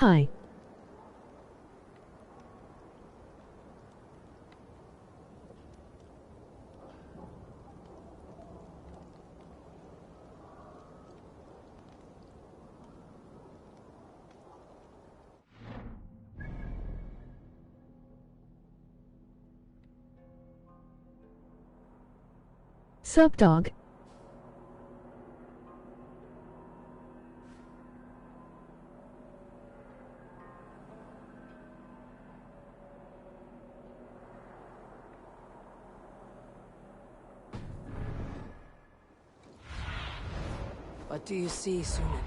Hi. Sup, dog? What do you see, Sunan?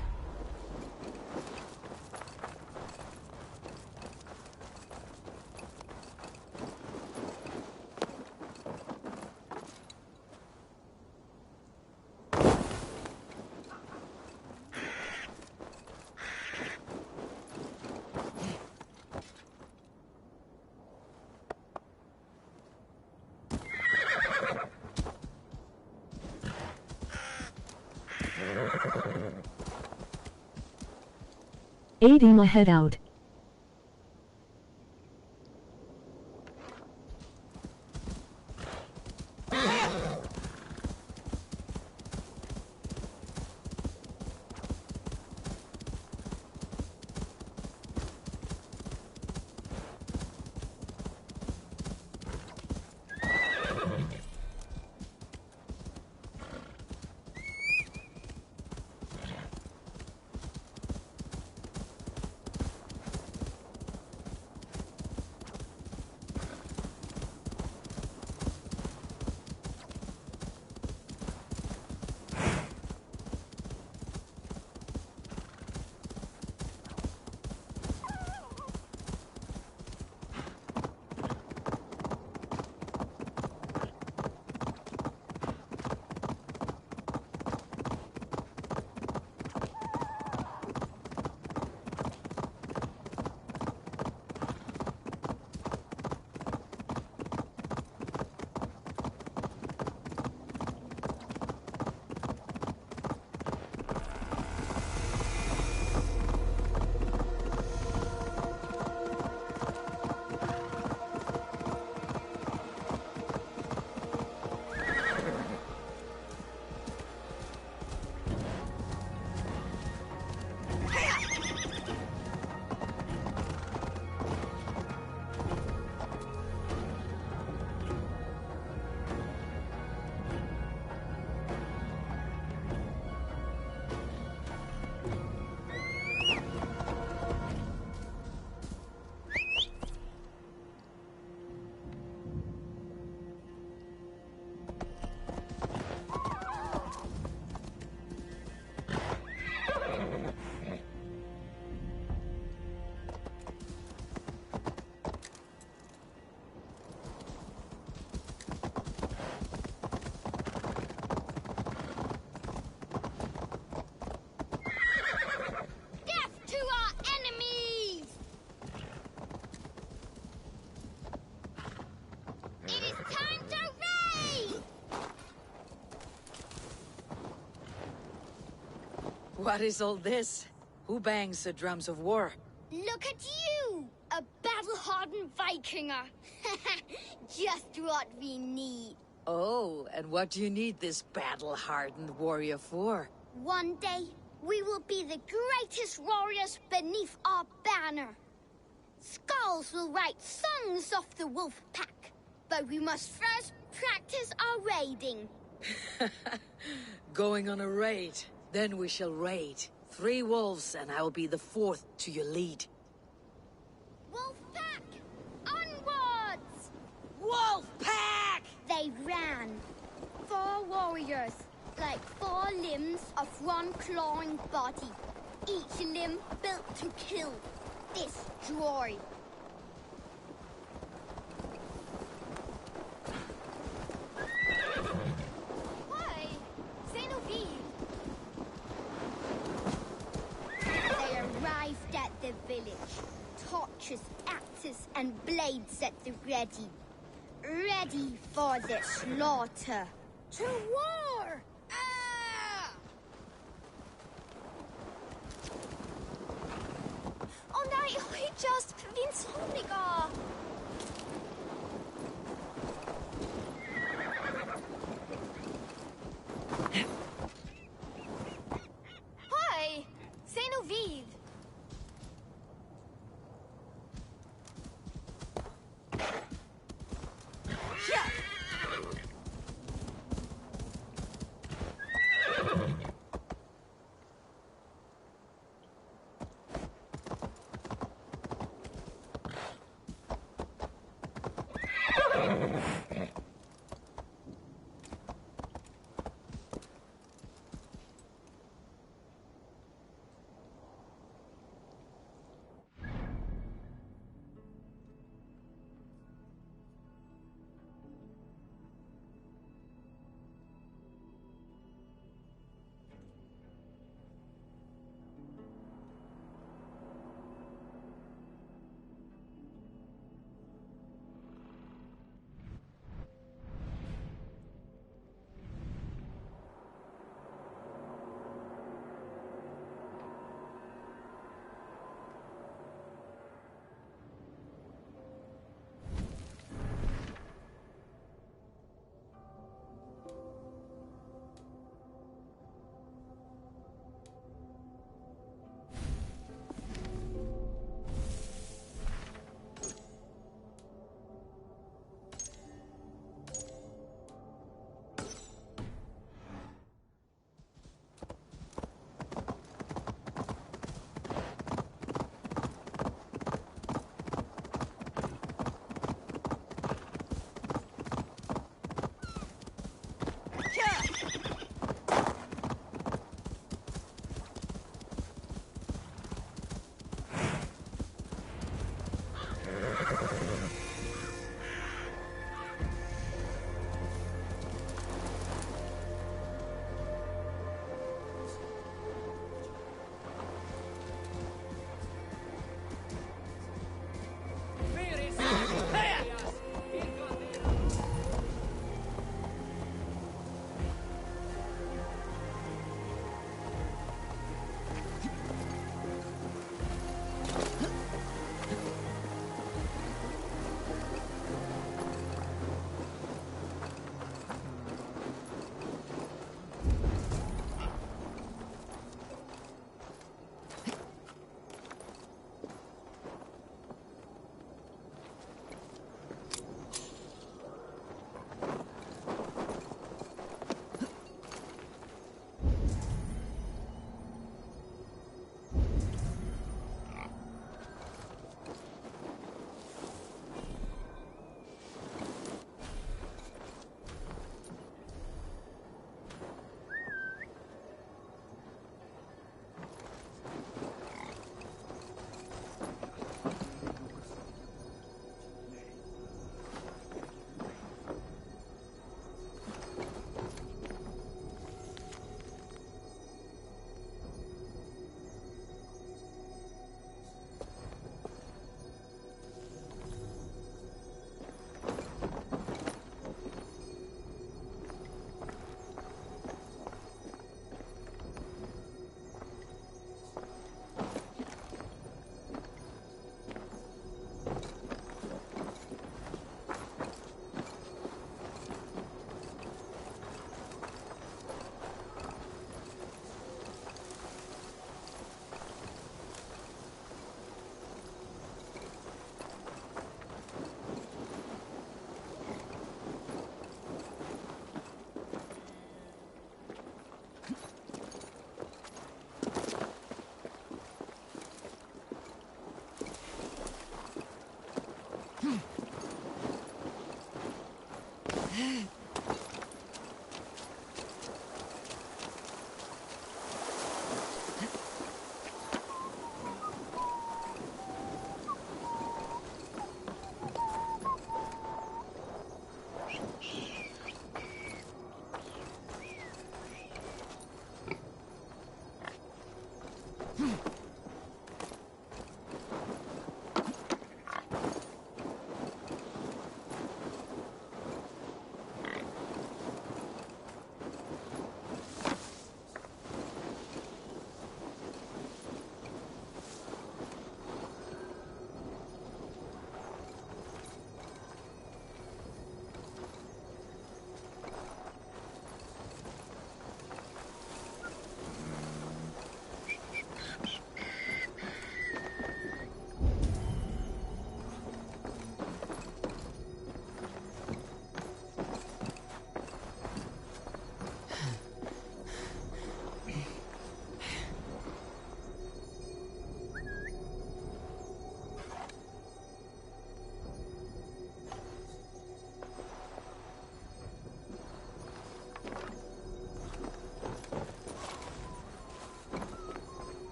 Aiding my head out. What is all this? Who bangs the drums of war? Look at you! A battle-hardened Vikinger! Just what we need. Oh, and what do you need this battle-hardened warrior for? One day, we will be the greatest warriors beneath our banner. Skulls will write songs of the wolf pack, but we must first practice our raiding. Going on a raid. Then we shall raid. 3 wolves, and I will be the 4th to your lead. Wolf pack! Onwards! Wolf pack! They ran. 4 warriors, like 4 limbs of one clawing body. Each limb built to kill, destroy. The village. Torches, axes, and blades at the ready. Ready for the slaughter. To war! Ah! On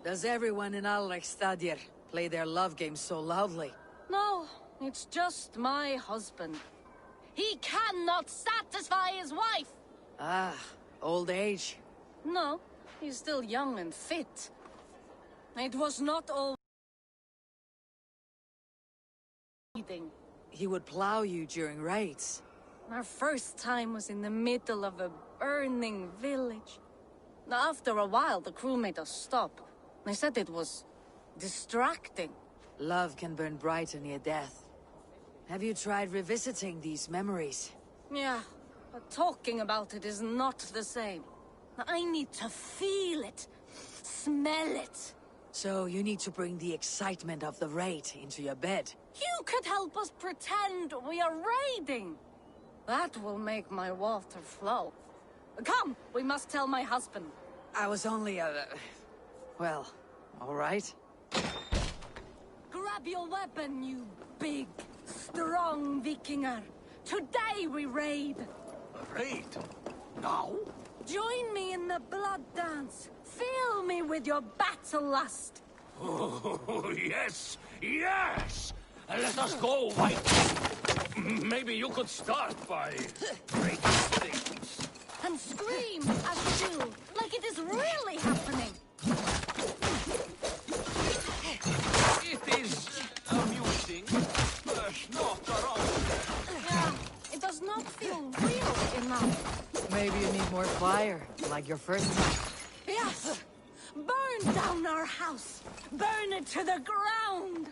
Does everyone in Alrekstadir play their love game so loudly? No, it's just my husband. He cannot satisfy his wife! Ah, old age. No, he's still young and fit. It was not all eating. He would plow you during raids. Our first time was in the middle of a burning village. After a while, the crew made us stop. They said it was distracting. Love can burn brighter near death. Have you tried revisiting these memories? Yeah, but talking about it is not the same. I need to feel it, smell it. So you need to bring the excitement of the raid into your bed. You could help us pretend we are raiding. That will make my water flow. Come, we must tell my husband. I was only well, all right. Grab your weapon, you big, strong Vikinger. Today we raid. A raid? Now? Join me in the blood dance. Fill me with your battle lust. Oh, yes! Yes! Let us go, White. Maybe you could start by breaking things. And scream as you do, like it is really happening. It is amusing, but not around. Yeah, it does not feel real enough. Maybe you need more fire, like your first time. Yes! Burn down our house! Burn it to the ground!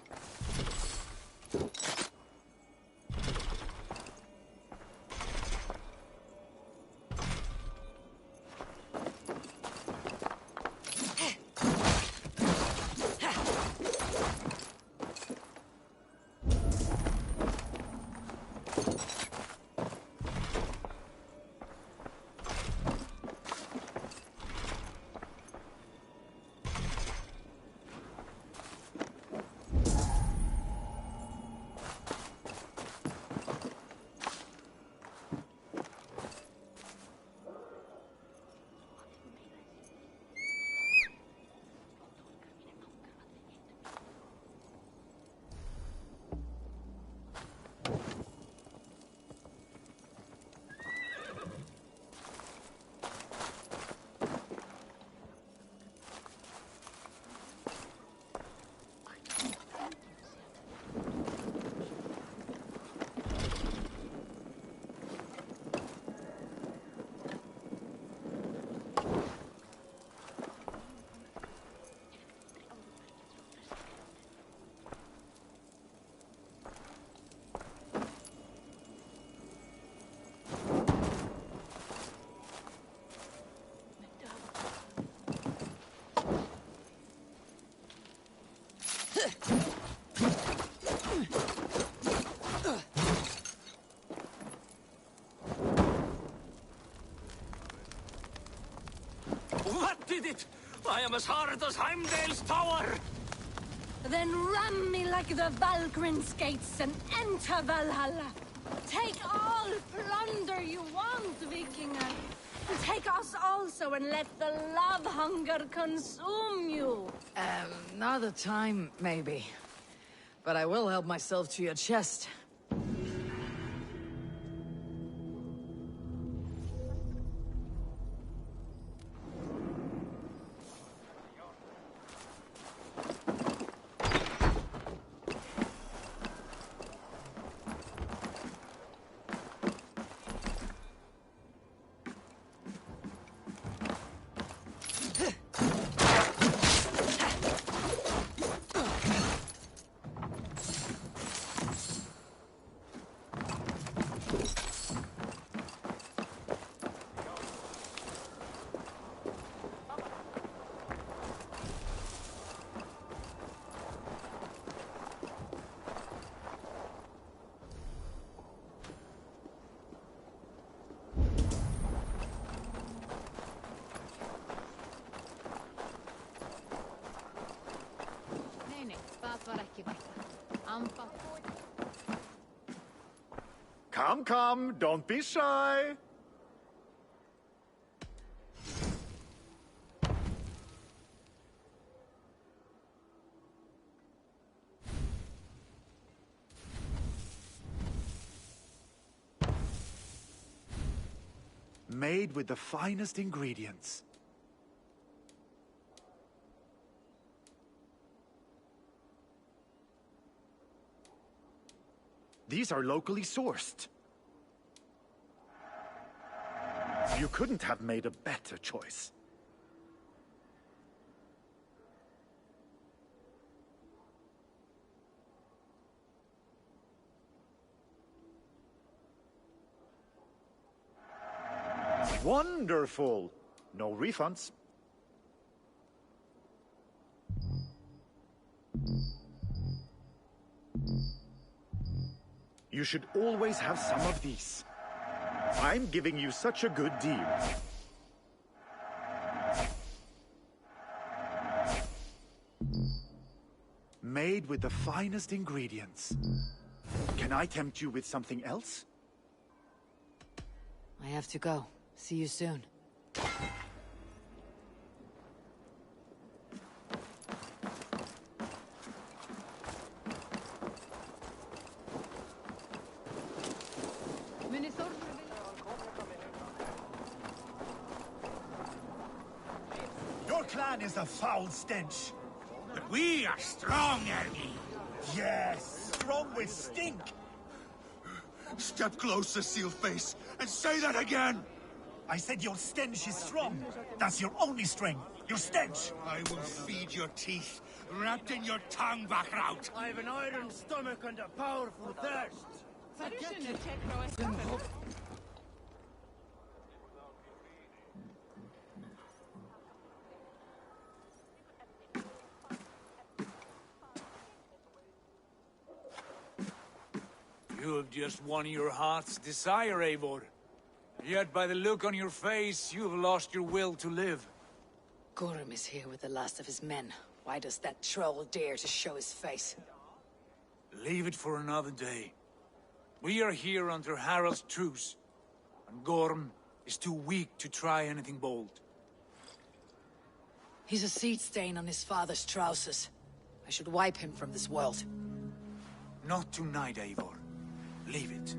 What did it? I am as hard as Heimdall's tower! Then ram me like the Valgryn's gates and enter Valhalla. Take all plunder you want, Vikinger. Take us also and let the love hunger consume you. Another time, maybe. But I will help myself to your chest. Come, come, don't be shy. Made with the finest ingredients. These are locally sourced. You couldn't have made a better choice. Wonderful! No refunds. You should always have some of these. I'm giving you such a good deal. Made with the finest ingredients. Can I tempt you with something else? I have to go. See you soon. Your clan is a foul stench. But we are strong, Ernie. Yes, strong with stink. Step closer, Sealface, and say that again! I said your stench is strong. That's your only strength. Your stench. I will feed your teeth, wrapped in your tongue back out. I have an iron stomach and a powerful thirst. You have just won your heart's desire, Eivor. Yet by the look on your face, you have lost your will to live. Gorm is here with the last of his men. Why does that troll dare to show his face? Leave it for another day. We are here under Harald's truce, and Gorm is too weak to try anything bold. He's a seed stain on his father's trousers. I should wipe him from this world. Not tonight, Eivor. Leave it.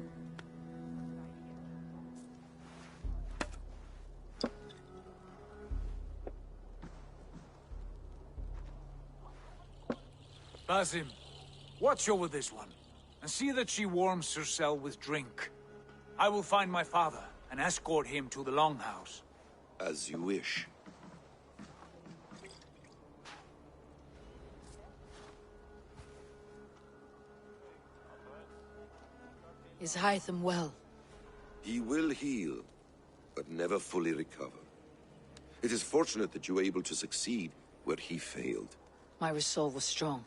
Basim, watch over this one, and see that she warms herself with drink. I will find my father, and escort him to the Longhouse. As you wish. Is Hytham well? He will heal, but never fully recover. It is fortunate that you were able to succeed where he failed. My resolve was strong.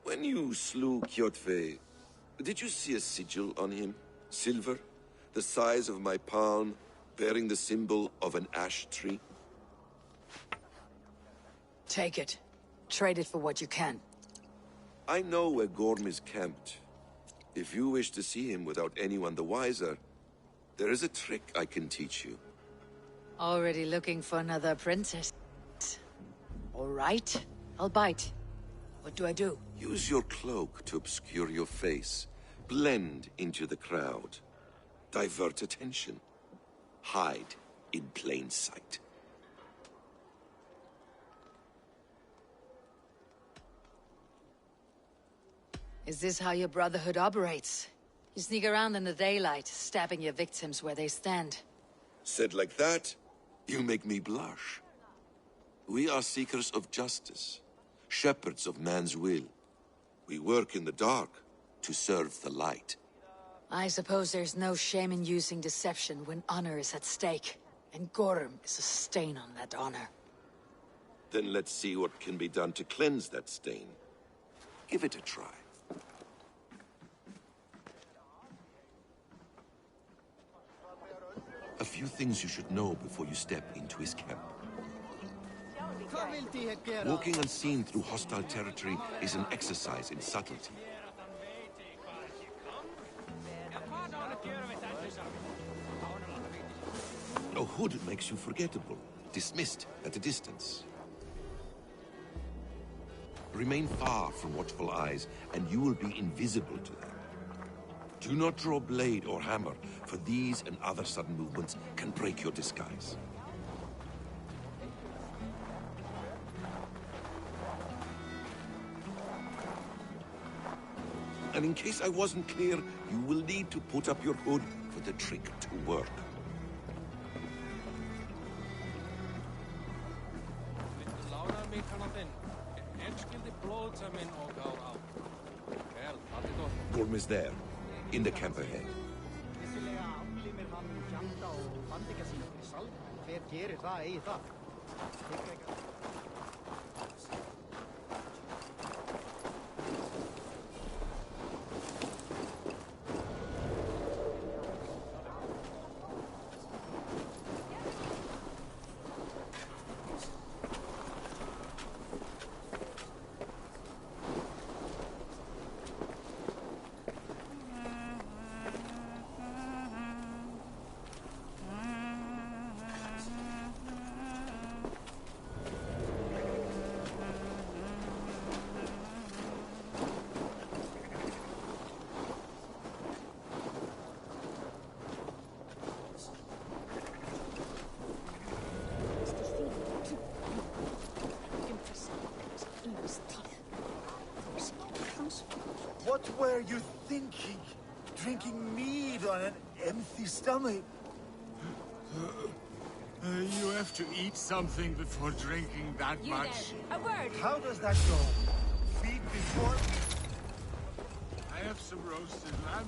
When you slew Kjotve, did you see a sigil on him? Silver, the size of my palm, bearing the symbol of an ash tree? Take it. Trade it for what you can. I know where Gorm is camped. If you wish to see him without anyone the wiser, there is a trick I can teach you. Already looking for another apprentice. All right, I'll bite. What do I do? Use your cloak to obscure your face. Blend into the crowd. Divert attention. Hide in plain sight. Is this how your Brotherhood operates? You sneak around in the daylight, stabbing your victims where they stand. Said like that, you make me blush. We are seekers of justice, shepherds of man's will. We work in the dark to serve the light. I suppose there's no shame in using deception when honor is at stake, and Gorm is a stain on that honor. Then let's see what can be done to cleanse that stain. Give it a try. A few things you should know before you step into his camp. Walking unseen through hostile territory is an exercise in subtlety. A hood makes you forgettable, dismissed at a distance. Remain far from watchful eyes, and you will be invisible to them. Do not draw blade or hammer, for these and other sudden movements can break your disguise. And in case I wasn't clear, you will need to put up your hood for the trick to work. Gorm is there, in the camp ahead. What were you thinking? Drinking mead on an empty stomach? You have to eat something before drinking that much. A word! How does that go? Feed before... I have some roasted lamb.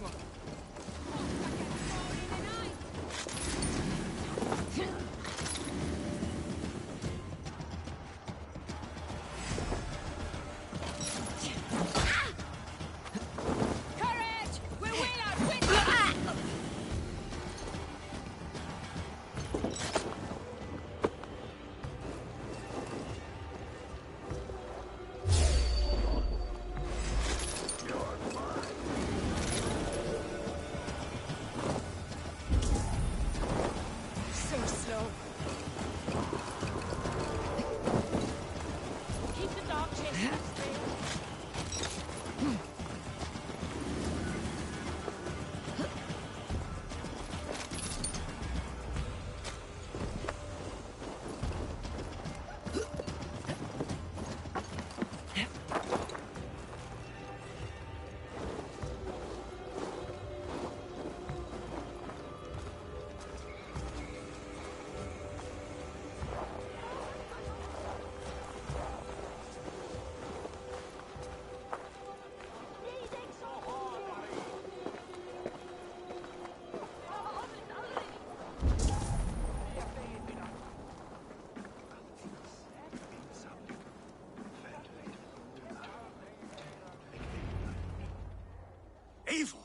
Evil!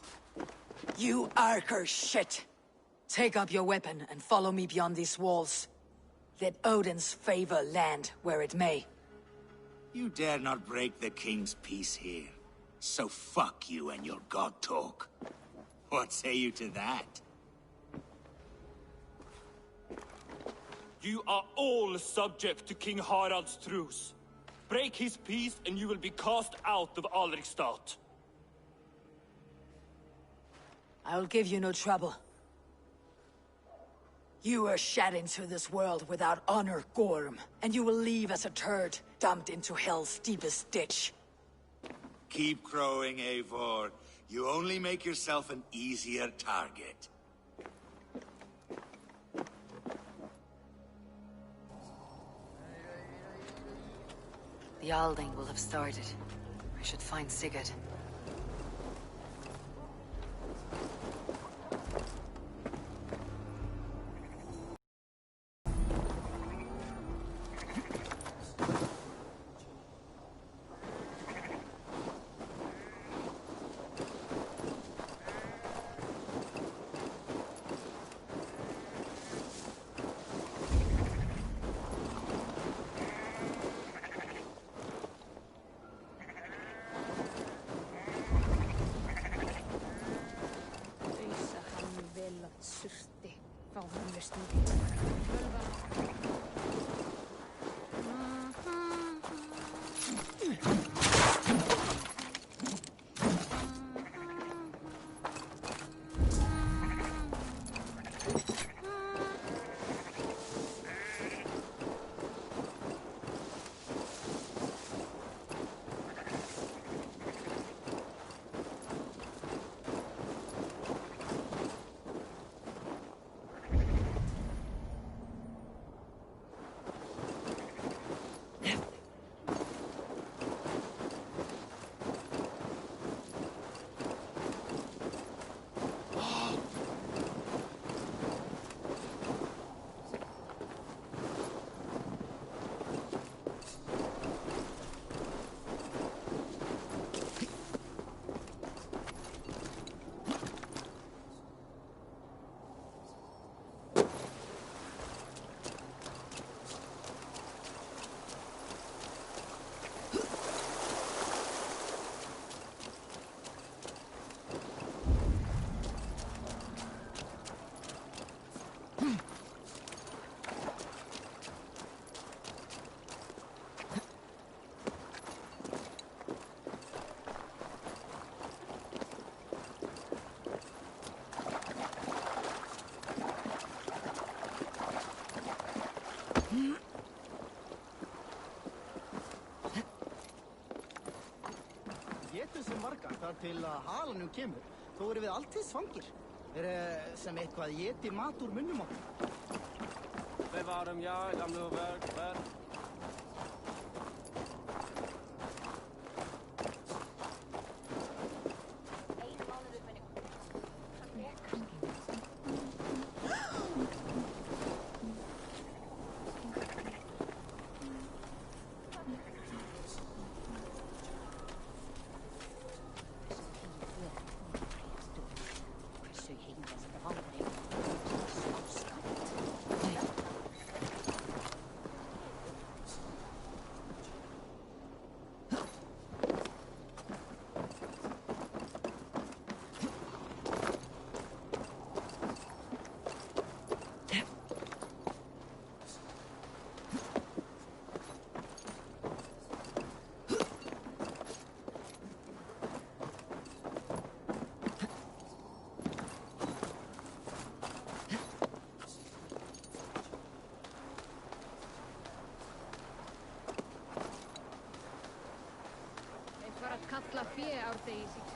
You Arker shit! Take up your weapon and follow me beyond these walls. Let Odin's favor land where it may. You dare not break the king's peace here. So fuck you and your god talk. What say you to that? You are all subject to King Harald's truce. Break his peace and you will be cast out of Alrikstad. I'll give you no trouble. You were shed into this world without honor, Gorm, and you will leave as a turd, dumped into hell's deepest ditch. Keep crowing, Eivor. You only make yourself an easier target. The Alding will have started. I should find Sigurd. Getum sem margar þar til að halanum kemur. Þó erum við alltið svangir. Sem eitthvað éti mat úr munnum okkur. Bevara dem, ja, gamle verk. Kalla fé árdegi sín.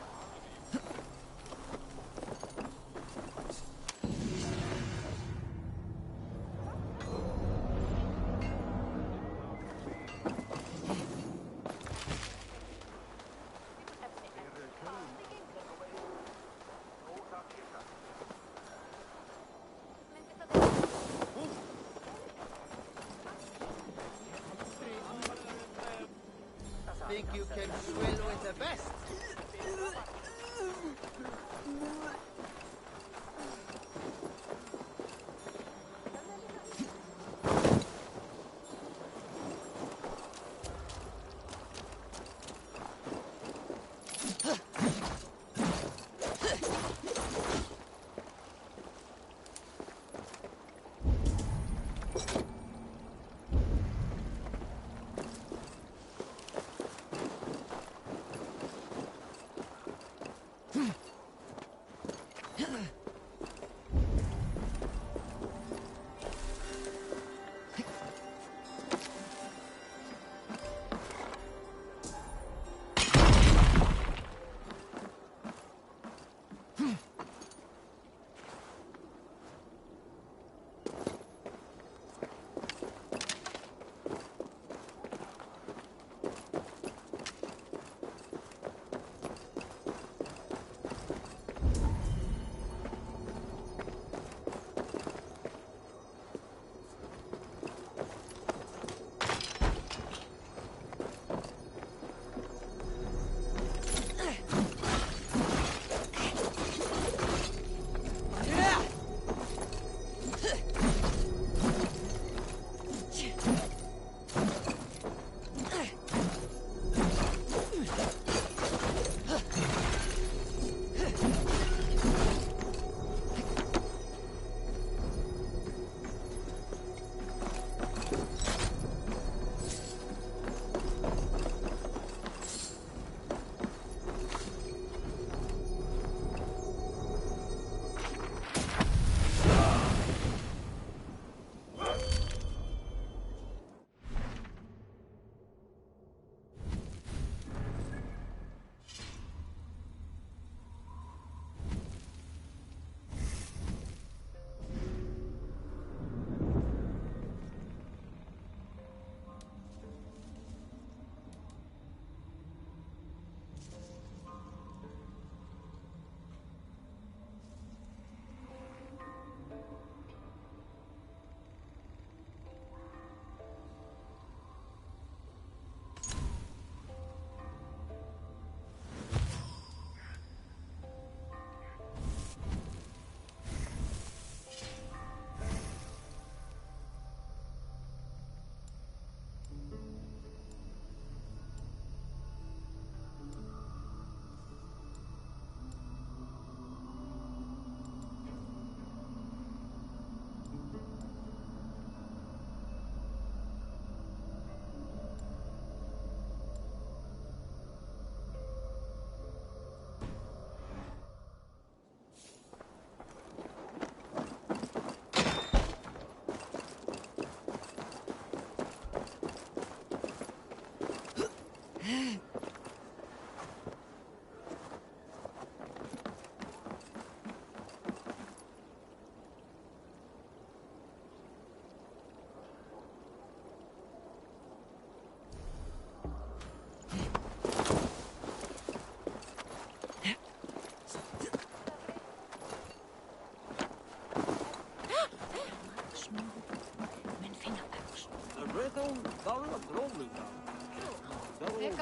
Think you can swallow it the best?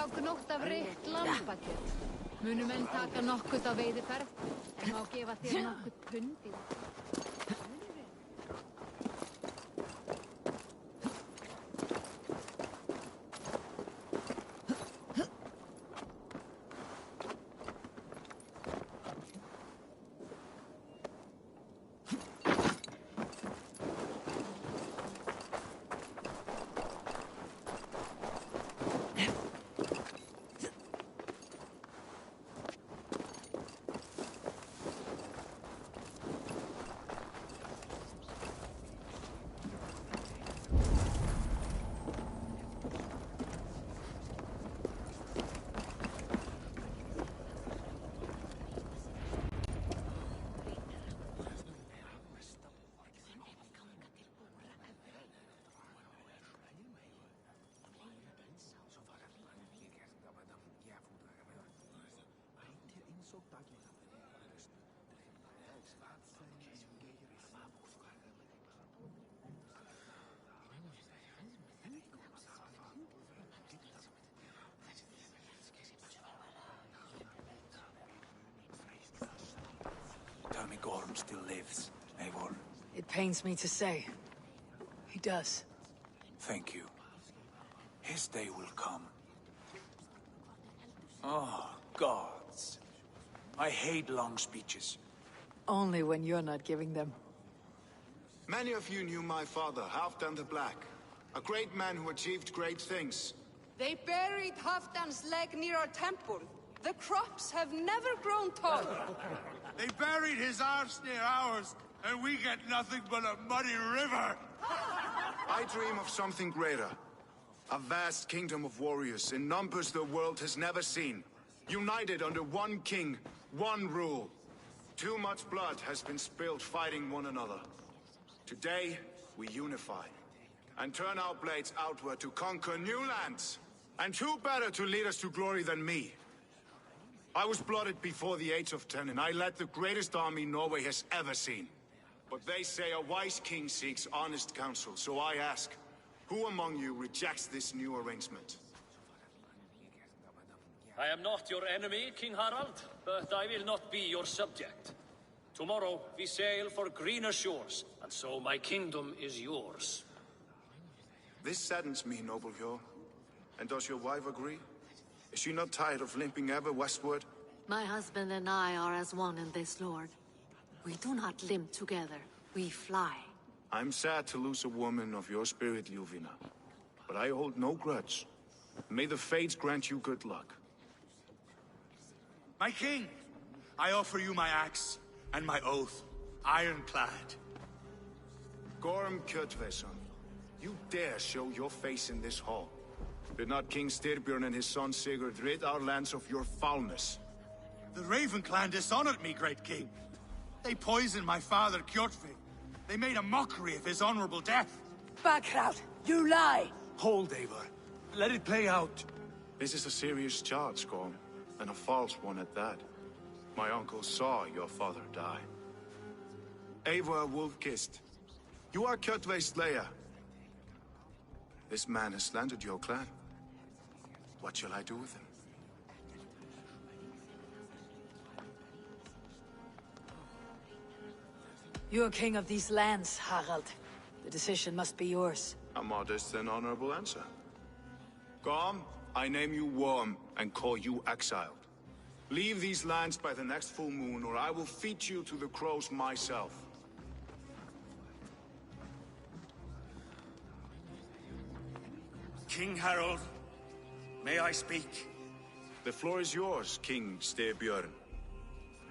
á gnótt af reykt lambakjöt. Munu menn taka nokkurt á veiðiferð, en má gefa þér nokkurt pund í það. Tell me Gorm still lives, Eivor. It pains me to say. He does. Thank you. His day will come. Oh, gods. I hate long speeches. Only when you're not giving them. Many of you knew my father, Halfdan the Black. A great man who achieved great things. They buried Halfdan's leg near our temple. The crops have never grown tall. They buried his arse near ours, and we get nothing but a muddy river! I dream of something greater. A vast kingdom of warriors in numbers the world has never seen. United under one king, one rule. Too much blood has been spilled fighting one another. Today, we unify. And turn our blades outward to conquer new lands. And who better to lead us to glory than me? I was blooded before the age of 10, and I led the greatest army Norway has ever seen. But they say a wise king seeks honest counsel, so I ask, who among you rejects this new arrangement? I am not your enemy, King Harald, but I will not be your subject. Tomorrow we sail for greener shores, and so my kingdom is yours. This saddens me, noble Hjor. And does your wife agree? Is she not tired of limping ever westward? My husband and I are as one in this, Lord. We do not limp together, we fly. I'm sad to lose a woman of your spirit, Ljuvina. But I hold no grudge. May the fates grant you good luck. My king, I offer you my axe and my oath, ironclad. Gorm Kjotveson, you dare show your face in this hall. Did not King Styrbjörn and his son Sigurd rid our lands of your foulness? The Raven clan dishonored me, great king. They poisoned my father, Kjotve. They made a mockery of his honorable death. Backrout, you lie! Hold, Eivor. Let it play out. This is a serious charge, Gorm, and a false one at that. My uncle saw your father die. Eivor Wolf-Kissed, you are Kjotve's slayer. This man has slandered your clan. What shall I do with him? You're king of these lands, Harald. The decision must be yours. A modest and honorable answer. Gorm, I name you Worm and call you exiled. Leave these lands by the next full moon, or I will feed you to the crows myself. King Harold, may I speak? The floor is yours, King Styrbjörn.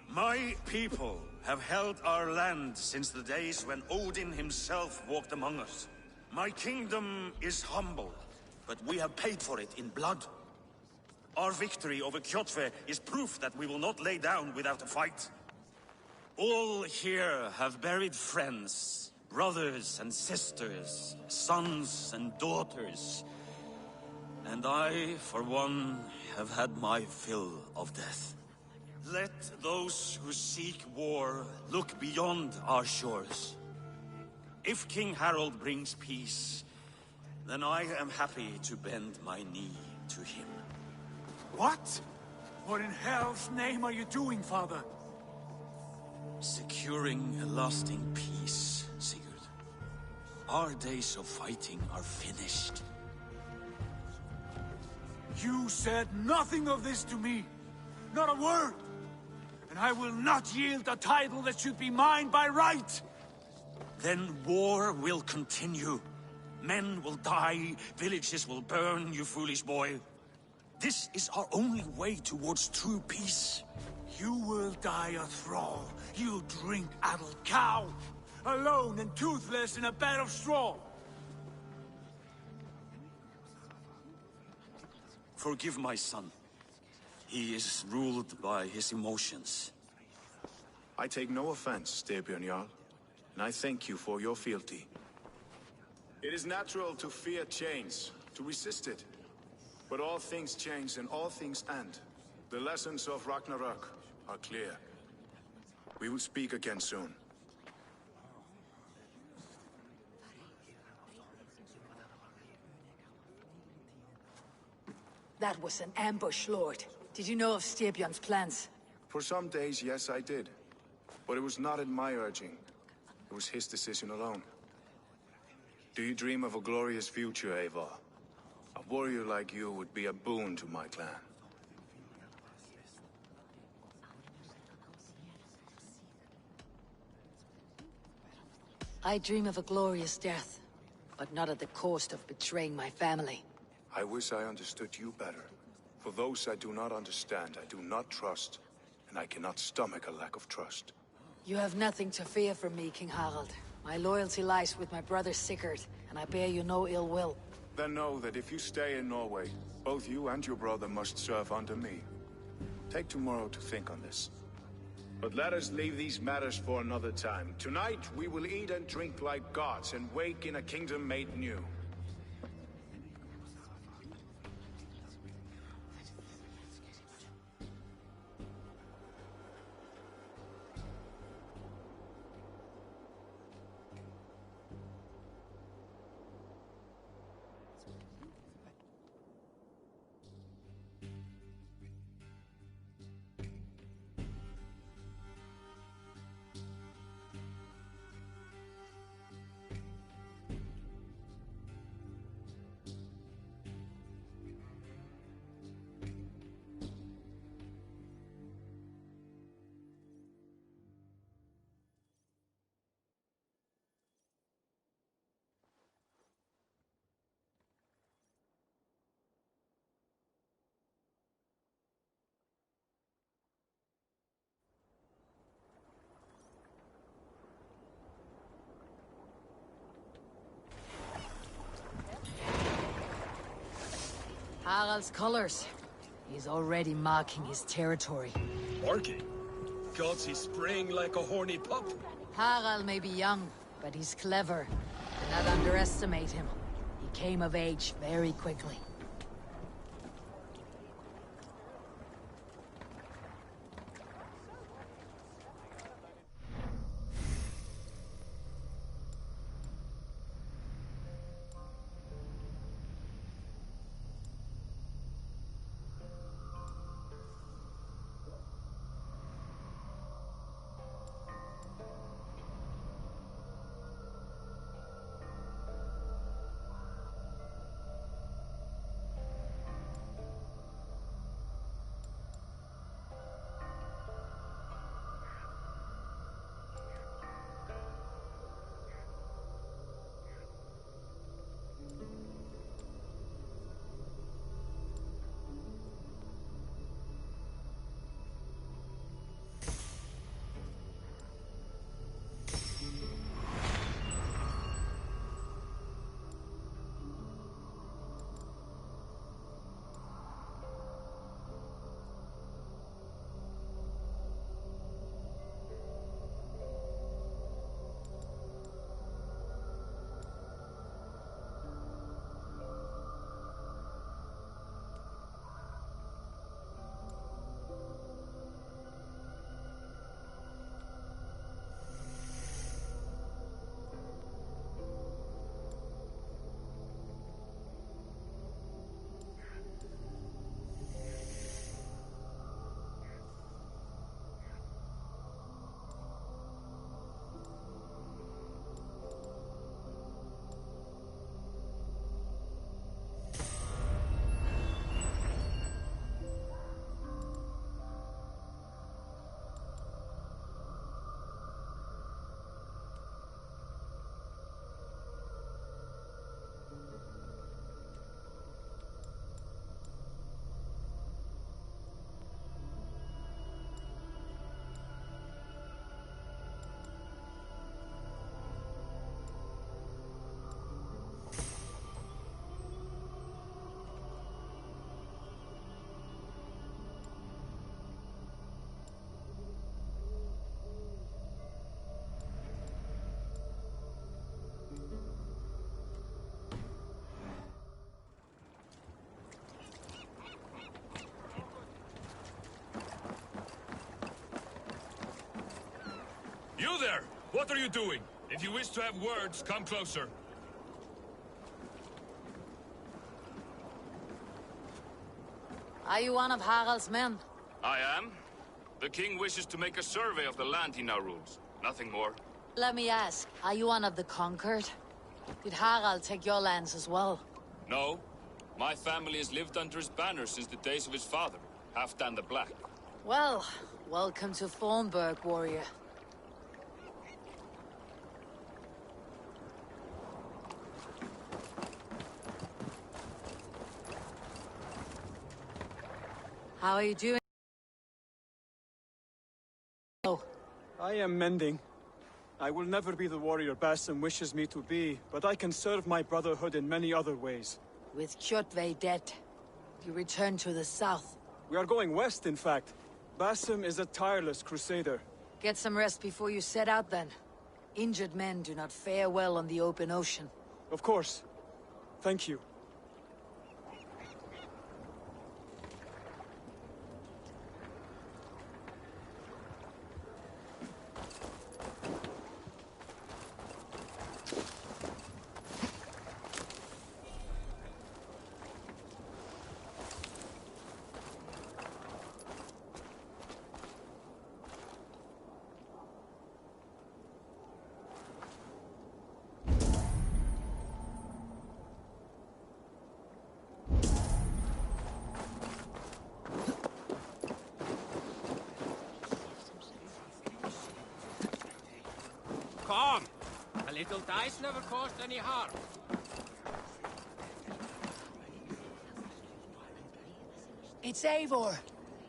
My people have held our land since the days when Odin himself walked among us. My kingdom is humble, but we have paid for it in blood. Our victory over Kjotve is proof that we will not lay down without a fight. All here have buried friends, brothers and sisters, sons and daughters. And I, for one, have had my fill of death. Let those who seek war look beyond our shores. If King Harold brings peace, then I am happy to bend my knee to him. What? What in hell's name are you doing, Father? Securing a lasting peace, Sigurd. Our days of fighting are finished. You said nothing of this to me. Not a word. And I will not yield a title that should be mine by right. Then war will continue. Men will die, villages will burn, you foolish boy. This is our only way towards true peace. You will die a thrall. You'll drink addled cow. Alone and toothless in a bed of straw. Forgive my son. He is ruled by his emotions. I take no offense, Styrbjörn Jarl, and I thank you for your fealty. It is natural to fear change, to resist it. But all things change and all things end. The lessons of Ragnarok are clear. We will speak again soon. That was an ambush, Lord. Did you know of Styrbjörn's plans? For some days, yes, I did. But it was not at my urging. It was his decision alone. Do you dream of a glorious future, Eivor? A warrior like you would be a boon to my clan. I dream of a glorious death, but not at the cost of betraying my family. I wish I understood you better. For those I do not understand, I do not trust, and I cannot stomach a lack of trust. You have nothing to fear from me, King Harald. My loyalty lies with my brother Sigurd, and I bear you no ill will. Then know that if you stay in Norway, both you and your brother must serve under me. Take tomorrow to think on this. But let us leave these matters for another time. Tonight, we will eat and drink like gods and wake in a kingdom made new. Harald's colors. He's already marking his territory. Marking? Gods, he's spraying like a horny pup. Harald may be young, but he's clever. Do not underestimate him. He came of age very quickly. You there! What are you doing? If you wish to have words, come closer. Are you one of Harald's men? I am. The king wishes to make a survey of the land he now rules. Nothing more. Let me ask, are you one of the conquered? Did Harald take your lands as well? No. My family has lived under his banner since the days of his father, Halfdan the Black. Well, welcome to Thornburg, warrior. How are you doing? Oh. I am mending. I will never be the warrior Basim wishes me to be, but I can serve my brotherhood in many other ways. With Kjotve dead, you return to the south. We are going west, in fact. Basim is a tireless crusader. Get some rest before you set out, then. Injured men do not fare well on the open ocean. Of course. Thank you. Come! A little dice never caused any harm. It's Eivor.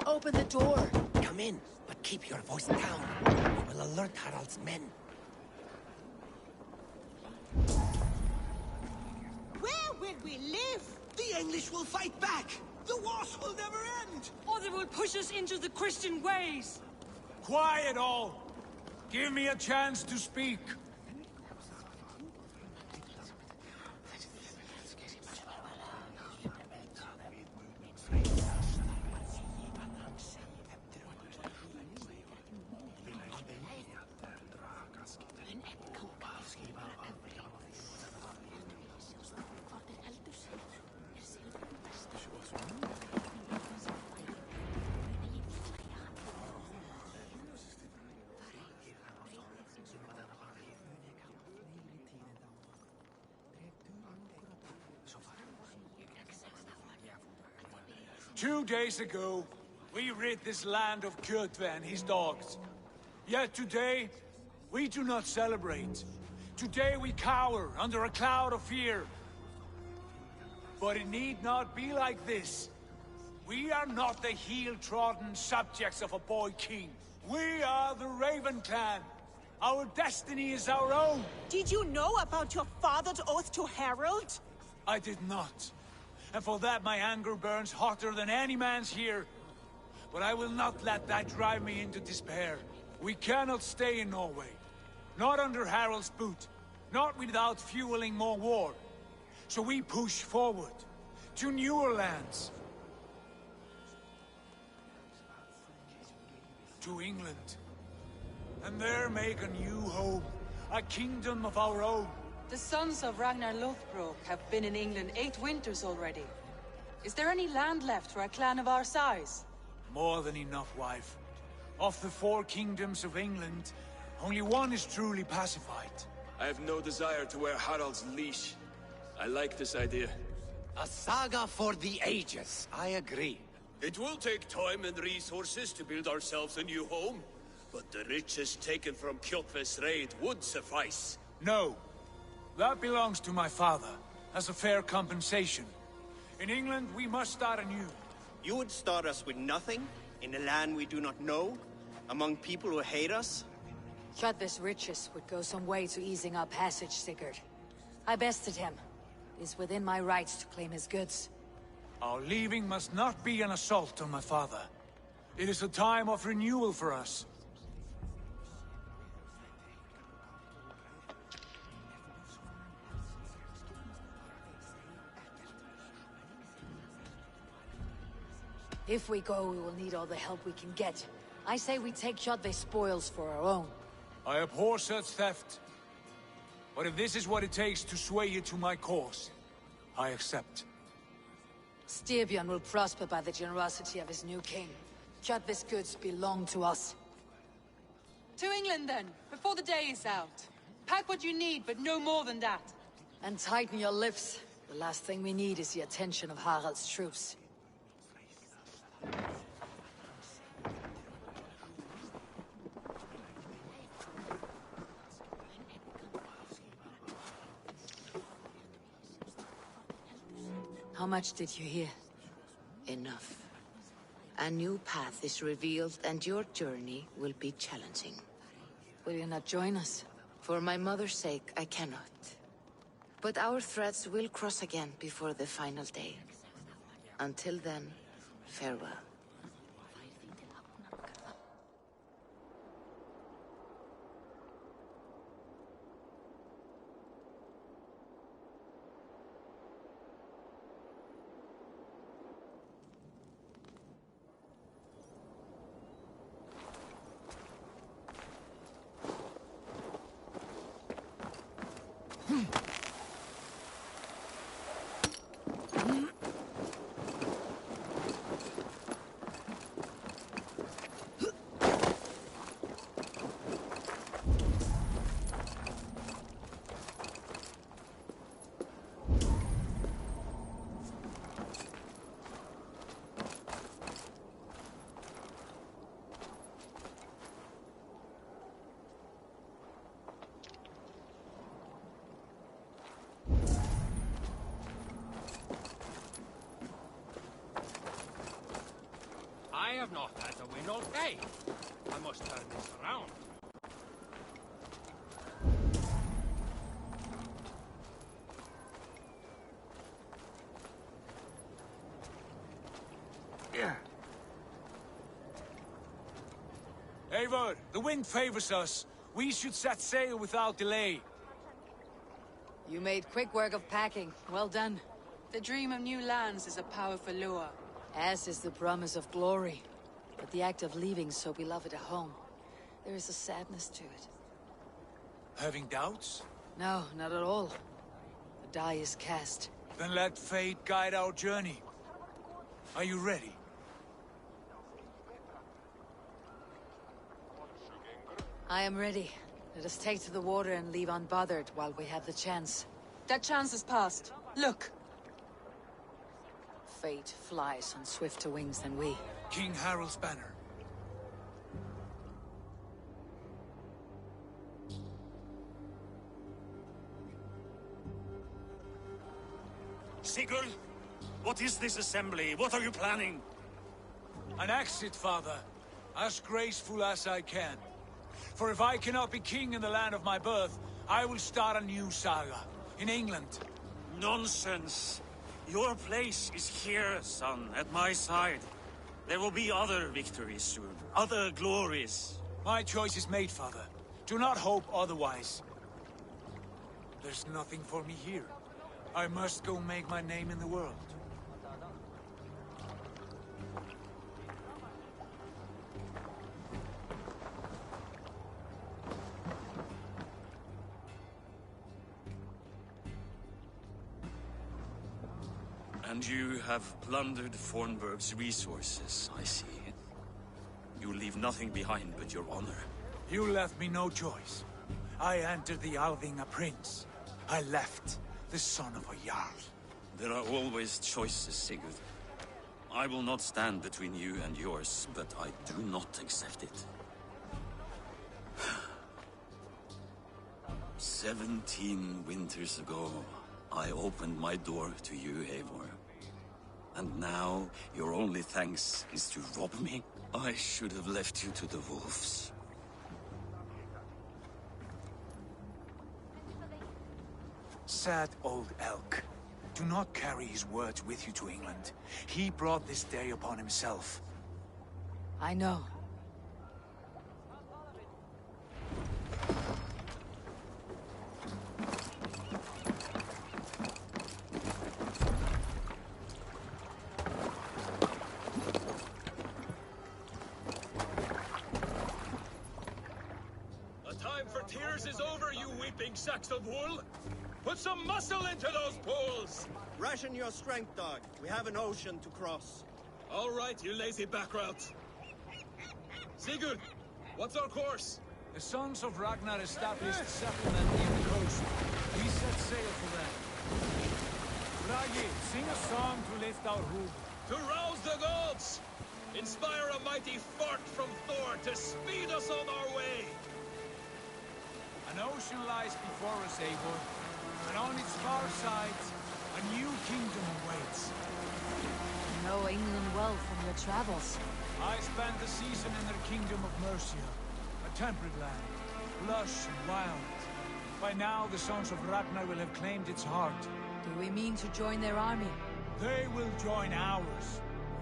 Open the door. Come in, but keep your voice down. We will alert Harald's men. Where will we live? The English will fight back! The wars will never end! Or they will push us into the Christian ways! Quiet all! Give me a chance to speak. Two days ago, we rid this land of Kjotve and his dogs. Yet today, we do not celebrate. Today we cower under a cloud of fear. But it need not be like this. We are not the heel-trodden subjects of a boy king. We are the Raven clan. Our destiny is our own. Did you know about your father's oath to Harald? I did not. And for that my anger burns hotter than any man's here. But I will not let that drive me into despair. We cannot stay in Norway. Not under Harald's boot. Not without fueling more war. So we push forward. To newer lands. To England. And there make a new home. A kingdom of our own. The sons of Ragnar Lothbrok have been in England 8 winters already. Is there any land left for a clan of our size? More than enough, wife. Of the 4 kingdoms of England, only one is truly pacified. I have no desire to wear Harald's leash. I like this idea. A saga for the ages, I agree. It will take time and resources to build ourselves a new home, but the riches taken from Kjotve's raid would suffice. No. That belongs to my father, as a fair compensation. In England, we must start anew. You would start us with nothing, in a land we do not know, among people who hate us? Kjotve's riches would go some way to easing our passage, Sigurd. I bested him. It is within my rights to claim his goods. Our leaving must not be an assault on my father. It is a time of renewal for us. If we go, we will need all the help we can get. I say we take Kjotve's spoils for our own. I abhor such theft. But if this is what it takes to sway you to my cause, I accept. Styrbjörn will prosper by the generosity of his new king. Kjotve's goods belong to us. To England, then, before the day is out. Pack what you need, but no more than that. And tighten your lips. The last thing we need is the attention of Harald's troops. How much did you hear? Enough. A new path is revealed, and your journey will be challenging. Will you not join us? For my mother's sake, I cannot. But our threads will cross again before the final day. Until then, farewell. I have not had a win all day. I must turn this around. Yeah. Eivor, the wind favors us. We should set sail without delay. You made quick work of packing. Well done. The dream of new lands is a powerful lure. As is the promise of glory. But the act of leaving so beloved a home, there is a sadness to it. Having doubts? No, not at all. The die is cast. Then let fate guide our journey. Are you ready? I am ready. Let us take to the water and leave unbothered while we have the chance. That chance is past. Look! Fate flies on swifter wings than we. King Harald's banner. Sigurd, what is this assembly? What are you planning? An exit, father. As graceful as I can. For if I cannot be king in the land of my birth, I will start a new saga. In England. Nonsense. Your place is here, son, at my side. There will be other victories soon. Other glories. My choice is made, father. Do not hope otherwise. There's nothing for me here. I must go make my name in the world. And you have plundered Fornburg's resources, I see. You leave nothing behind but your honor. You left me no choice. I entered the Alving a prince. I left the son of a Jarl. There are always choices, Sigurd. I will not stand between you and yours, but I do not accept it. 17 winters ago, I opened my door to you, Eivor. And now, your only thanks is to rob me? I should have left you to the wolves. Sad old elk. Do not carry his words with you to England. He brought this day upon himself. I know. A time tears is over, you weeping sacks of wool! Put some muscle into those poles! Ration your strength, dog. We have an ocean to cross. All right, you lazy backrout. Sigurd, what's our course? The Sons of Ragnar established a settlement near the coast. We set sail for them. Bragi, sing a song to lift our hood. To rouse the gods! Inspire a mighty fart from Thor to speed us on our way! An ocean lies before us, Eivor, and on its far sides, a new kingdom awaits. You know England well from your travels. I spent a season in their kingdom of Mercia, a temperate land, lush and wild. By now, the Sons of Ragnar will have claimed its heart. Do we mean to join their army? They will join ours.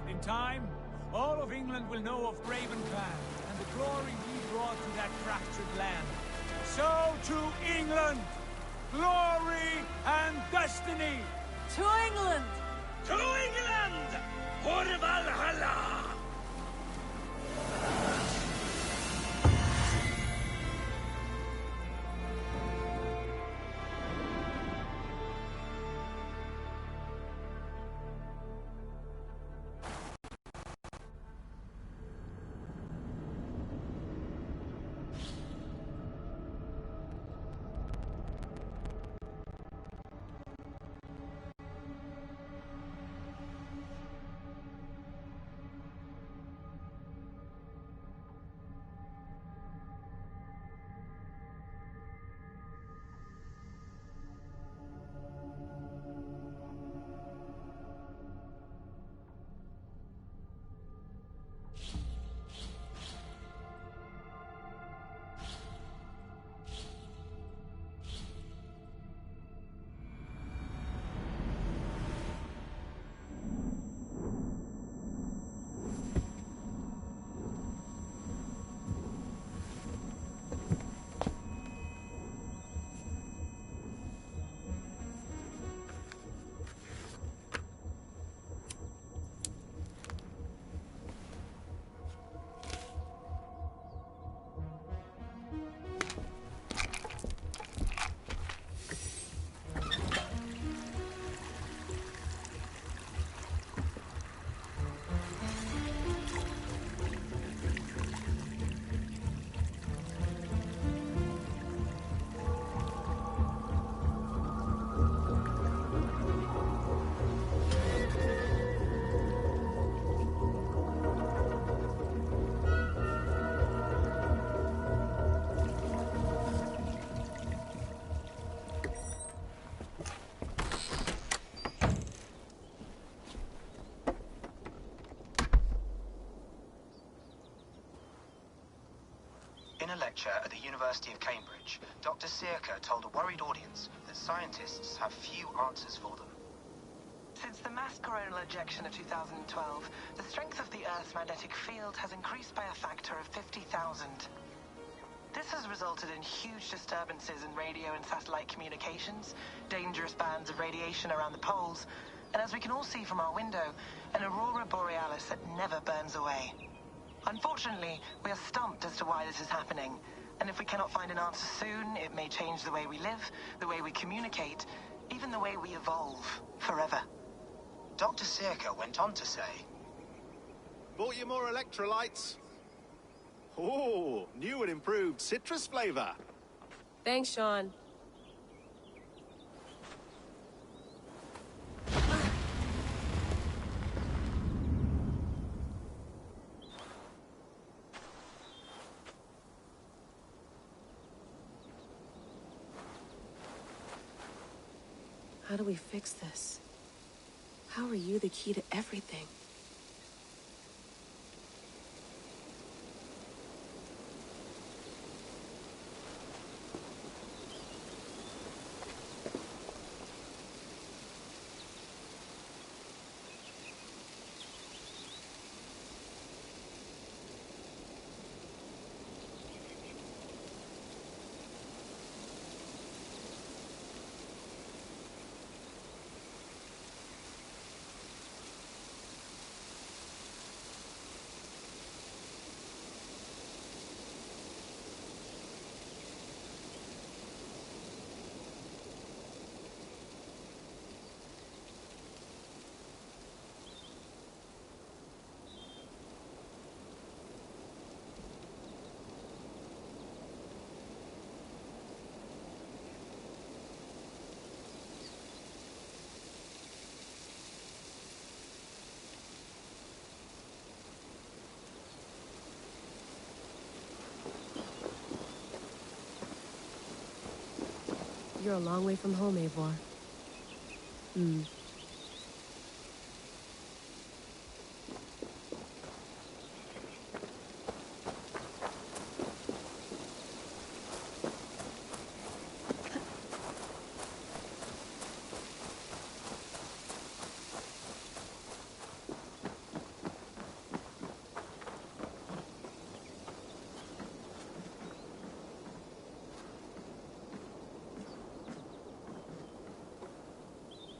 In time, all of England will know of Raven Clan and the glory we brought to that fractured land. So to England! Glory and destiny! To England! To England! For Valhalla! In a lecture at the University of Cambridge, Dr. Sirka told a worried audience that scientists have few answers for them. Since the mass coronal ejection of 2012, the strength of the Earth's magnetic field has increased by a factor of 50,000. This has resulted in huge disturbances in radio and satellite communications, dangerous bands of radiation around the poles, and as we can all see from our window, an aurora borealis that never burns away. Unfortunately, we are stumped as to why this is happening, and if we cannot find an answer soon, it may change the way we live, the way we communicate, even the way we evolve, forever. Dr. Sirka went on to say, Bought you more electrolytes? Oh, new and improved citrus flavor. Thanks, Sean. How do we fix this? How are you the key to everything? You're a long way from home, Eivor.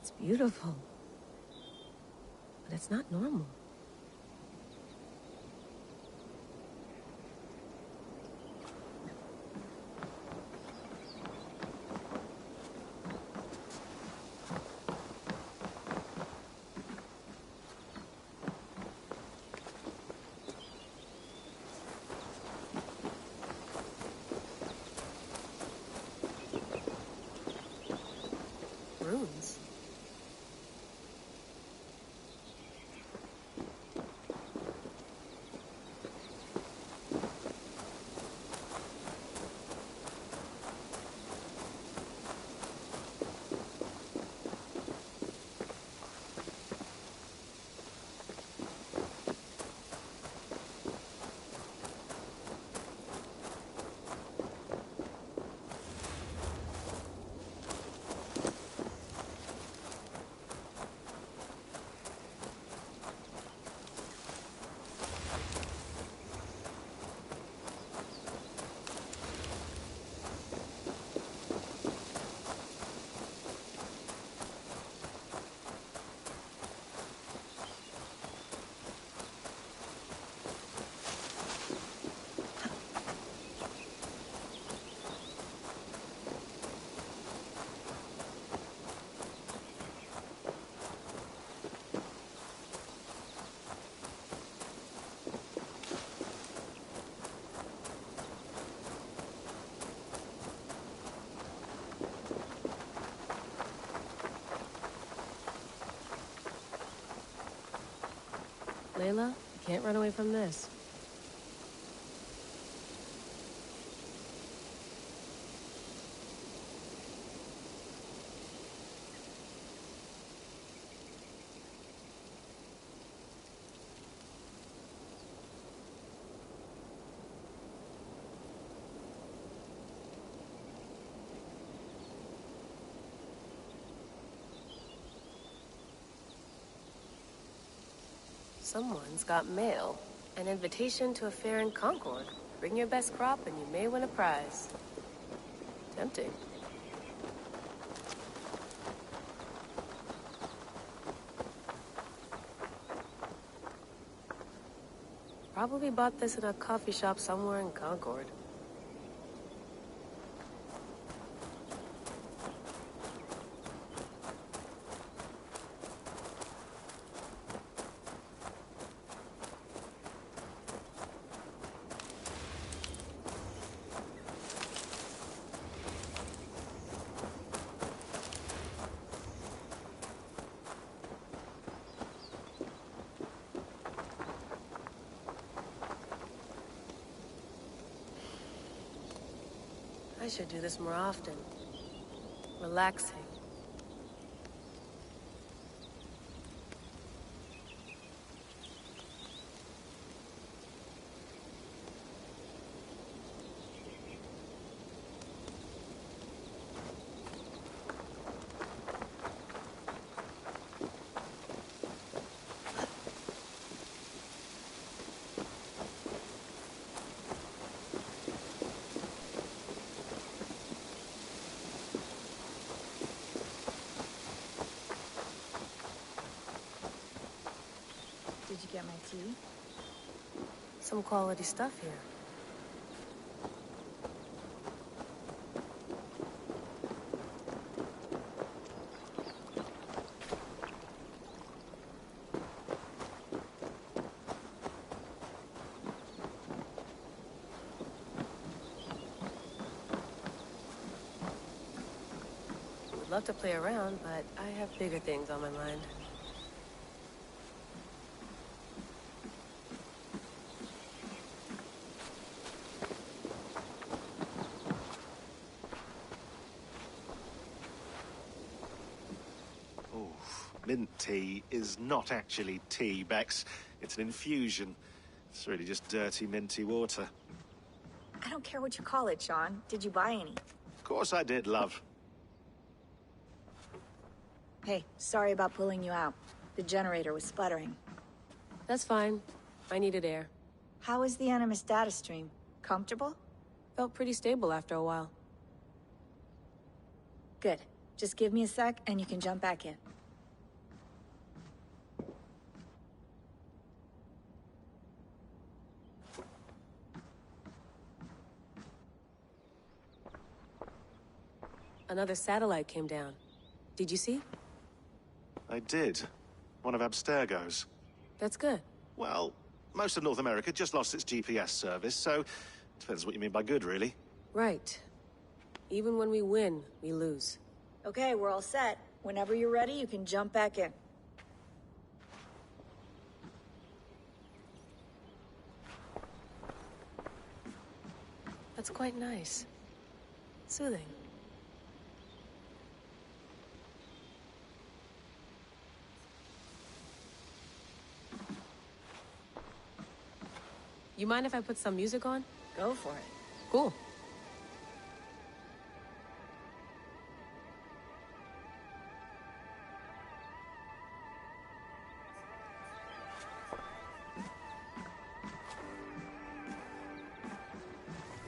It's beautiful. But it's not normal. Runes. Layla, you can't run away from this. Someone's got mail. An invitation to a fair in Concord. Bring your best crop and you may win a prize. Tempting. Probably bought this in a coffee shop somewhere in Concord. I should do this more often. Relaxing. Did you get my tea? Some quality stuff here. Would love to play around, but I have bigger things on my mind. Mint tea is not actually tea, Bex. It's an infusion. It's really just dirty, minty water. I don't care what you call it, Sean. Did you buy any? Of course I did, love. Hey, sorry about pulling you out. The generator was sputtering. That's fine. I needed air. How is the Animus data stream? Comfortable? Felt pretty stable after a while. Good. Just give me a sec and you can jump back in. Another satellite came down. Did you see? I did. One of Abstergo's. That's good. Well, most of North America just lost its GPS service, so depends what you mean by good, really. Right. Even when we win, we lose. Okay, we're all set. Whenever you're ready, you can jump back in. That's quite nice. Soothing. You mind if I put some music on? Go for it. Cool.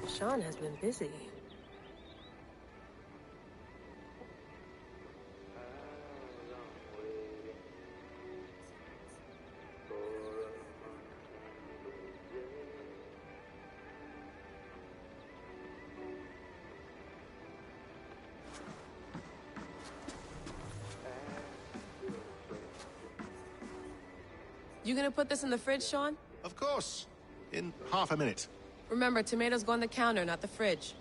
Sean has been busy. You gonna put this in the fridge, Sean? Of course. In half a minute. Remember, tomatoes go on the counter, not the fridge.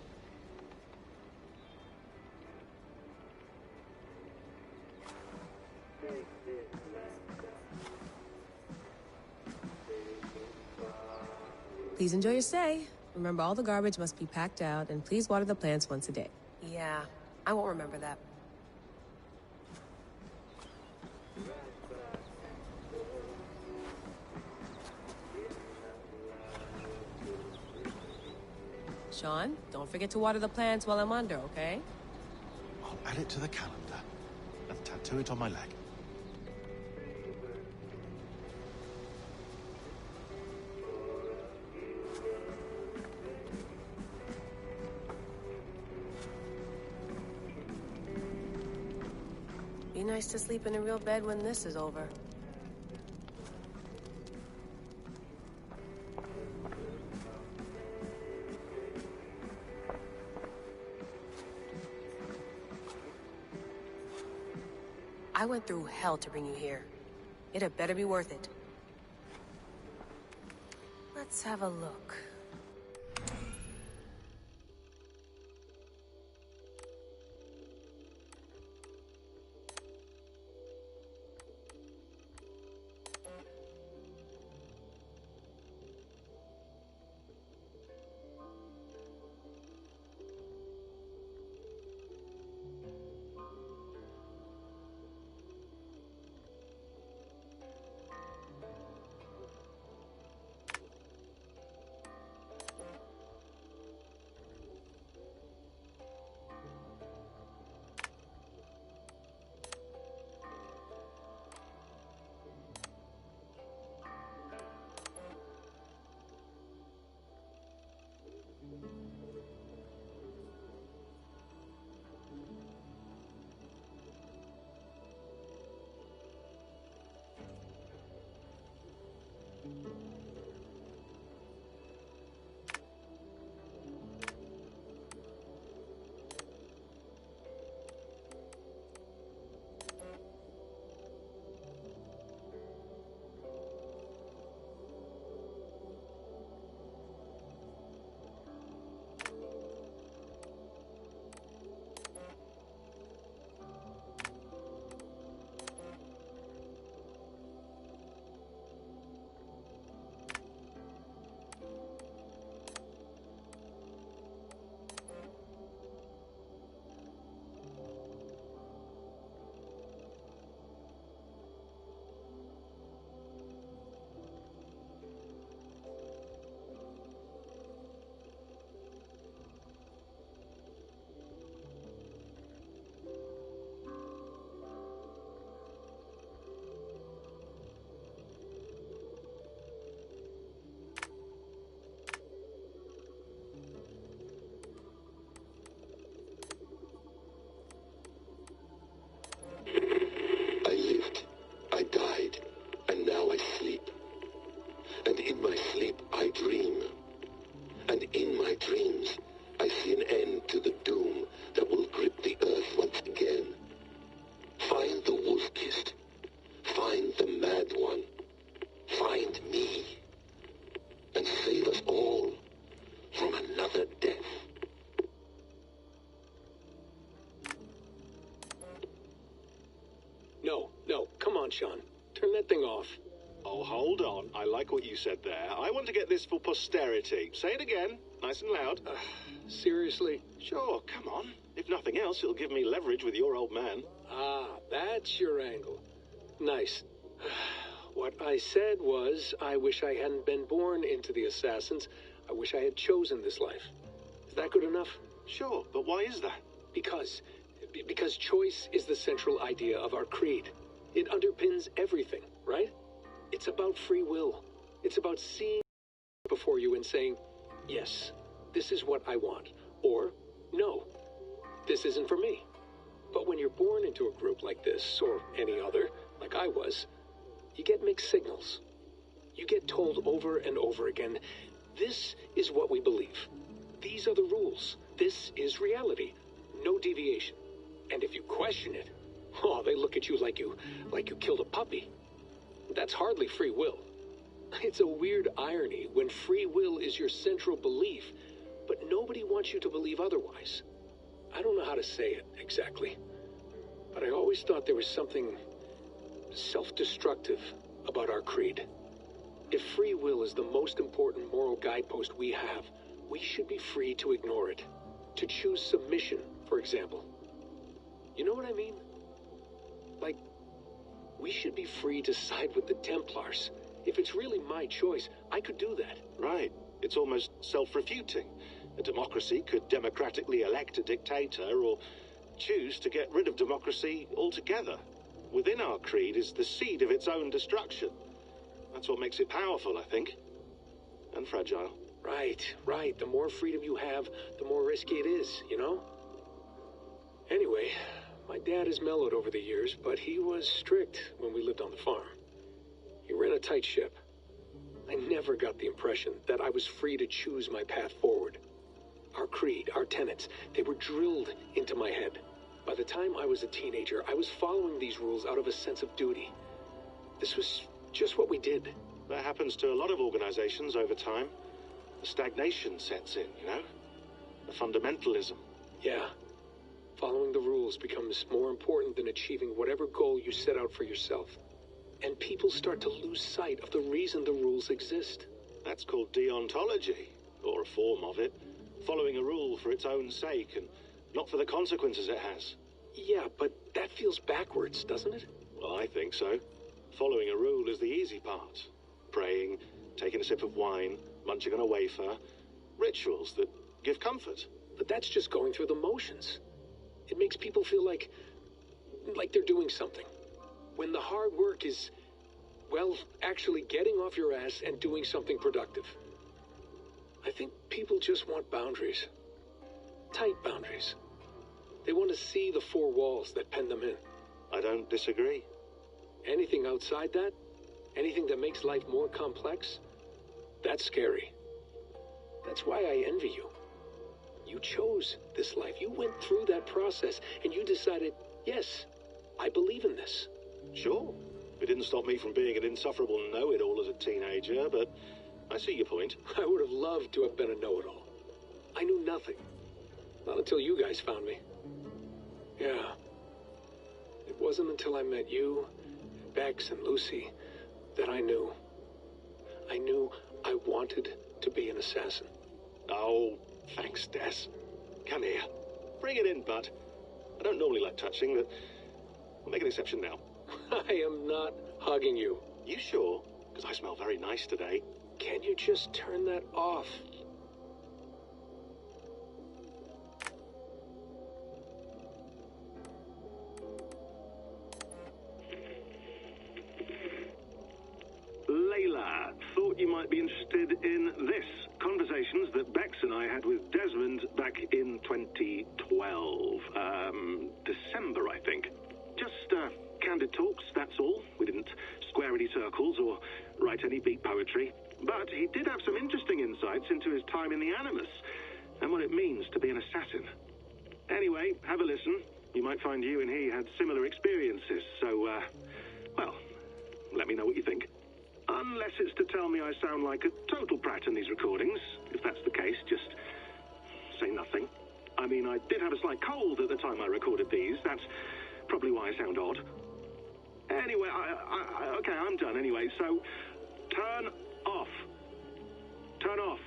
Please enjoy your stay. Remember, all the garbage must be packed out, and please water the plants once a day. Yeah, I won't remember that. Sean, don't forget to water the plants while I'm under, okay? I'll add it to the calendar and tattoo it on my leg. Be nice to sleep in a real bed when this is over. I went through hell to bring you here. It had better be worth it. Let's have a look. my dreams, I see an end to the doom that will grip the earth once again. Find the wolf-kissed. Find the mad one. Find me. And save us all from another death. No, come on, Sean. Turn that thing off. Oh, hold on. I like what you said there. I want to get this for posterity. Say it again, nice and loud. Seriously? Sure, come on. If nothing else, it'll give me leverage with your old man. Ah, that's your angle. Nice. What I said was, I wish I hadn't been born into the Assassins. I wish I had chosen this life. Is that good enough? Sure, but why is that? Because choice is the central idea of our creed. It underpins everything, right? It's about free will. It's about seeing before you and saying, yes, this is what I want. Or, no, this isn't for me. But when you're born into a group like this, or any other, like I was, you get mixed signals. You get told over and over again, this is what we believe. These are the rules. This is reality. No deviation. And if you question it, oh, they look at you like you killed a puppy. That's hardly free will. It's a weird irony when free will is your central belief, but nobody wants you to believe otherwise. I don't know how to say it exactly, but I always thought there was something self-destructive about our creed. If free will is the most important moral guidepost we have, we should be free to ignore it. To choose submission, for example. You know what I mean? Like, we should be free to side with the Templars. If it's really my choice, I could do that. Right. It's almost self-refuting. A democracy could democratically elect a dictator or choose to get rid of democracy altogether. Within our creed is the seed of its own destruction. That's what makes it powerful, I think. And fragile. Right. The more freedom you have, the more risky it is, you know? Anyway, my dad has mellowed over the years, but he was strict when we lived on the farm. He ran a tight ship. I never got the impression that I was free to choose my path forward. Our creed, our tenets, they were drilled into my head. By the time I was a teenager, I was following these rules out of a sense of duty. This was just what we did. That happens to a lot of organizations over time. The stagnation sets in, you know? The fundamentalism. Yeah. Following the rules becomes more important than achieving whatever goal you set out for yourself. And people start to lose sight of the reason the rules exist. That's called deontology, or a form of it. Following a rule for its own sake and not for the consequences it has. Yeah, but that feels backwards, doesn't it? Well, I think so. Following a rule is the easy part. Praying, taking a sip of wine, munching on a wafer. Rituals that give comfort. But that's just going through the motions. It makes people feel like they're doing something. When the hard work is, well, actually getting off your ass and doing something productive. I think people just want boundaries. Tight boundaries. They want to see the four walls that pen them in. I don't disagree. Anything outside that, anything that makes life more complex, that's scary. That's why I envy you. You chose this life. You went through that process, and you decided, yes, I believe in this. Sure. It didn't stop me from being an insufferable know-it-all as a teenager, but I see your point. I would have loved to have been a know-it-all. I knew nothing. Not until you guys found me. Yeah. It wasn't until I met you, and Bex, and Lucy, that I knew. I knew I wanted to be an assassin. Oh, thanks, Des. Come here. Bring it in, bud. I don't normally like touching, but I'll make an exception now. I am not hugging you. You sure? Because I smell very nice today. Can you just turn that off? Layla, thought you might be interested in this. Conversations that Bex and I had with Desmond back in 2012. December, I think. Just candid talks, that's all. We didn't square any circles or write any beat poetry. But he did have some interesting insights into his time in the Animus. and what it means to be an assassin. Anyway, have a listen. You might find you and he had similar experiences, so, well, let me know what you think. Unless it's to tell me I sound like a total brat in these recordings. If that's the case, just say nothing. I mean, I did have a slight cold at the time I recorded these. That's probably why I sound odd. Anyway, okay, I'm done anyway, so turn off. Turn off.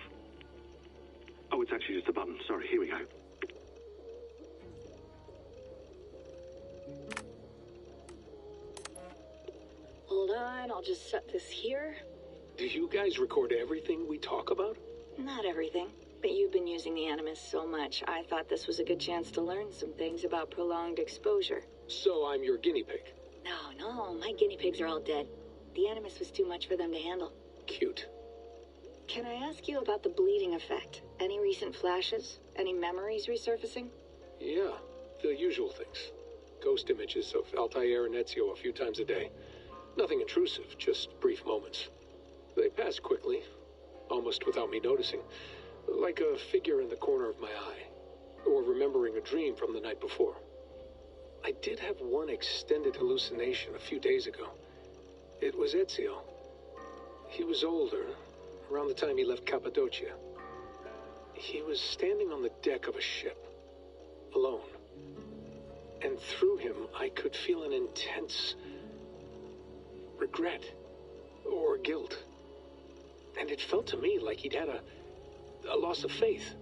Oh, it's actually just a button. Sorry, here we go. Hold on, I'll just set this here. Do you guys record everything we talk about? Not everything, but you've been using the Animus so much, I thought this was a good chance to learn some things about prolonged exposure. So I'm your guinea pig? No, my guinea pigs are all dead. The Animus was too much for them to handle. Cute. Can I ask you about the bleeding effect? Any recent flashes? Any memories resurfacing? Yeah, the usual things. Ghost images of Altair and Ezio a few times a day. Nothing intrusive, just brief moments. They pass quickly, almost without me noticing, like a figure in the corner of my eye, or remembering a dream from the night before. I did have one extended hallucination a few days ago. It was Ezio. He was older, around the time he left Cappadocia. He was standing on the deck of a ship, alone. And through him, I could feel an intense regret or guilt. And it felt to me like he'd had a loss of faith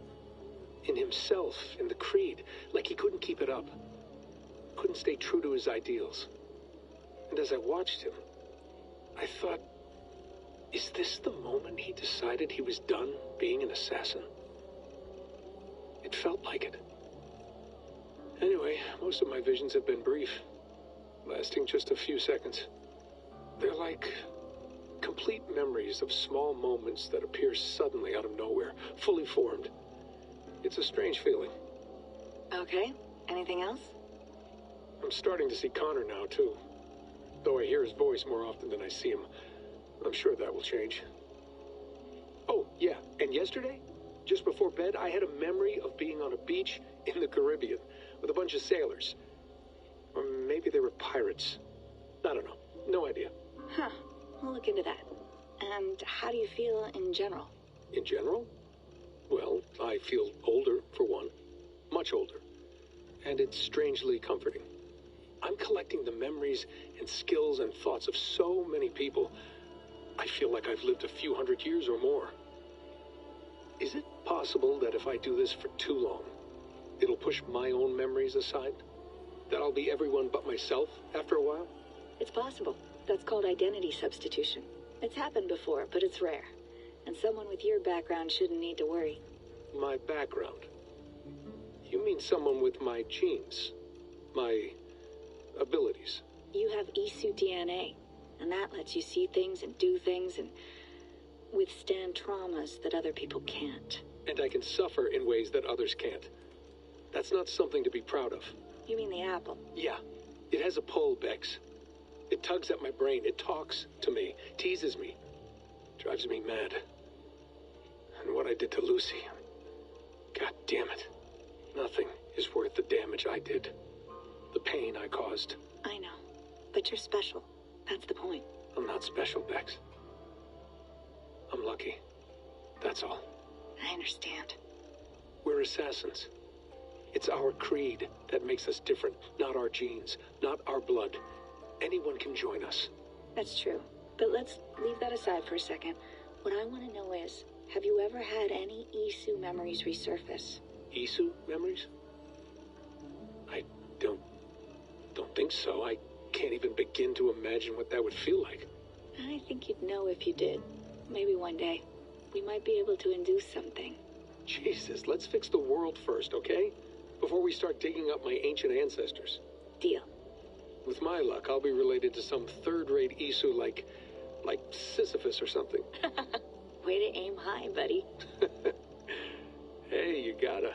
in himself, in the Creed, like he couldn't keep it up, couldn't stay true to his ideals. And as I watched him, I thought, is this the moment he decided he was done being an assassin? It felt like it. Anyway, most of my visions have been brief, lasting just a few seconds. They're like complete memories of small moments that appear suddenly out of nowhere, fully formed. It's a strange feeling. Okay, anything else? I'm starting to see Connor now, too. Though I hear his voice more often than I see him. I'm sure that will change. Oh, yeah, and yesterday, just before bed, I had a memory of being on a beach in the Caribbean with a bunch of sailors. Or maybe they were pirates. I don't know. No idea. Huh. We'll look into that. And how do you feel in general? In general? Well, I feel older, for one. Much older. And it's strangely comforting. I'm collecting the memories and skills and thoughts of so many people. I feel like I've lived a few hundred years or more. Is it possible that if I do this for too long, it'll push my own memories aside? That I'll be everyone but myself after a while? It's possible. That's called identity substitution. It's happened before, but it's rare. And someone with your background shouldn't need to worry. My background? You mean someone with my genes? My abilities? You have Isu DNA, and that lets you see things and do things and withstand traumas that other people can't. And I can suffer in ways that others can't. That's not something to be proud of. You mean the apple? Yeah. It has a pull, Bex. It tugs at my brain. It talks to me, teases me, drives me mad. And what I did to Lucy, God damn it. Nothing is worth the damage I did. The pain I caused. I know, but you're special. That's the point. I'm not special, Bex. I'm lucky. That's all. I understand. We're assassins. It's our creed that makes us different, not our genes, not our blood. Anyone can join us. That's true. But let's leave that aside for a second. What I want to know is, have you ever had any Isu memories resurface? Isu memories? I don't think so. I can't even begin to imagine what that would feel like. I think you'd know if you did. Maybe one day. We might be able to induce something. Jesus, let's fix the world first, okay? Before we start digging up my ancient ancestors. Deal. With my luck, I'll be related to some third-rate Isu like Sisyphus or something. Way to aim high, buddy. Hey, you gotta.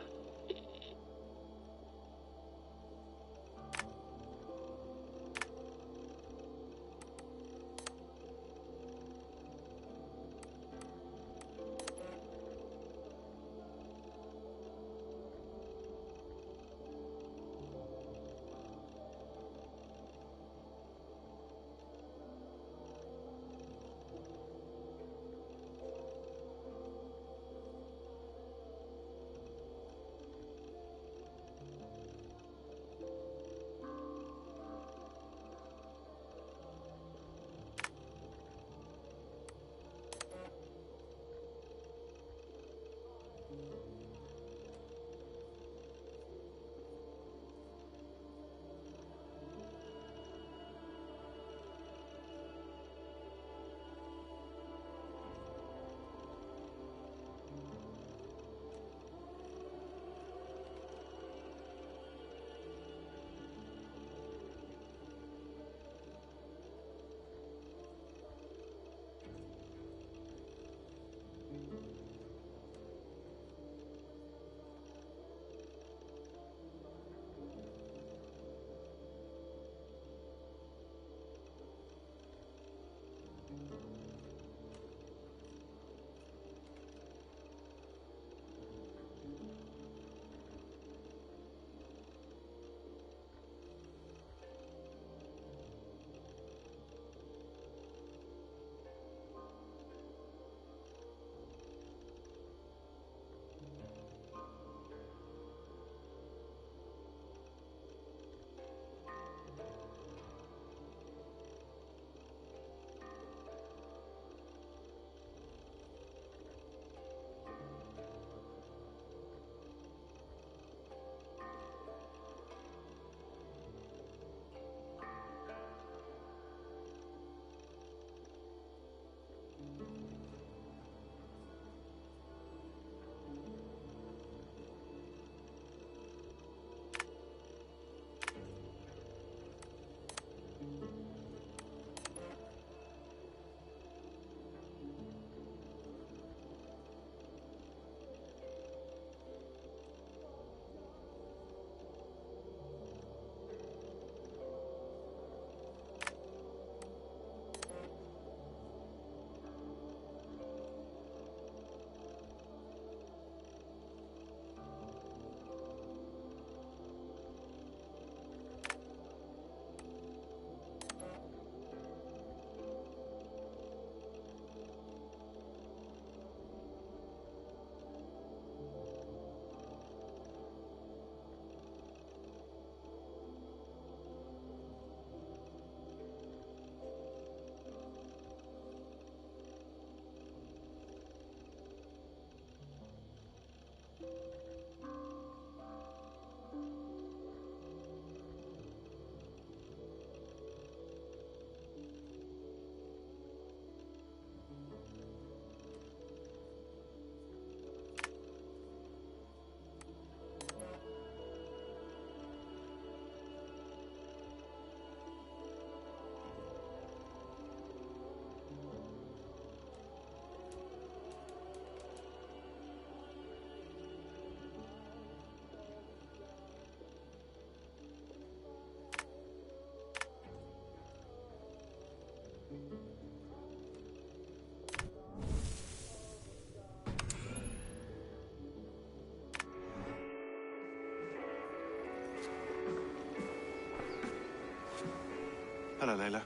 Hello, Layla.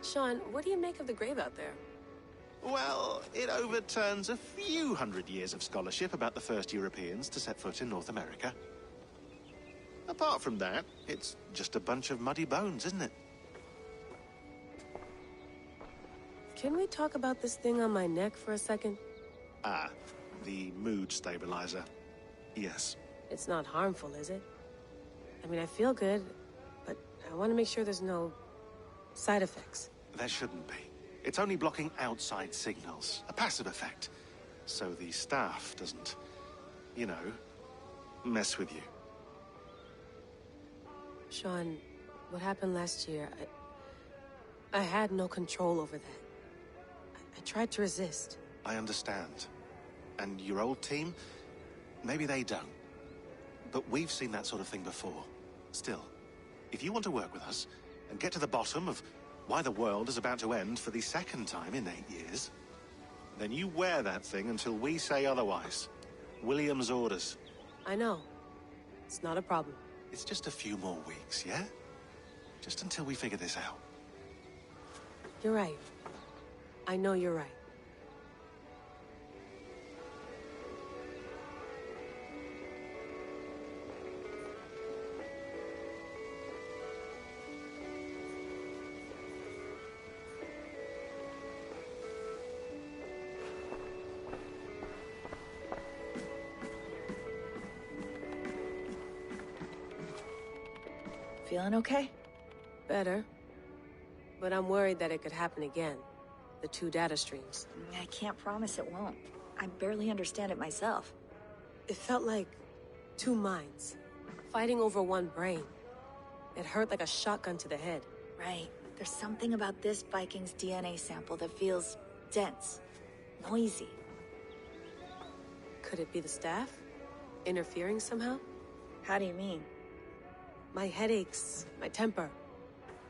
Sean, what do you make of the grave out there? Well, it overturns a few hundred years of scholarship about the first Europeans to set foot in North America. Apart from that, it's just a bunch of muddy bones, isn't it? Can we talk about this thing on my neck for a second? Ah, the mood stabilizer. Yes. It's not harmful, is it? I mean, I feel good, but I want to make sure there's no side effects. There shouldn't be. It's only blocking outside signals, a passive effect. So the staff doesn't, you know, mess with you. Sean, what happened last year, I had no control over that. I tried to resist. I understand. And your old team, maybe they don't. But we've seen that sort of thing before. Still, if you want to work with us and get to the bottom of why the world is about to end for the second time in 8 years, then you wear that thing until we say otherwise. William's orders. I know. It's not a problem. It's just a few more weeks, yeah? Just until we figure this out. You're right. I know you're right. Feeling okay? Better. But I'm worried that it could happen again. The 2 data streams. I can't promise it won't. I barely understand it myself. It felt like 2 minds, fighting over 1 brain. It hurt like a shotgun to the head. Right. There's something about this Viking's DNA sample that feels dense, noisy. Could it be the staff? Interfering somehow? How do you mean? My headaches, my temper.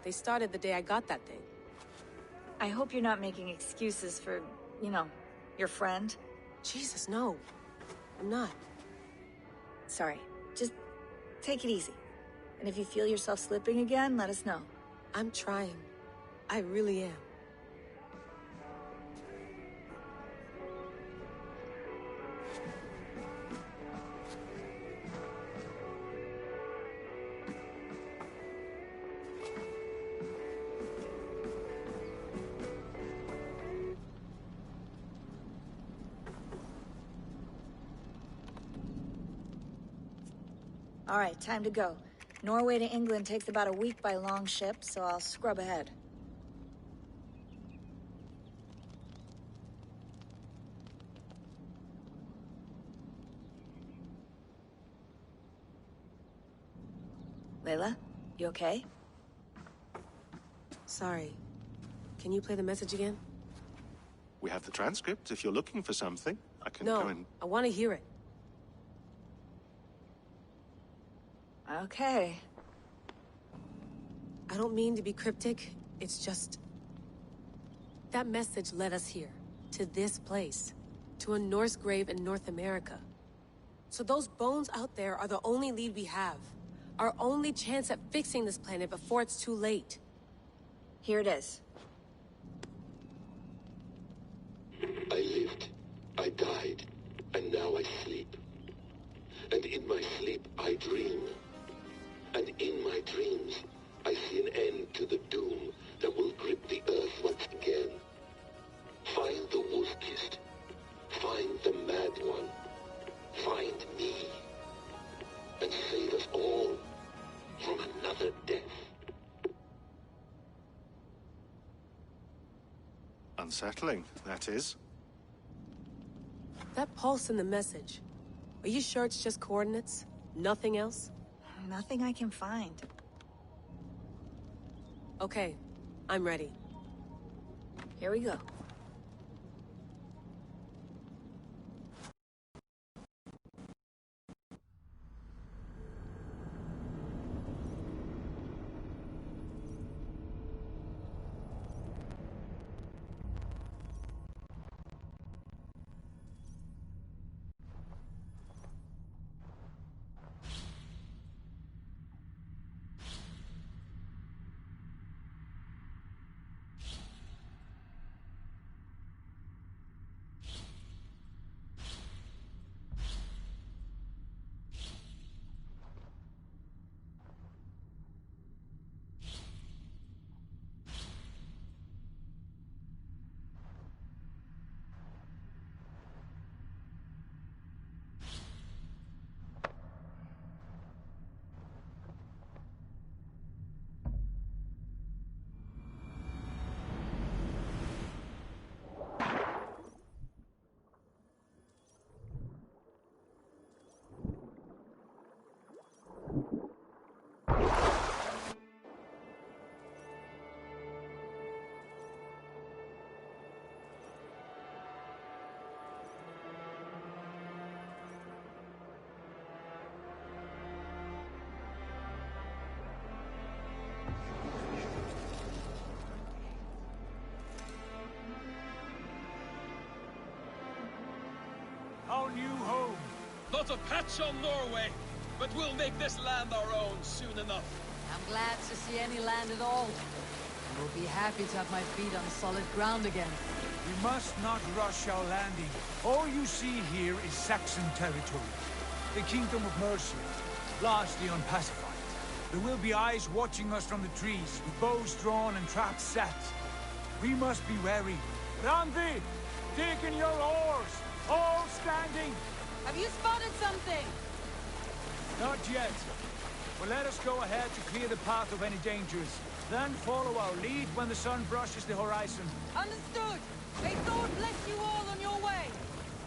They started the day I got that thing. I hope you're not making excuses for, you know, your friend. Jesus, no. I'm not. Sorry. Just take it easy. And if you feel yourself slipping again, let us know. I'm trying. I really am. All right, time to go. Norway to England takes about a week by long ship, so I'll scrub ahead. Layla, you okay? Sorry. Can you play the message again? We have the transcript. If you're looking for something, I can No, go and... I want to hear it. Okay. I don't mean to be cryptic. It's just... that message led us here. To this place. To a Norse grave in North America. So those bones out there are the only lead we have. Our only chance at fixing this planet before it's too late. Here it is. I lived, I died, and now I sleep. And in my sleep I dream. And in my dreams I see an end to the doom that will grip the earth once again. Find the wolf-kissed. Find the mad one. Find me. And save us all from another death. Unsettling, that is. That pulse in the message. Are you sure it's just coordinates? Nothing else? Nothing I can find. Okay, I'm ready. Here we go. our new home. Not a patch on Norway, but we'll make this land our own soon enough. I'm glad to see any land at all. I will be happy to have my feet on solid ground again. We must not rush our landing. All you see here is Saxon territory. The Kingdom of Mercia, largely unpacified. There will be eyes watching us from the trees, with bows drawn and traps set. We must be wary. Randvi, dig in your oars! All standing! Have you spotted something? Not yet. But let us go ahead to clear the path of any dangers. Then follow our lead when the sun brushes the horizon. Understood. May God bless you all on your way.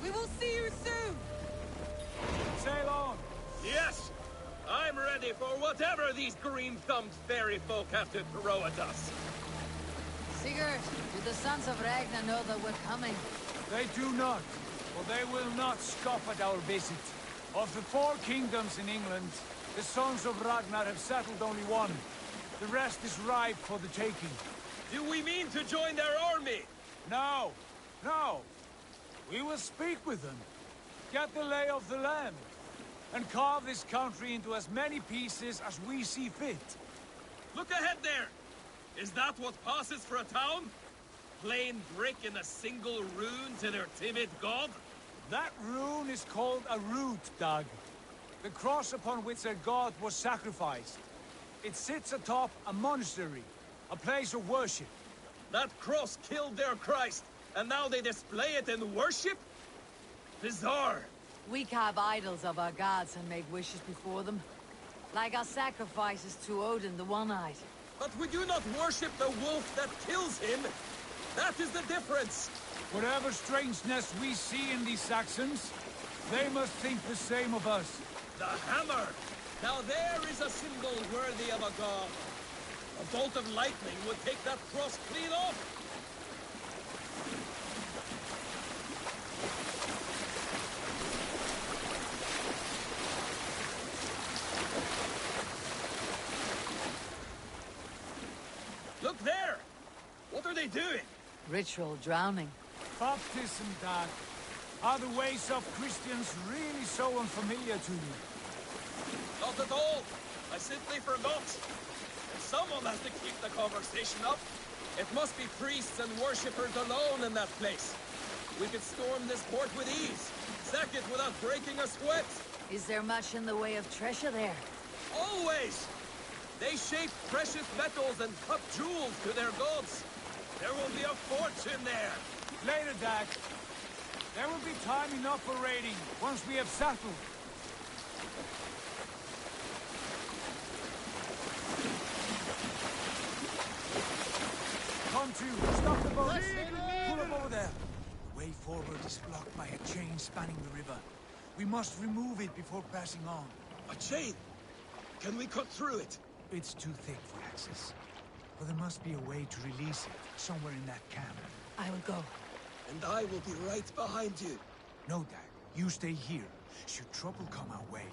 We will see you soon. Sail on. Yes! I'm ready for whatever these green-thumbed fairy folk have to throw at us. Sigurd, do the sons of Ragnar know that we're coming? They do not, for they will not scoff at our visit. Of the 4 kingdoms in England, the sons of Ragnar have settled only one. The rest is ripe for the taking. Do we mean to join their army? No, no. We will speak with them, get the lay of the land, and carve this country into as many pieces as we see fit. Look ahead there! Is that what passes for a town? Plain brick in a single rune to their timid god? That rune is called a root, Dag. The cross upon which their god was sacrificed. It sits atop a monastery, a place of worship. That cross killed their Christ, and now they display it in worship? Bizarre. We carve idols of our gods and make wishes before them. Like our sacrifices to Odin the One-Eyed. But we do not worship the wolf that kills him. That is the difference. Whatever strangeness we see in these Saxons, they must think the same of us. The hammer! Now there is a symbol worthy of a god. A bolt of lightning would take that cross clean off. Look there! What are they doing? Ritual drowning. Baptism, Dag. Are the ways of Christians really so unfamiliar to you? Not at all. I simply forgot. Someone has to keep the conversation up. It must be priests and worshippers alone in that place. We could storm this port with ease. Sack it without breaking a sweat. Is there much in the way of treasure there? Always! They shape precious metals and cut jewels to their gods. There will be a fortune there. Later, Dag. There will be time enough for raiding, once we have settled. Come to, stop the boat! Pull up over there. The way forward is blocked by a chain spanning the river. We must remove it before passing on. A chain? Can we cut through it? It's too thick for access. But there must be a way to release it, somewhere in that camp. I will go. And I will be right behind you. No, Dag. You stay here. Should trouble come our way,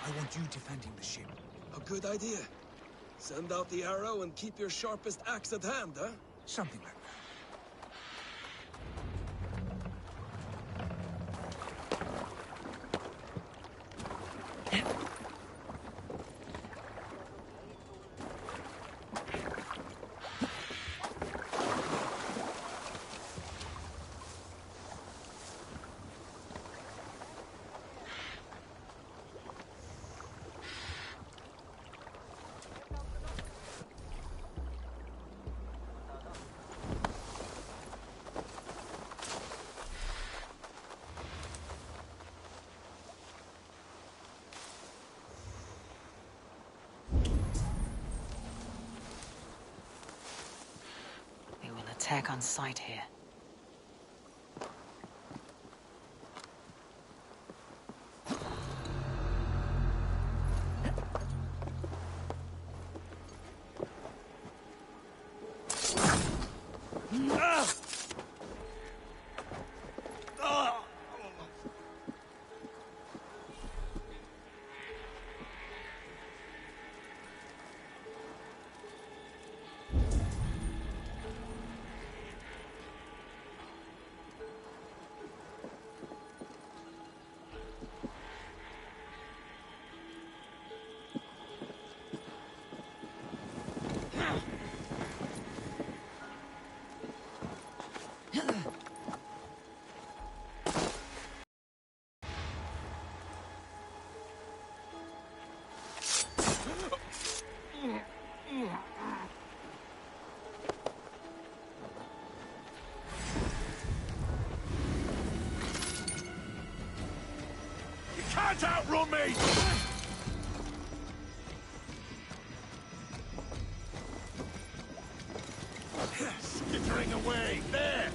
I want you defending the ship. A good idea. Send out the arrow and keep your sharpest axe at hand, huh? Something like that. Attack on sight here. can't outrun me! Skittering away, there!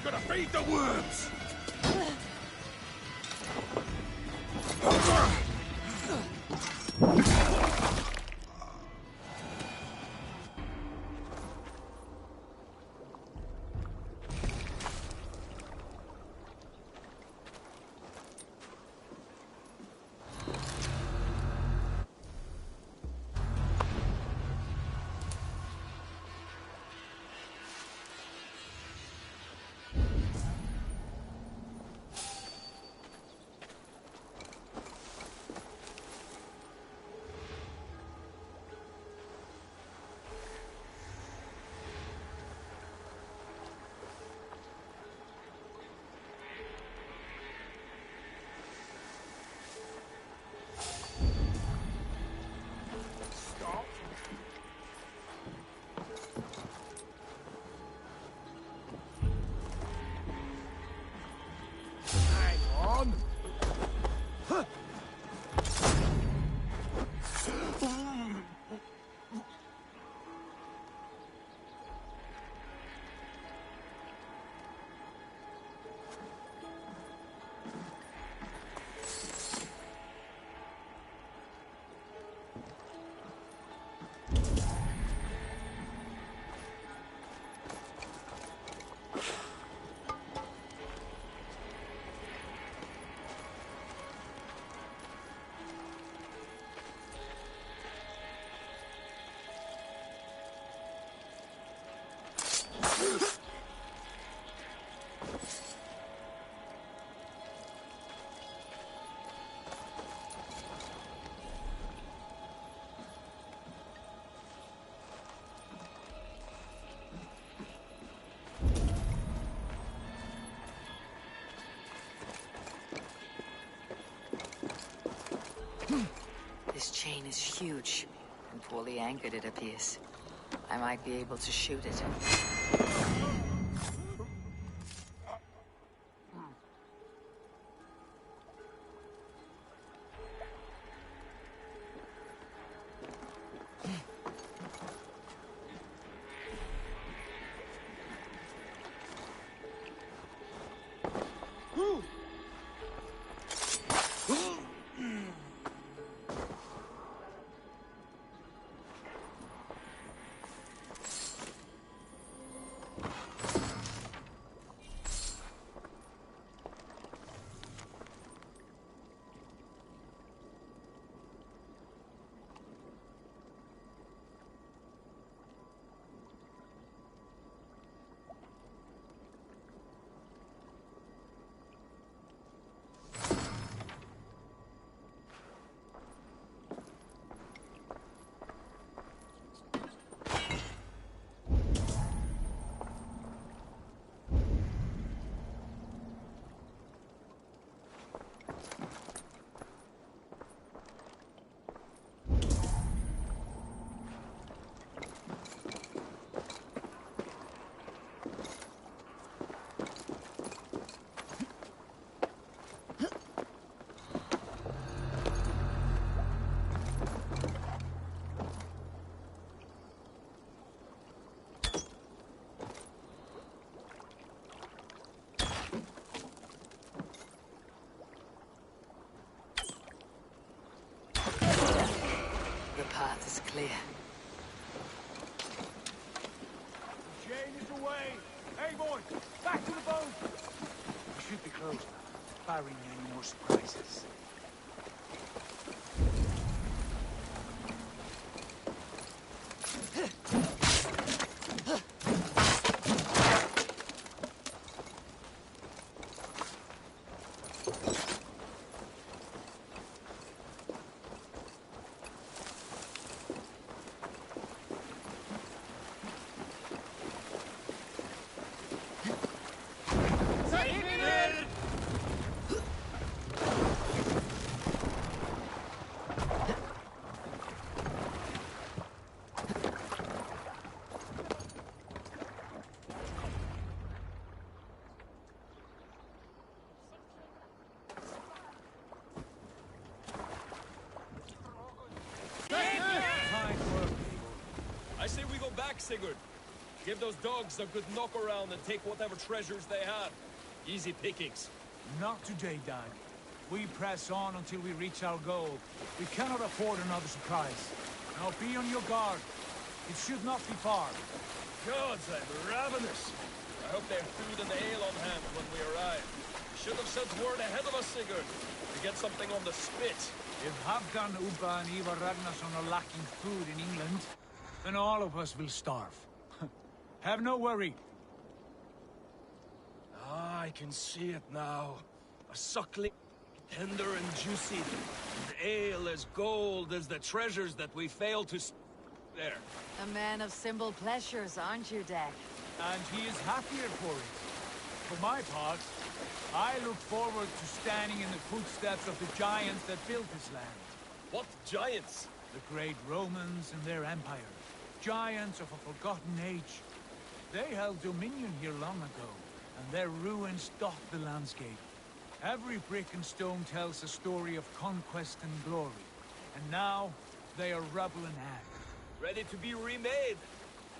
Gotta feed the worms! This chain is huge, and poorly anchored it appears. I might be able to shoot it. Path is clear. Jane is away! Hey, boy! Back to the boat! We should be close now, barring any more surprises. back, Sigurd. Give those dogs a good knock around and take whatever treasures they have. Easy pickings. Not today, Dag. We press on until we reach our goal. We cannot afford another surprise. Now be on your guard. It should not be far. Gods, I'm ravenous. I hope they have food and ale on hand when we arrive. Should have sent word ahead of us, Sigurd, to get something on the spit. If Halfdan, Ubba and Ivar Ragnarsson are lacking food in England, then all of us will starve. Have no worry. Ah, I can see it now. A suckling, tender and juicy. And ale as gold as the treasures that we failed to there. A man of simple pleasures, aren't you, Dag? And he is happier for it. For my part, I look forward to standing in the footsteps of the giants that built this land. What giants? The great Romans and their empire. Giants of a forgotten age. They held dominion here long ago, and their ruins dot the landscape. Every brick and stone tells a story of conquest and glory. And now, they are rubble and ash. Ready to be remade.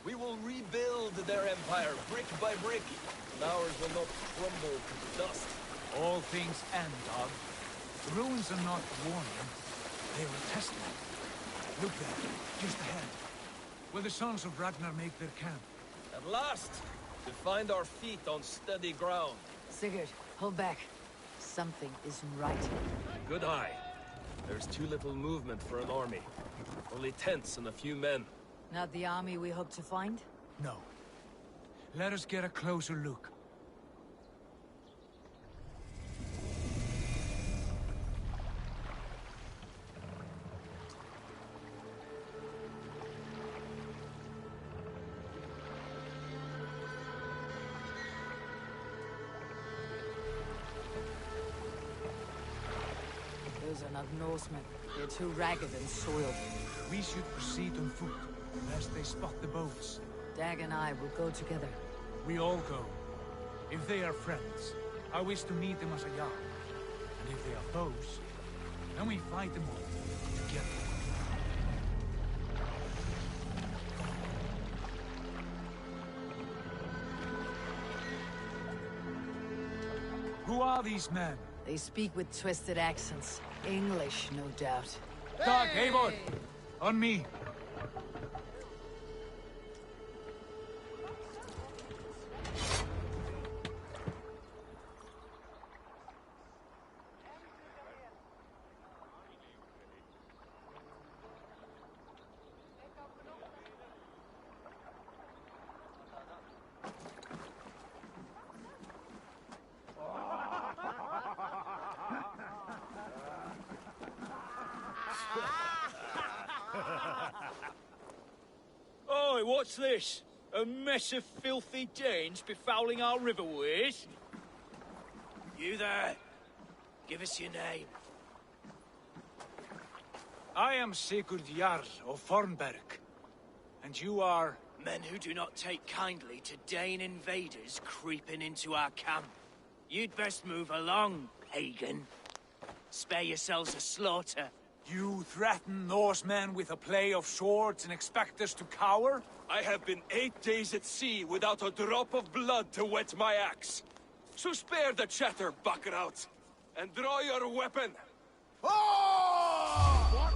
We will rebuild their empire, brick by brick. And ours will not crumble to dust. All things end, Dog. The ruins are not warning. They are a testament. Look there, just ahead. Where the sons of Ragnar make their camp. At last, to find our feet on steady ground. Sigurd, hold back. Something isn't right. Good eye. There's too little movement for an army. Only tents and a few men. Not the army we hope to find? No. Let us get a closer look. Those are not Norsemen. They're too ragged and soiled. We should proceed on foot, lest they spot the boats. Dag and I will go together. We all go. If they are friends, I wish to meet them as a yard. And if they are foes, then we fight them all together. Who are these men? They speak with twisted accents. English, no doubt. Dag, Eivor! On me! Oi, what's this? A mess of filthy Danes befouling our riverways? You there. Give us your name. I am Sigurd Jarl of Fornberg. And you are... Men who do not take kindly to Dane invaders creeping into our camp. You'd best move along, pagan. Spare yourselves a slaughter. You threaten Norsemen with a play of swords and expect us to cower? I have been 8 days at sea without a drop of blood to wet my axe. So spare the chatter, Buckerout, and draw your weapon. Oh! What?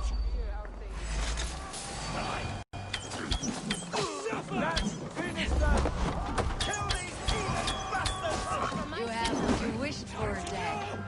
Let's finish them! Kill these heathen bastards! You have what you wished for, Dag.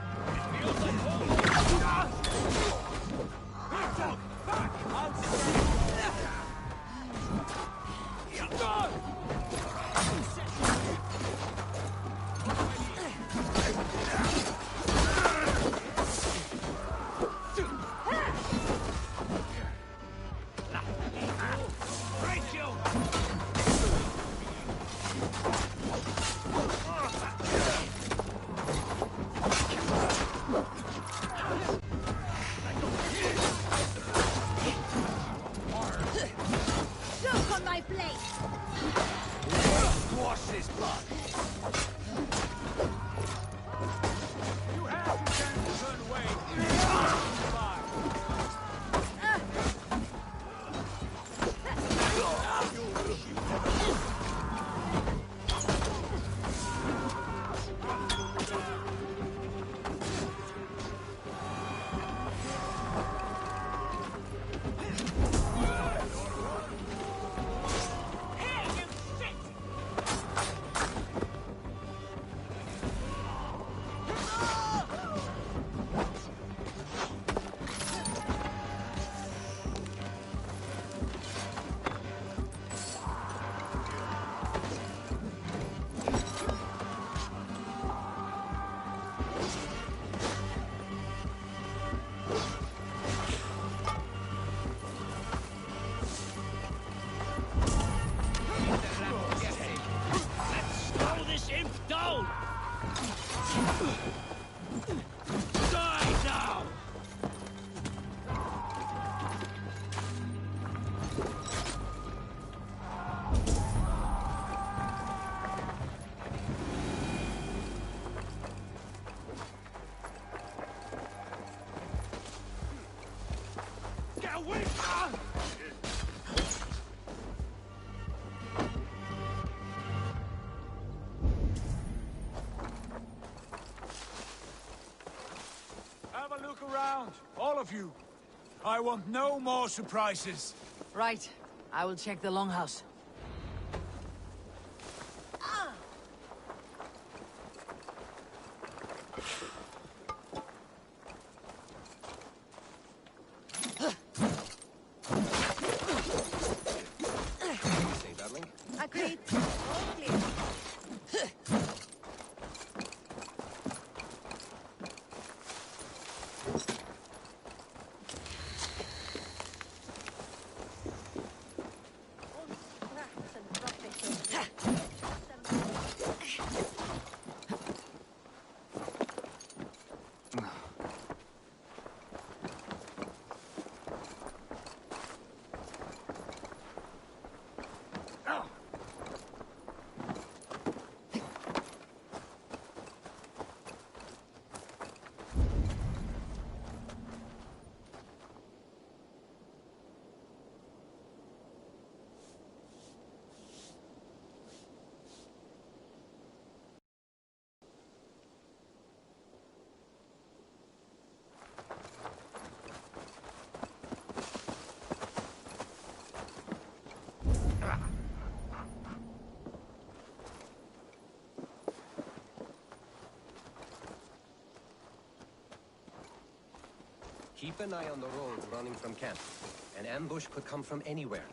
I want no more surprises. Right. I will check the longhouse. Say, darling. Agreed. All clear. Keep an eye on the road running from camp. An ambush could come from anywhere.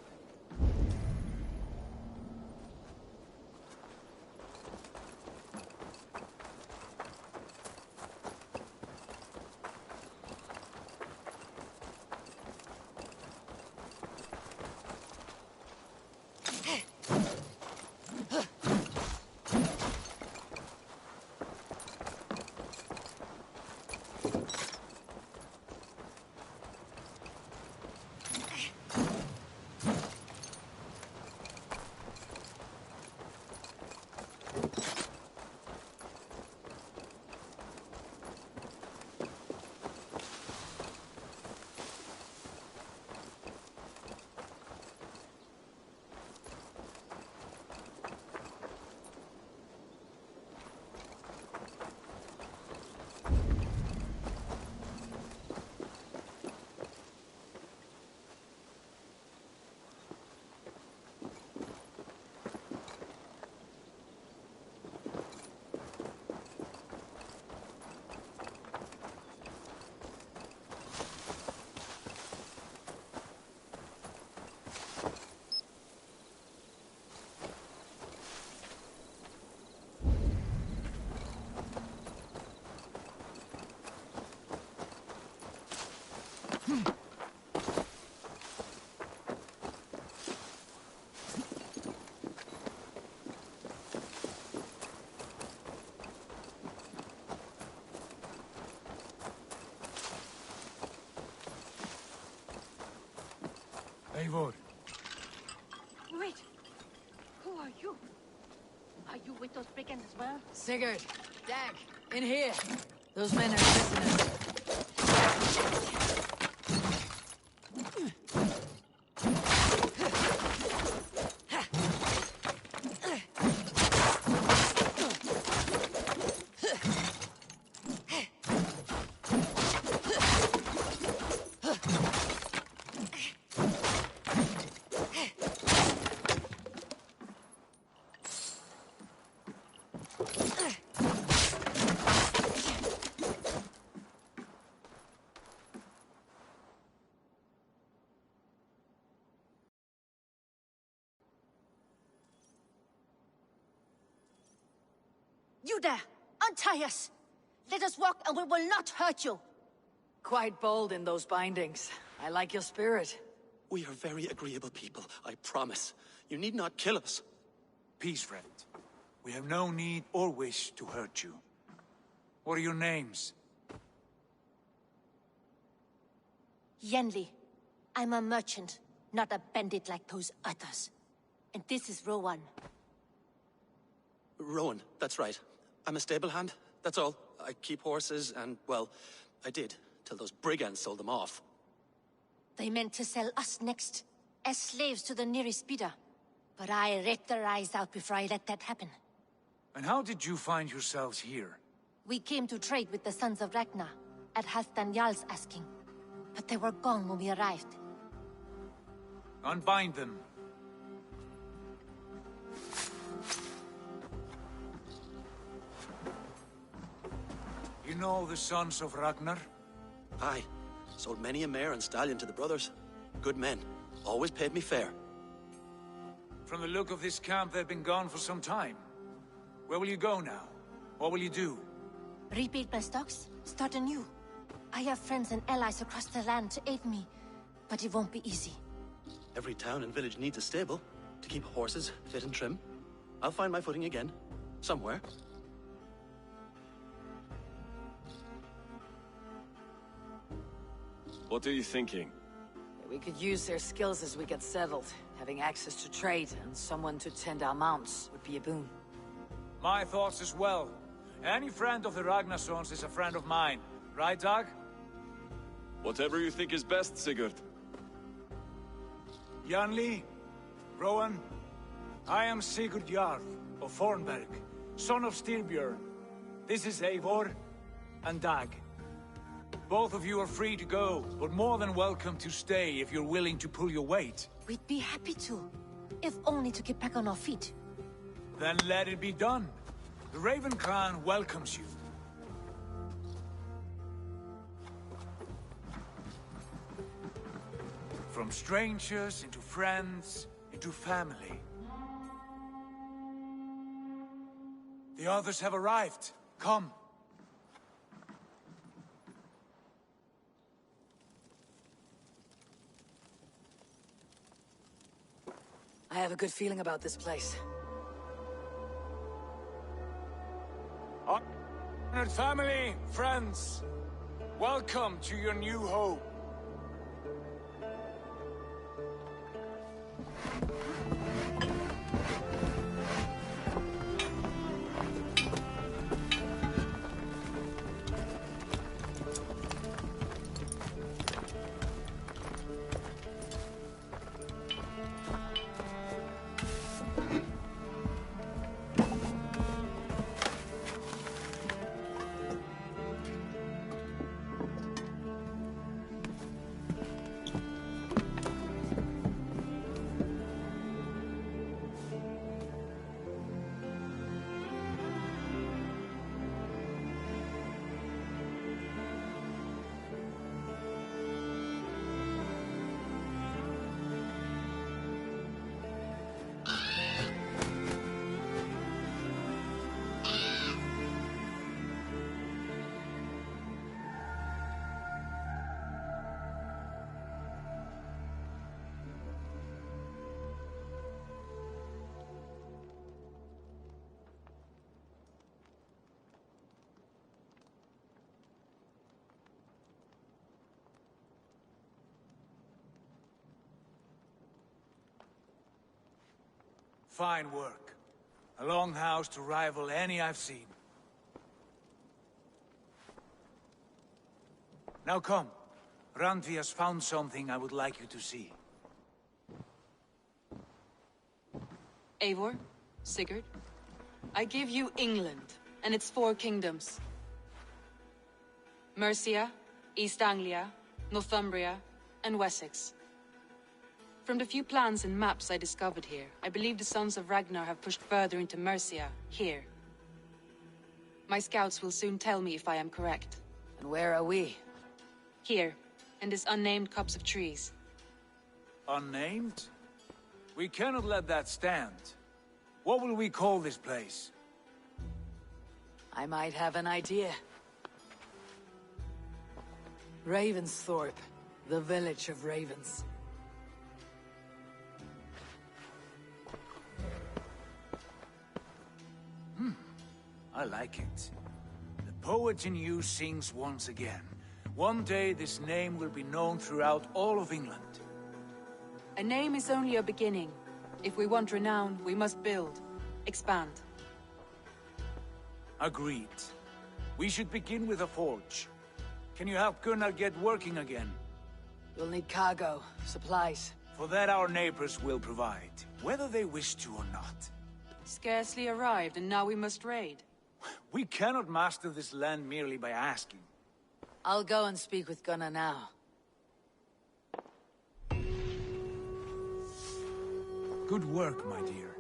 Eivor. Wait. Who are you? Are you with those brigands as well? Sigurd, Dag, in here. Those men are prisoners. You there! Untie us! Let us walk and we will not hurt you! Quite bold in those bindings. I like your spirit. We are very agreeable people, I promise. You need not kill us. Peace, friend. We have no need or wish to hurt you. What are your names? Yenli. I'm a merchant, not a bandit like those others. And this is Rowan. Rowan, that's right. I'm a stable hand, that's all. I keep horses and, well, I did, till those brigands sold them off. They meant to sell us next, as slaves to the nearest bidder. But I ripped their eyes out before I let that happen. And how did you find yourselves here? We came to trade with the Sons of Ragnar, at Halfdan Jarl's asking. but they were gone when we arrived. Unbind them. You know the sons of Ragnar? Aye. Sold many a mare and stallion to the brothers. Good men. Always paid me fair. From the look of this camp, they've been gone for some time. Where will you go now? What will you do? Rebuild my stocks, start anew. I have friends and allies across the land to aid me, but it won't be easy. Every town and village needs a stable to keep horses fit and trim. I'll find my footing again. Somewhere. What are you thinking? We could use their skills as we get settled. Having access to trade and someone to tend our mounts would be a boon. My thoughts as well. Any friend of the Ragnarsons is a friend of mine. Right, Dag? Whatever you think is best, Sigurd. Janli, Rowan, I am Sigurd Jarl of Fornberg, son of Styrbjörn. This is Eivor and Dag. Both of you are free to go, but more than welcome to stay if you're willing to pull your weight. We'd be happy to, if only to get back on our feet. Then let it be done. The Raven clan welcomes you. From strangers into friends, into family. The others have arrived. Come. I have a good feeling about this place. Honored family, friends, welcome to your new home. Fine work. A longhouse to rival any I've seen. Now come. Randvi has found something I would like you to see. Eivor, Sigurd, I give you England and its 4 kingdoms. Mercia, East Anglia, Northumbria, and Wessex. From the few plans and maps I discovered here, I believe the Sons of Ragnar have pushed further into Mercia, here. My scouts will soon tell me if I am correct. And where are we? Here, in this unnamed copse of trees. Unnamed? We cannot let that stand. What will we call this place? I might have an idea. Ravensthorpe, the village of ravens. I like it. The poet in you sings once again. One day this name will be known throughout all of England. A name is only a beginning. If we want renown, we must build, expand. Agreed. We should begin with a forge. Can you help Gunnar get working again? We'll need cargo, supplies. For that our neighbors will provide, whether they wish to or not. Scarcely arrived, and now we must raid. We cannot master this land merely by asking. I'll go and speak with Gunnar now. Good work, my dear.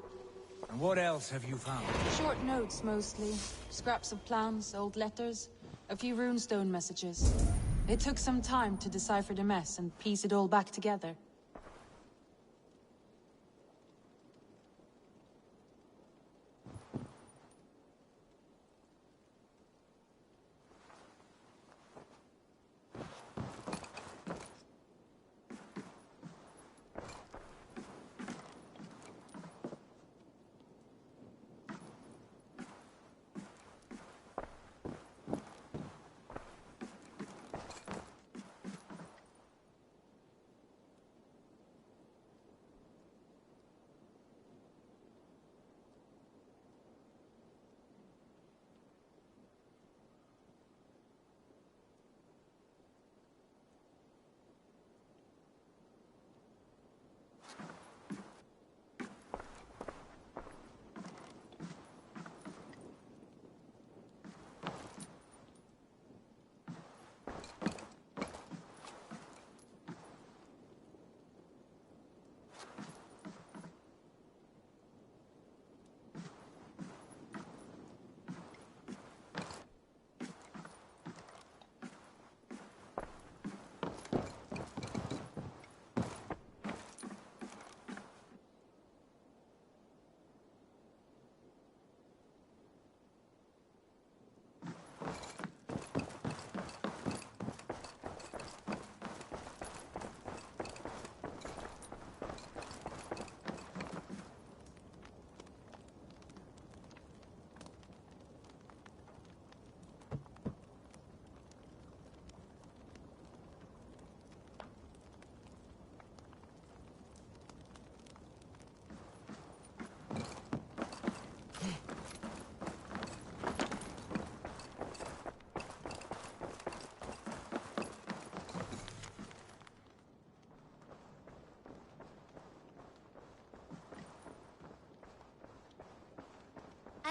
And what else have you found? Short notes, mostly. Scraps of plans, old letters, a few runestone messages. It took some time to decipher the mess and piece it all back together.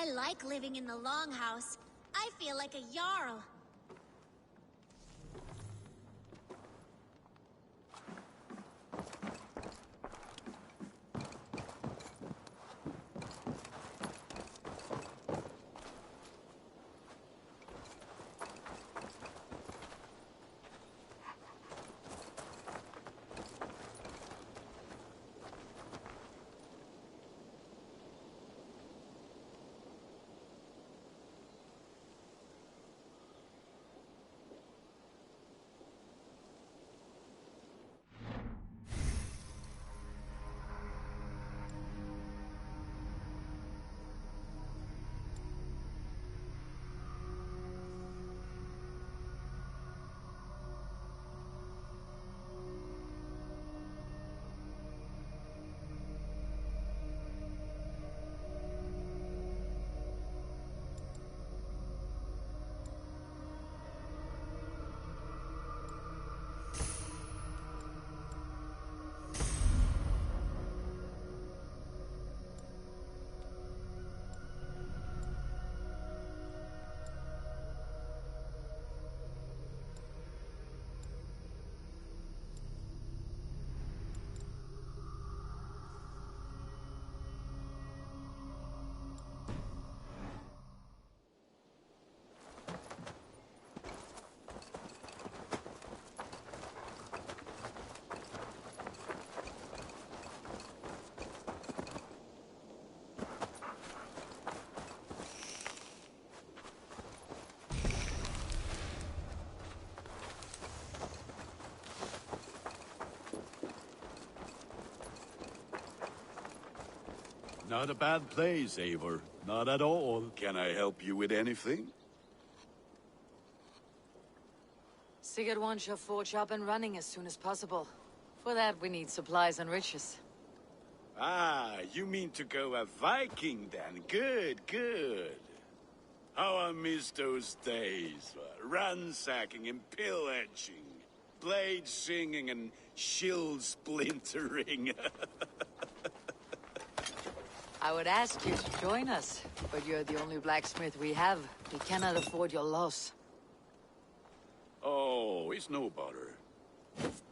I like living in the Longhouse. I feel like a Jarl. Not a bad place, Eivor. Not at all. Can I help you with anything? Sigurd wants your forge up and running as soon as possible. For that, we need supplies and riches. Ah, you mean to go a Viking then? Good, good. How I miss those days. Ransacking and pillaging. Blade singing and shield splintering. I would ask you to join us, but you're the only blacksmith we have. We cannot afford your loss. Oh, it's no bother.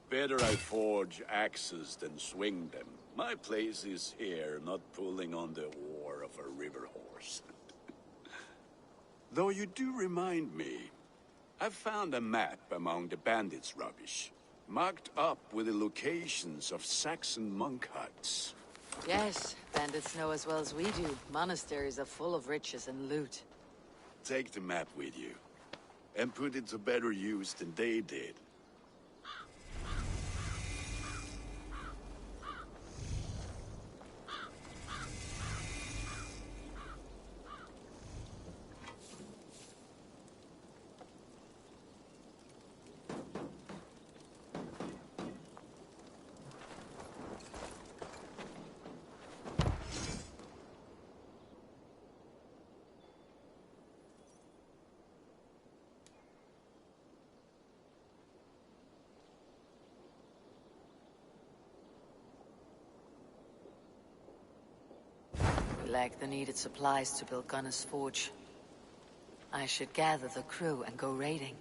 Better I forge axes than swing them. My place is here, not pulling on the oar of a river horse. Though you do remind me, I found a map among the bandits' rubbish, marked up with the locations of Saxon monk huts. Yes, bandits know as well as we do. Monasteries are full of riches and loot. Take the map with you, and put it to better use than they did. We lack the needed supplies to build Gunner's Forge. I should gather the crew and go raiding.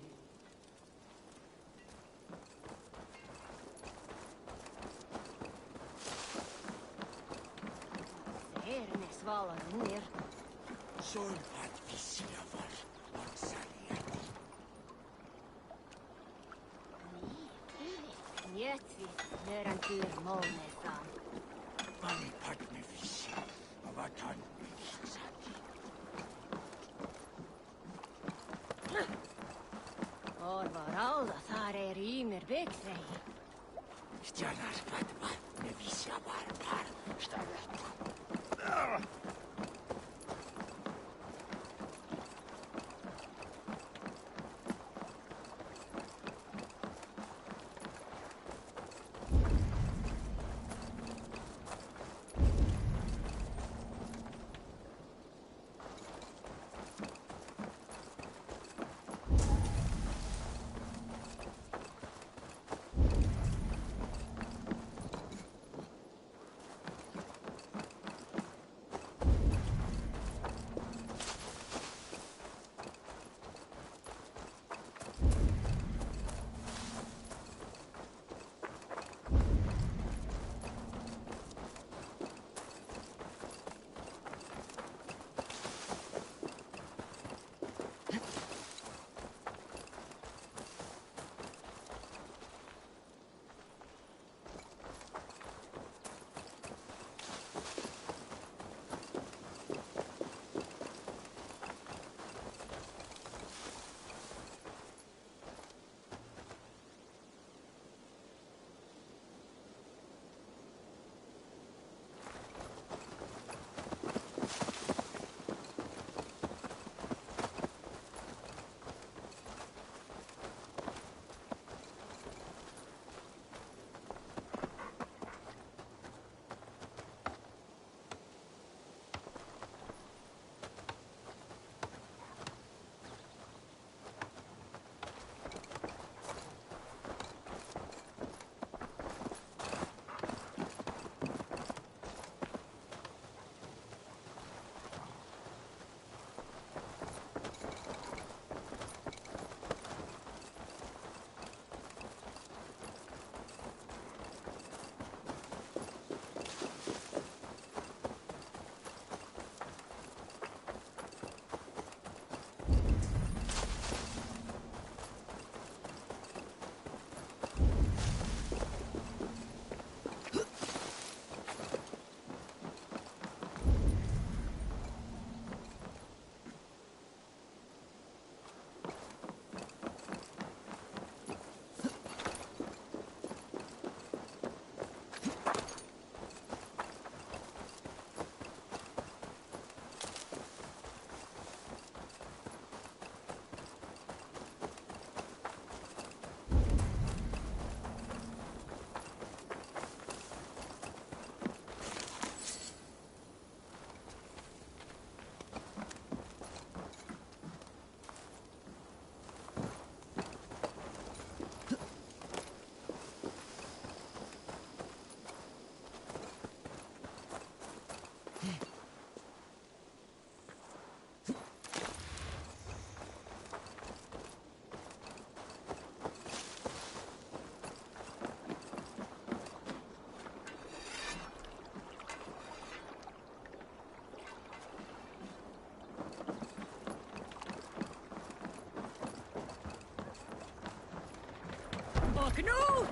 Gnu!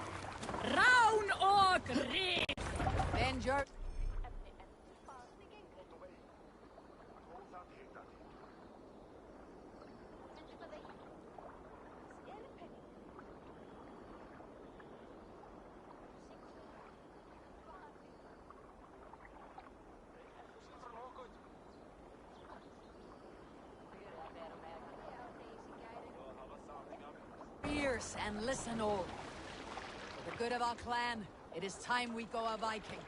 Round orc reef! Bend your... ears and listen all. For the good of our clan, it is time we go a Viking.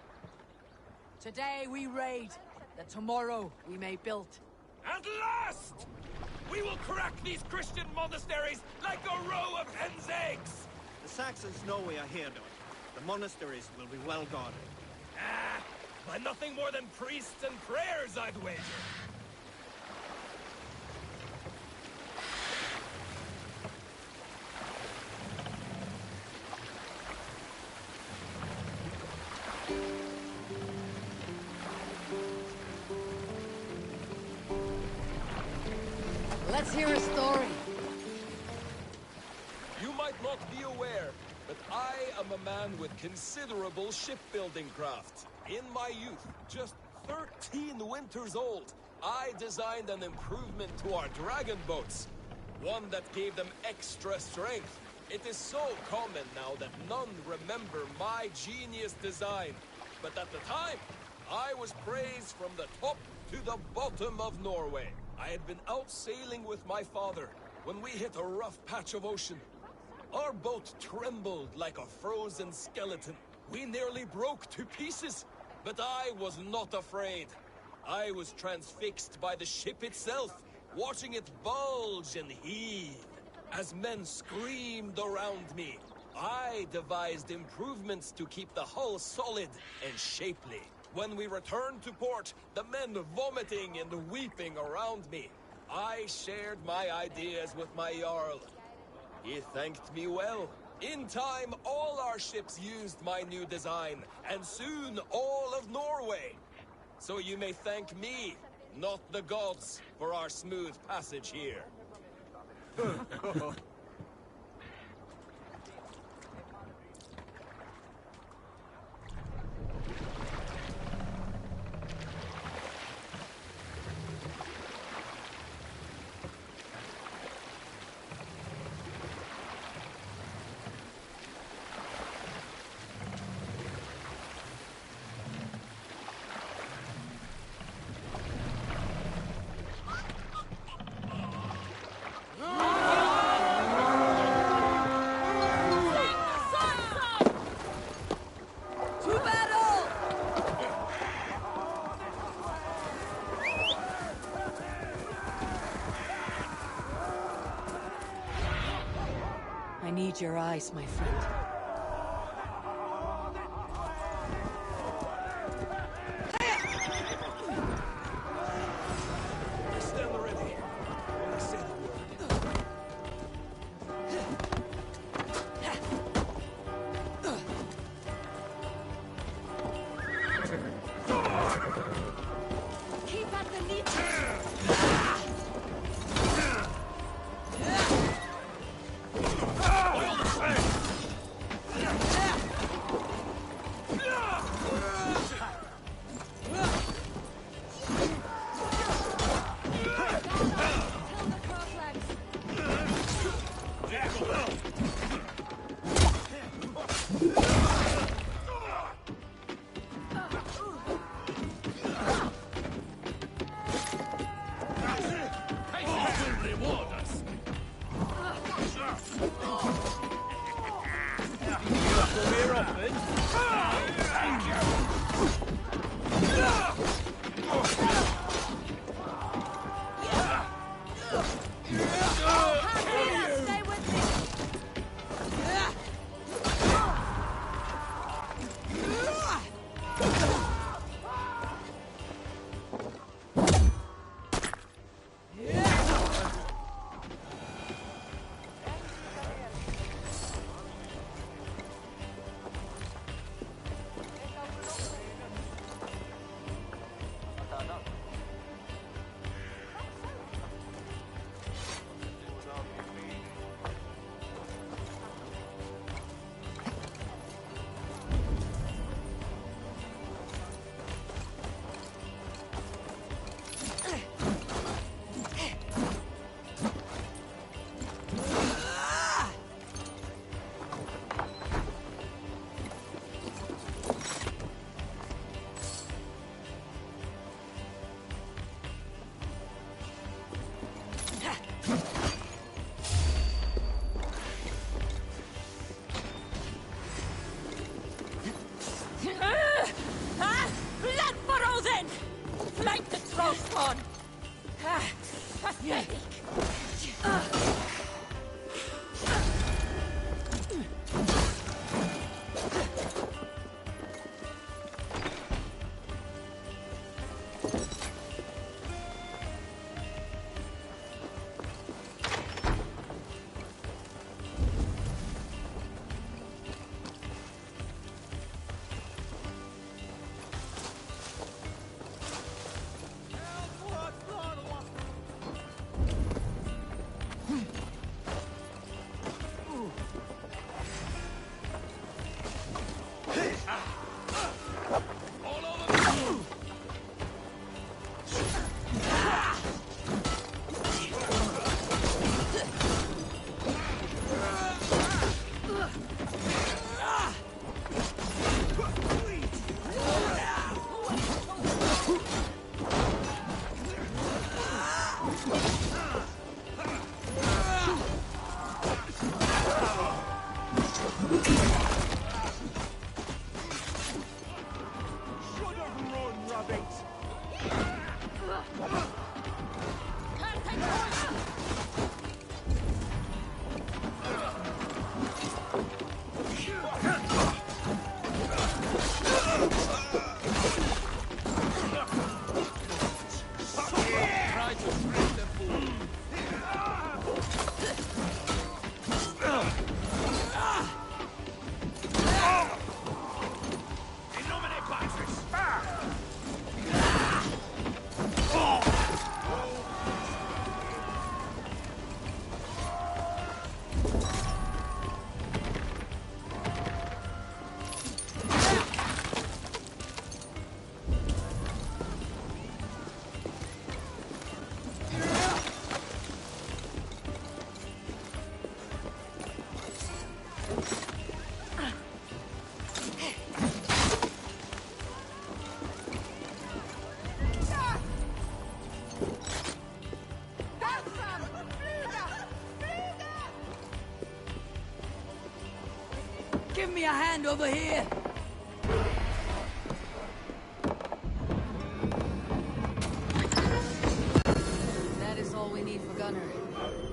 Today we raid, that tomorrow we may build. At last! We will crack these Christian monasteries like a row of hen's eggs! The Saxons know we are here, Doin. The monasteries will be well guarded. Ah, by nothing more than priests and prayers, I'd wager. Let's hear a story. You might not be aware, but I am a man with considerable shipbuilding craft. In my youth, just 13 winters old, I designed an improvement to our dragon boats. One that gave them extra strength. It is so common now that none remember my genius design. But at the time, I was praised from the top to the bottom of Norway. I had been out sailing with my father when we hit a rough patch of ocean. Our boat trembled like a frozen skeleton. We nearly broke to pieces, but I was not afraid. I was transfixed by the ship itself, watching it bulge and heave. As men screamed around me, I devised improvements to keep the hull solid and shapely. When we returned to port, the men vomiting and weeping around me, I shared my ideas with my Jarl. He thanked me well. In time, all our ships used my new design, and soon all of Norway. So you may thank me, not the gods, for our smooth passage here. I need your eyes, my friend. Stand ready. When I say the Keep at the lead. Give me a hand over here! That is all we need for Gunner.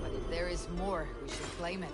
But if there is more, we should claim it.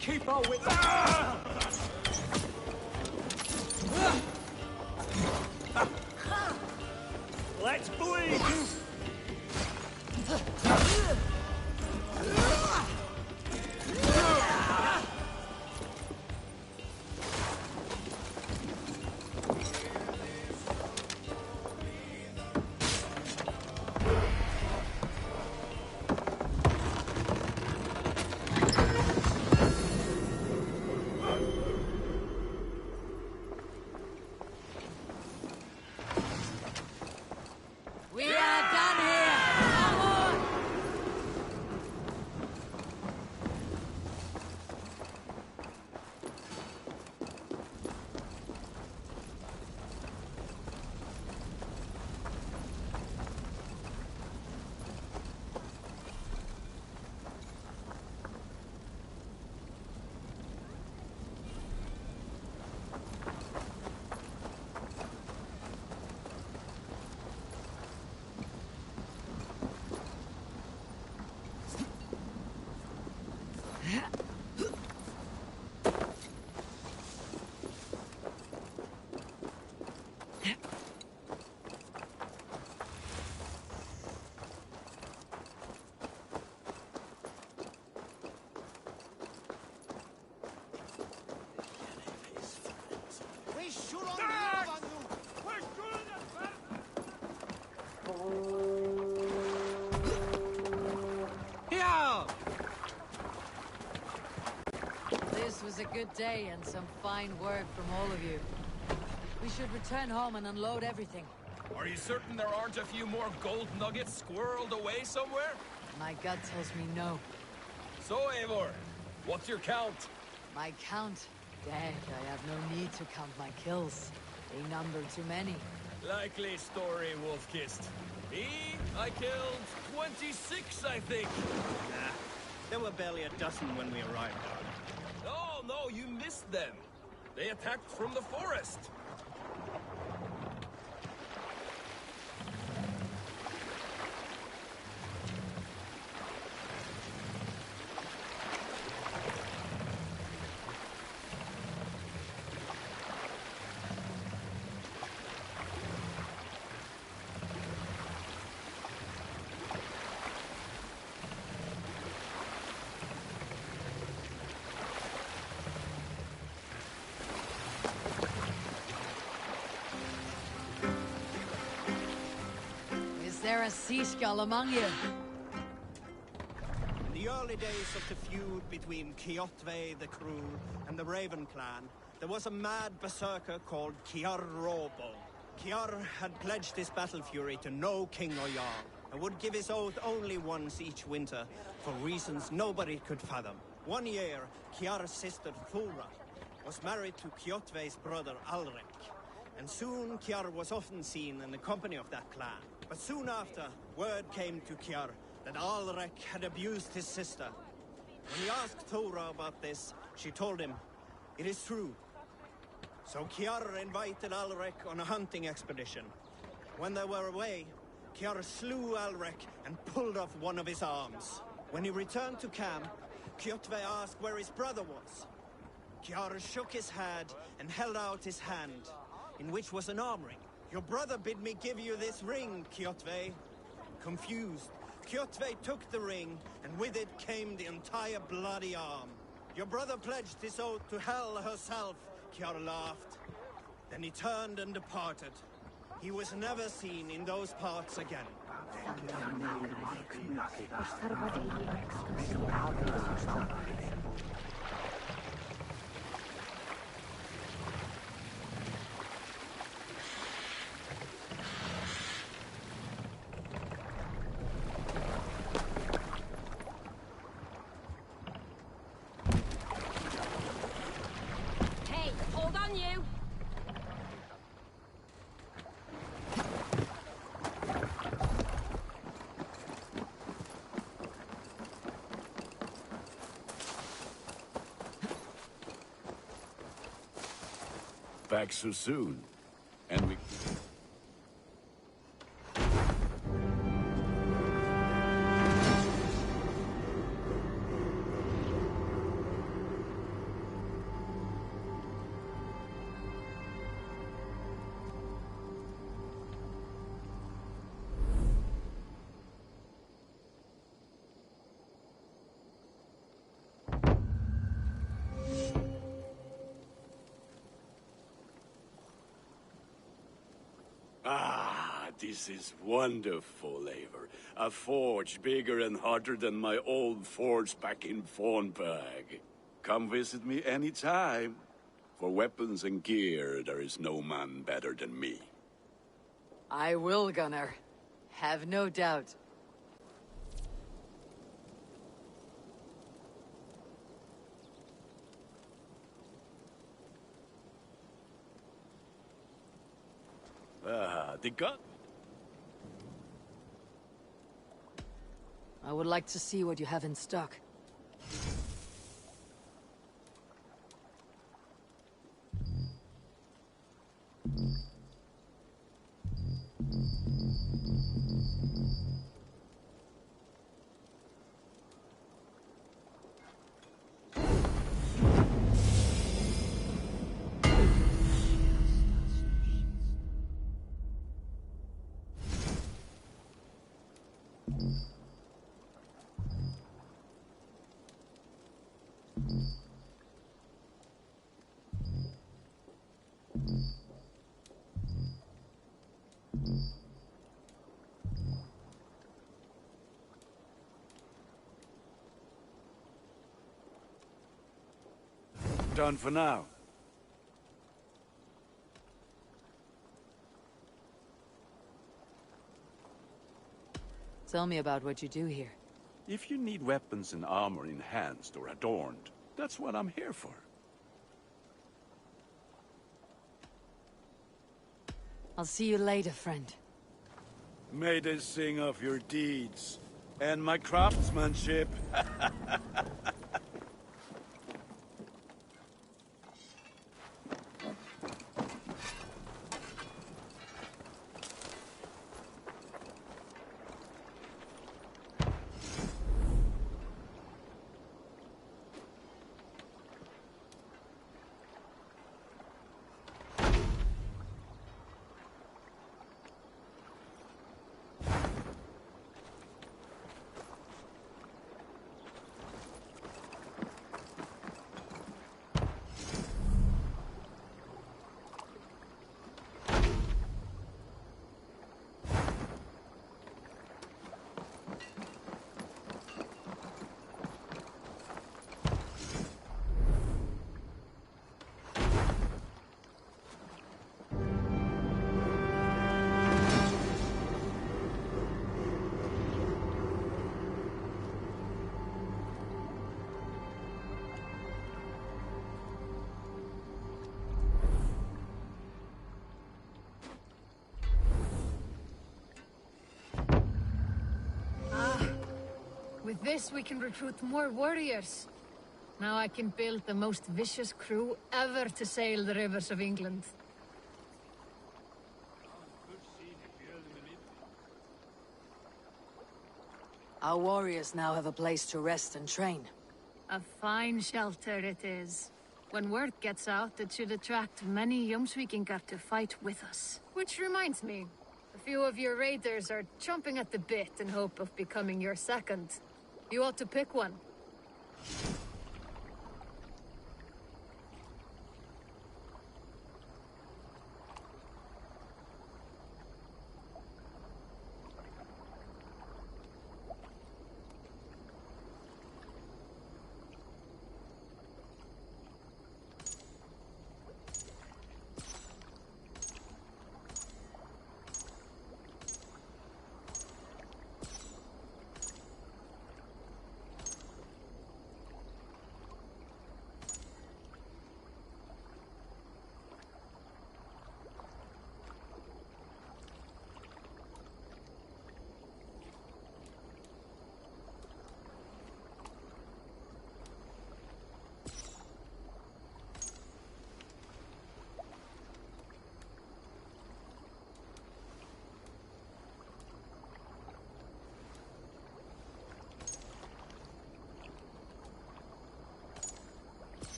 Keep our wits. Let's bleed. a good day and some fine work from all of you. We should return home and unload everything. Are you certain there aren't a few more gold nuggets squirreled away somewhere? My gut tells me no. So, Eivor, what's your count? My count? Dang, I have no need to count my kills. They number too many. Likely story, Wolf-Kissed. Me, I killed 26, I think. Nah, there were barely a dozen when we arrived. No, you missed them. They attacked from the forest. Is there a seaskull among you? In the early days of the feud between Kjotve the Cruel and the Raven clan, there was a mad berserker called Kiar Robo. Kiar had pledged his battle fury to no king or jarl, and would give his oath only once each winter, for reasons nobody could fathom. One year, Kiar's sister Thora was married to Kjotve's brother Alrek, and soon Kiar was often seen in the company of that clan. But soon after, word came to Kiar that Alrek had abused his sister. When he asked Thora about this, she told him, "It is true." So Kiar invited Alrek on a hunting expedition. When they were away, Kiar slew Alrek and pulled off one of his arms. When he returned to camp, Kjotve asked where his brother was. Kiar shook his head and held out his hand, in which was an arm ring. "Your brother bid me give you this ring, Kjotve." Confused, Kjotve took the ring, and with it came the entire bloody arm. "Your brother pledged his oath to Hell herself," Kiar laughed. Then he turned and departed. He was never seen in those parts again. Hey, hold on you! Back so soon. And we... Ah, this is wonderful, Eivor. A forge bigger and hotter than my old forge back in Fornburg. Come visit me anytime. For weapons and gear, there is no man better than me. I will, Gunnar. Have no doubt. Ah, the gun. I would like to see what you have in stock. done for now. Tell me about what you do here. If you need weapons and armor enhanced or adorned, that's what I'm here for. I'll see you later, friend. May they sing of your deeds and my craftsmanship. With this, we can recruit more warriors. Now I can build the most vicious crew ever to sail the rivers of England. Our warriors now have a place to rest and train. A fine shelter it is. When word gets out, it should attract many Jomsvikingar to fight with us. Which reminds me, a few of your raiders are chomping at the bit in hope of becoming your second. You ought to pick one.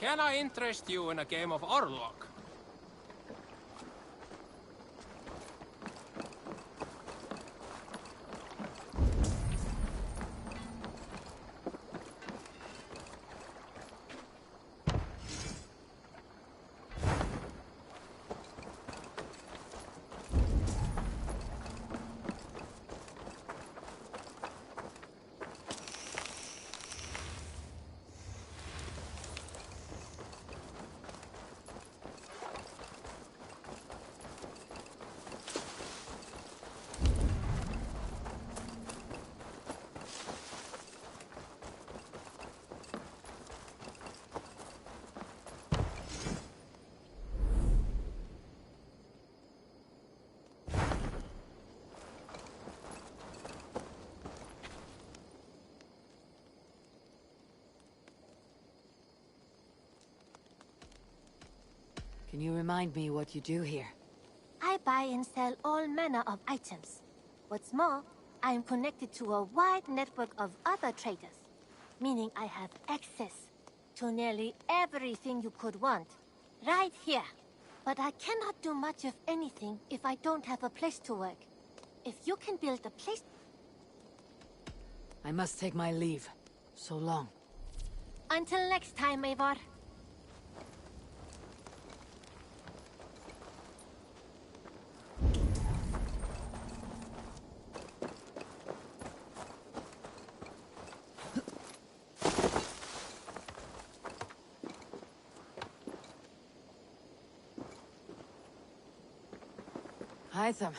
Can I interest you in a game of Orlok? Can you remind me what you do here? I buy and sell all manner of items. What's more, I am connected to a wide network of other traders, meaning I have access to nearly everything you could want, right here. But I cannot do much of anything if I don't have a place to work. If you can build a place... I must take my leave. So long. Until next time, Eivor. Hytham,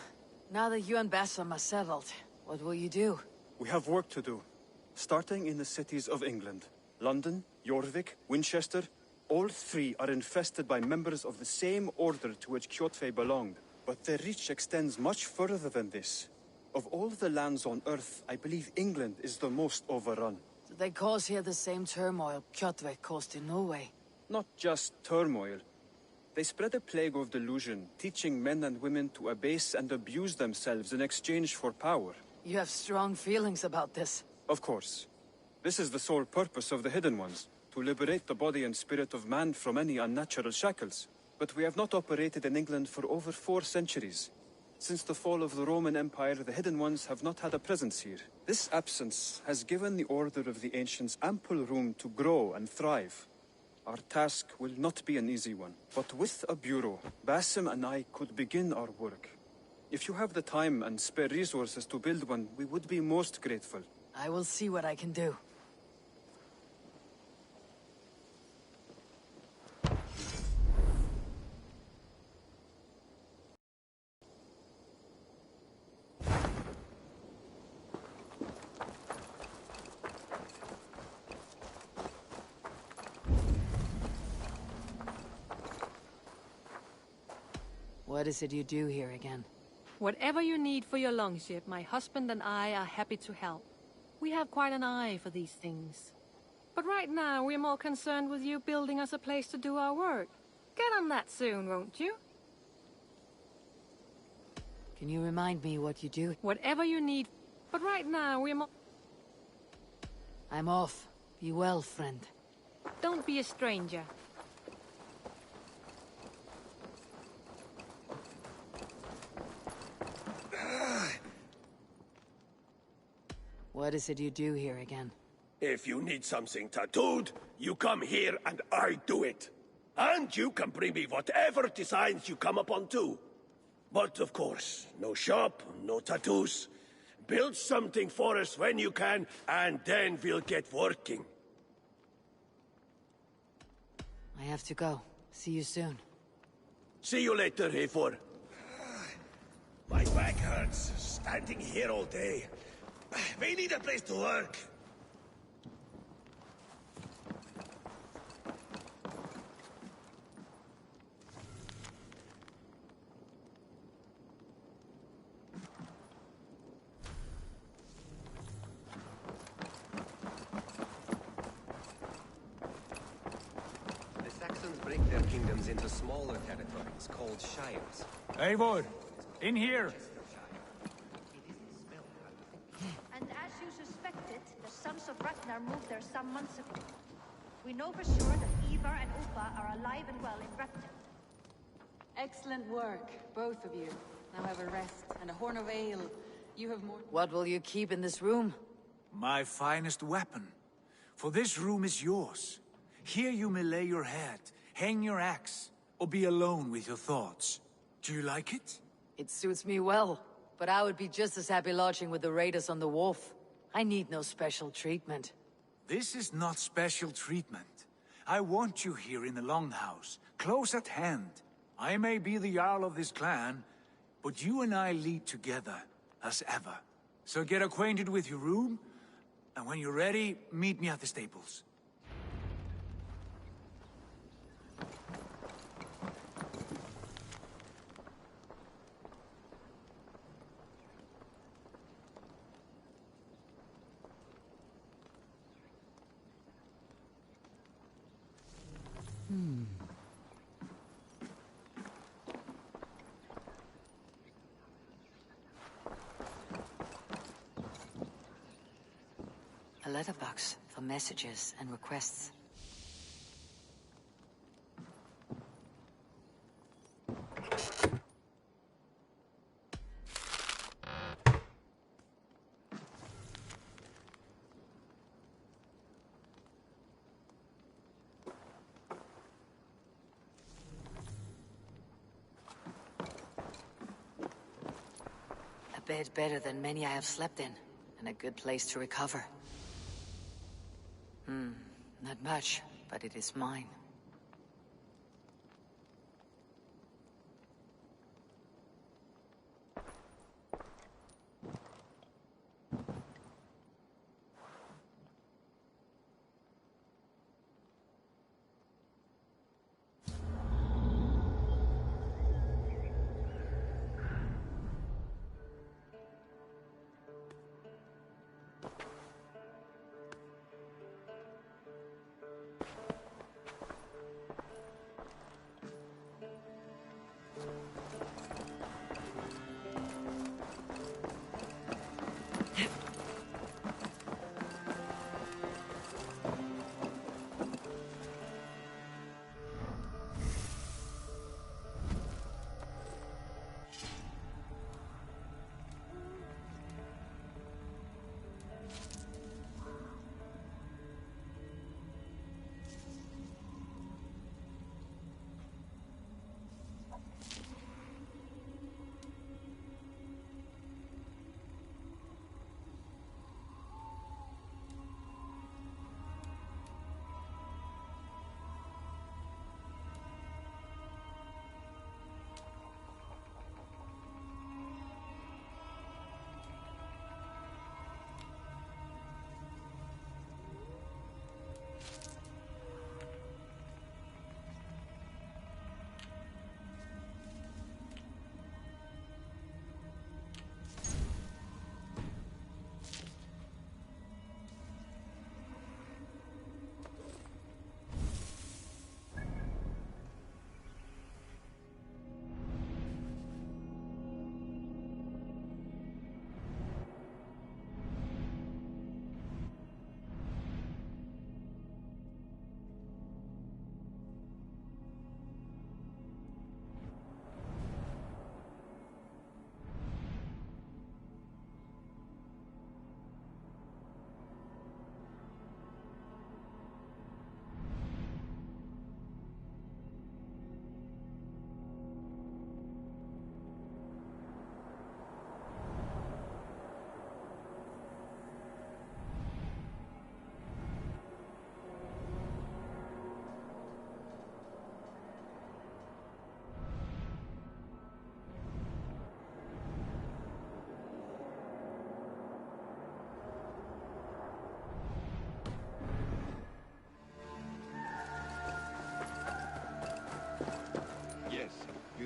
now that you and Bassam are settled, what will you do? We have work to do. Starting in the cities of England. London, Jorvik, Winchester, all three are infested by members of the same order to which Kjotve belonged. But their reach extends much further than this. Of all the lands on Earth, I believe England is the most overrun. Do they cause here the same turmoil Kjotve caused in Norway? Not just turmoil. They spread a plague of delusion, teaching men and women to abase and abuse themselves in exchange for power. You have strong feelings about this. Of course. This is the sole purpose of the Hidden Ones, to liberate the body and spirit of man from any unnatural shackles. But we have not operated in England for over 4 centuries. Since the fall of the Roman Empire, the Hidden Ones have not had a presence here. This absence has given the Order of the Ancients ample room to grow and thrive. Our task will not be an easy one, but with a bureau, Basim and I could begin our work. If you have the time and spare resources to build one, we would be most grateful. I will see what I can do. What is it you do here again? Whatever you need for your longship, my husband and I are happy to help. We have quite an eye for these things. But right now, we're more concerned with you building us a place to do our work. Get on that soon, won't you? Can you remind me what you do? Whatever you need. But right now, we're more... I'm off. Be well, friend. Don't be a stranger. What is it you do here again? If you need something tattooed, you come here and I do it. And you can bring me whatever designs you come upon too. But of course, no shop, no tattoos. Build something for us when you can, and then we'll get working. I have to go. See you soon. See you later, Eivor. My back hurts, standing here all day. We need a place to work. The Saxons break their kingdoms into smaller territories called shires. Eivor, in here. And as you suspected, the sons of Ragnar moved there some months ago. We know for sure that Ivar and Upa are alive and well in Repton. Excellent work, both of you. Now have a rest and a horn of ale. You have more... What will you keep in this room? My finest weapon. For this room is yours. Here you may lay your head, hang your axe, or be alone with your thoughts. Do you like it? It suits me well, but I would be just as happy lodging with the raiders on the wharf. I need no special treatment. This is not special treatment. I want you here in the Longhouse, close at hand. I may be the Jarl of this clan, but you and I lead together, as ever. So get acquainted with your room, and when you're ready, meet me at the stables. letterbox for messages and requests. A bed better than many I have slept in, and a good place to recover. Not much, but it is mine.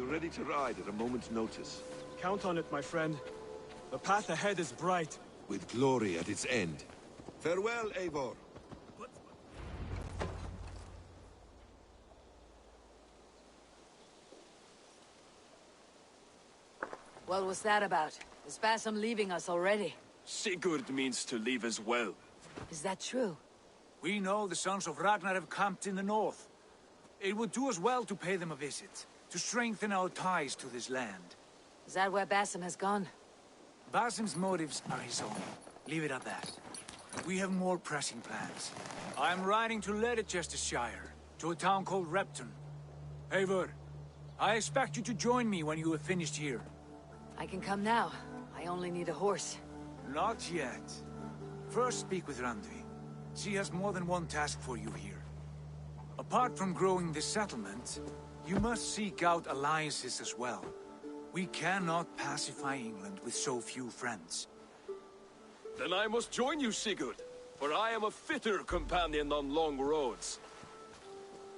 Ready to ride at a moment's notice. Count on it, my friend. The path ahead is bright. With glory at its end. Farewell, Eivor. What was that about? Is Basim leaving us already? Sigurd means to leave as well. Is that true? We know the Sons of Ragnar have camped in the north. It would do us well to pay them a visit, to strengthen our ties to this land. Is that where Basim has gone? Basim's motives are his own. Leave it at that. We have more pressing plans. I'm riding to Leicestershire, to a town called Repton. Eivor, I expect you to join me when you have finished here. I can come now. I only need a horse. Not yet. First speak with Randvi. She has more than one task for you here. Apart from growing this settlement, you must seek out alliances as well. We cannot pacify England with so few friends. Then I must join you, Sigurd, for I am a fitter companion on long roads.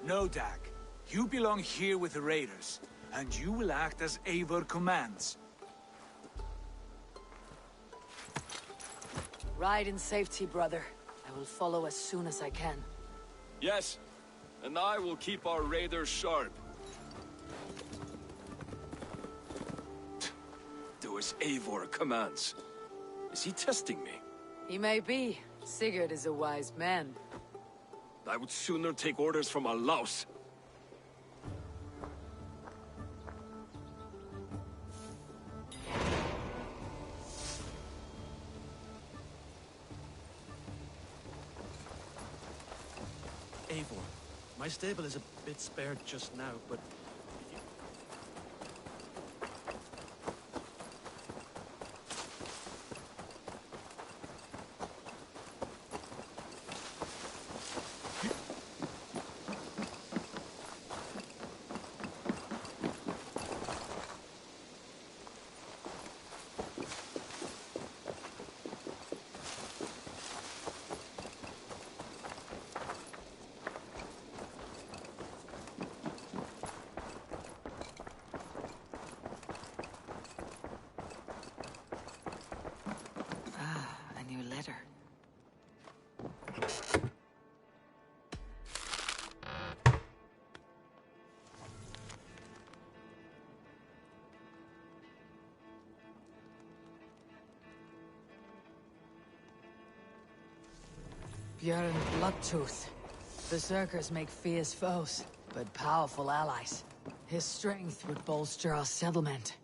No, Dag. You belong here with the raiders, and you will act as Eivor commands. Ride in safety, brother. I will follow as soon as I can. Yes, and I will keep our raiders sharp. Do as Eivor commands. Is he testing me? He may be, Sigurd is a wise man. I would sooner take orders from a louse. Eivor, my stable is a bit spared just now, but... A new letter. Björn Bloodtooth. Berserkers make fierce foes, but powerful allies. His strength would bolster our settlement.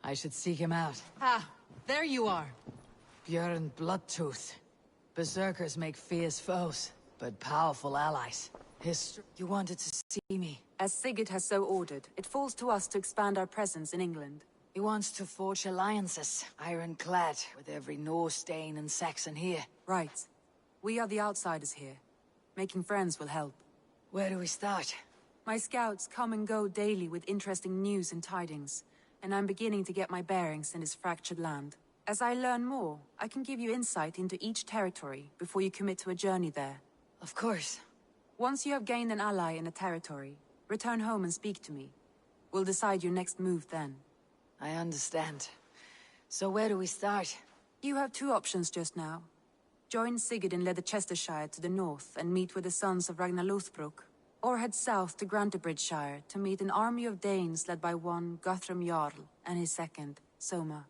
I should seek him out. Ah, there you are. Björn Bloodtooth. Berserkers make fierce foes, but powerful allies. You wanted to see me. As Sigurd has so ordered, it falls to us to expand our presence in England. He wants to forge alliances, ironclad, with every Norse, Dane, and Saxon here. Right. We are the outsiders here. Making friends will help. Where do we start? My scouts come and go daily with interesting news and tidings, and I'm beginning to get my bearings in this fractured land. As I learn more, I can give you insight into each territory before you commit to a journey there. Of course. Once you have gained an ally in a territory, return home and speak to me. We'll decide your next move then. I understand. So where do we start? You have two options just now. Join Sigurd in Leicestershire to the north and meet with the sons of Ragnar Lothbrok, or head south to Grantebridgeshire to meet an army of Danes led by one Guthrum Jarl and his second, Soma.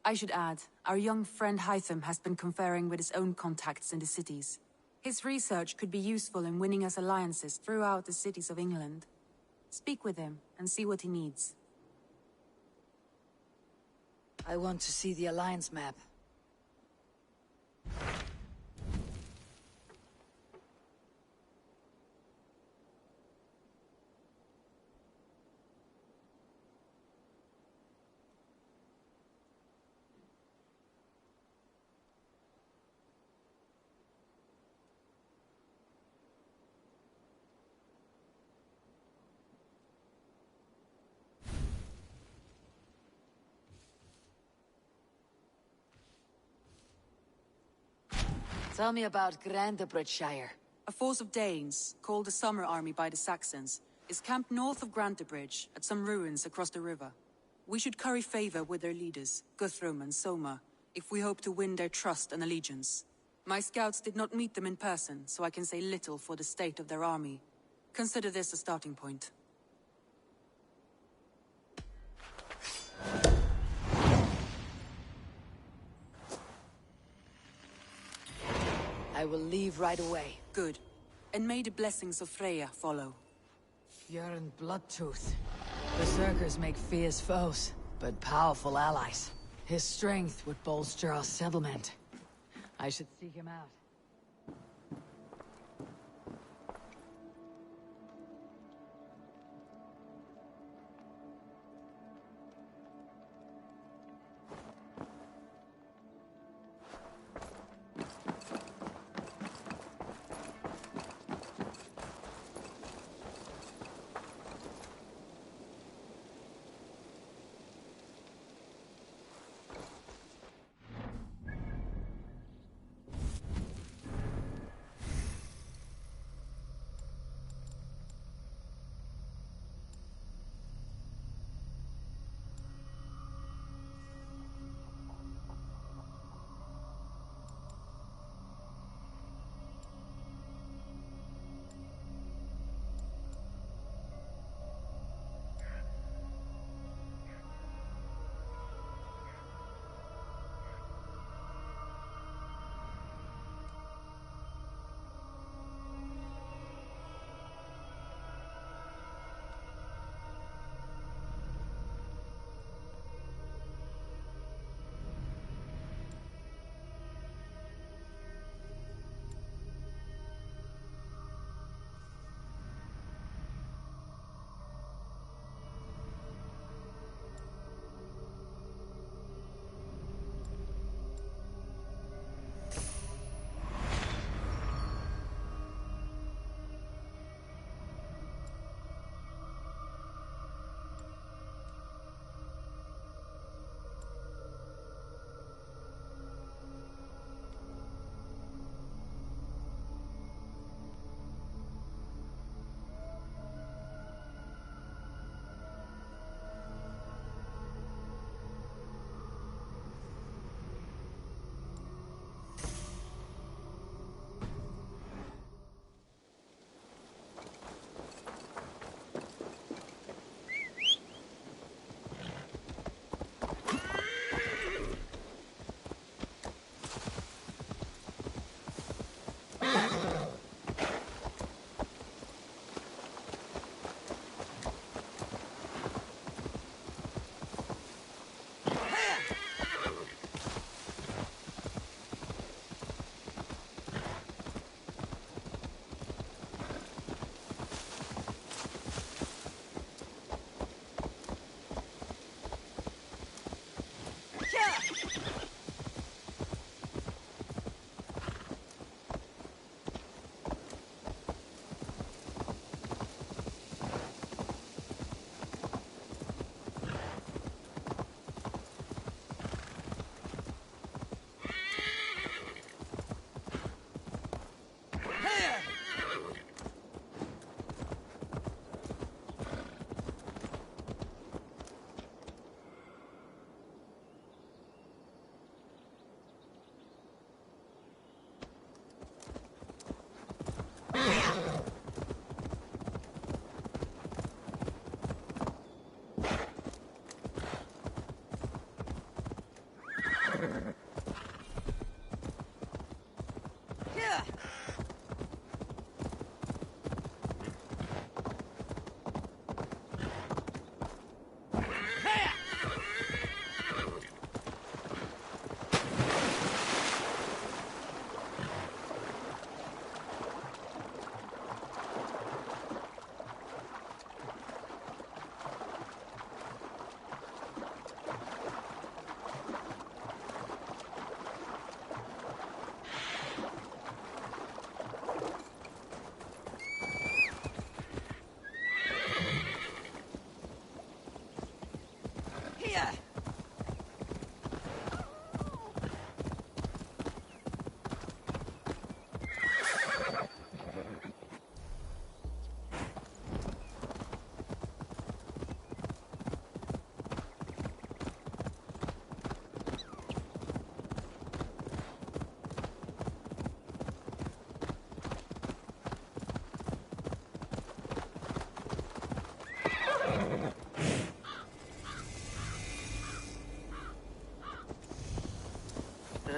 I should add, our young friend Hytham has been conferring with his own contacts in the cities. His research could be useful in winning us alliances throughout the cities of England. Speak with him and see what he needs. I want to see the alliance map. Tell me about Grantebridgeshire. A force of Danes, called the Summer Army by the Saxons, is camped north of Grantebridge at some ruins across the river. We should curry favor with their leaders, Guthrum and Soma, if we hope to win their trust and allegiance. My scouts did not meet them in person, so I can say little for the state of their army. Consider this a starting point. I will leave right away. Good. And may the blessings of Freya follow. Björn Bloodtooth. Berserkers make fierce foes, but powerful allies. His strength would bolster our settlement. I should seek him out.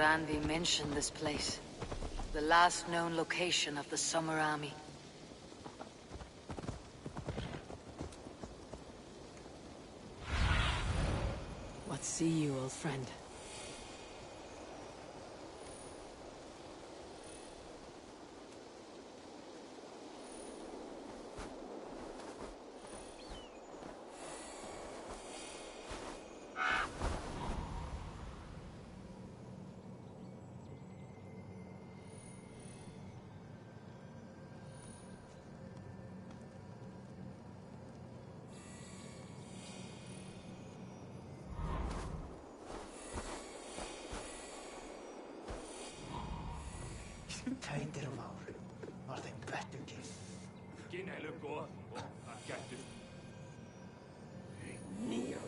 Randi mentioned this place. The last known location of the Summer Army. What see you, old friend? Tætir mál, var þeim betur til. Ginælu góð og að gættu. Nýja.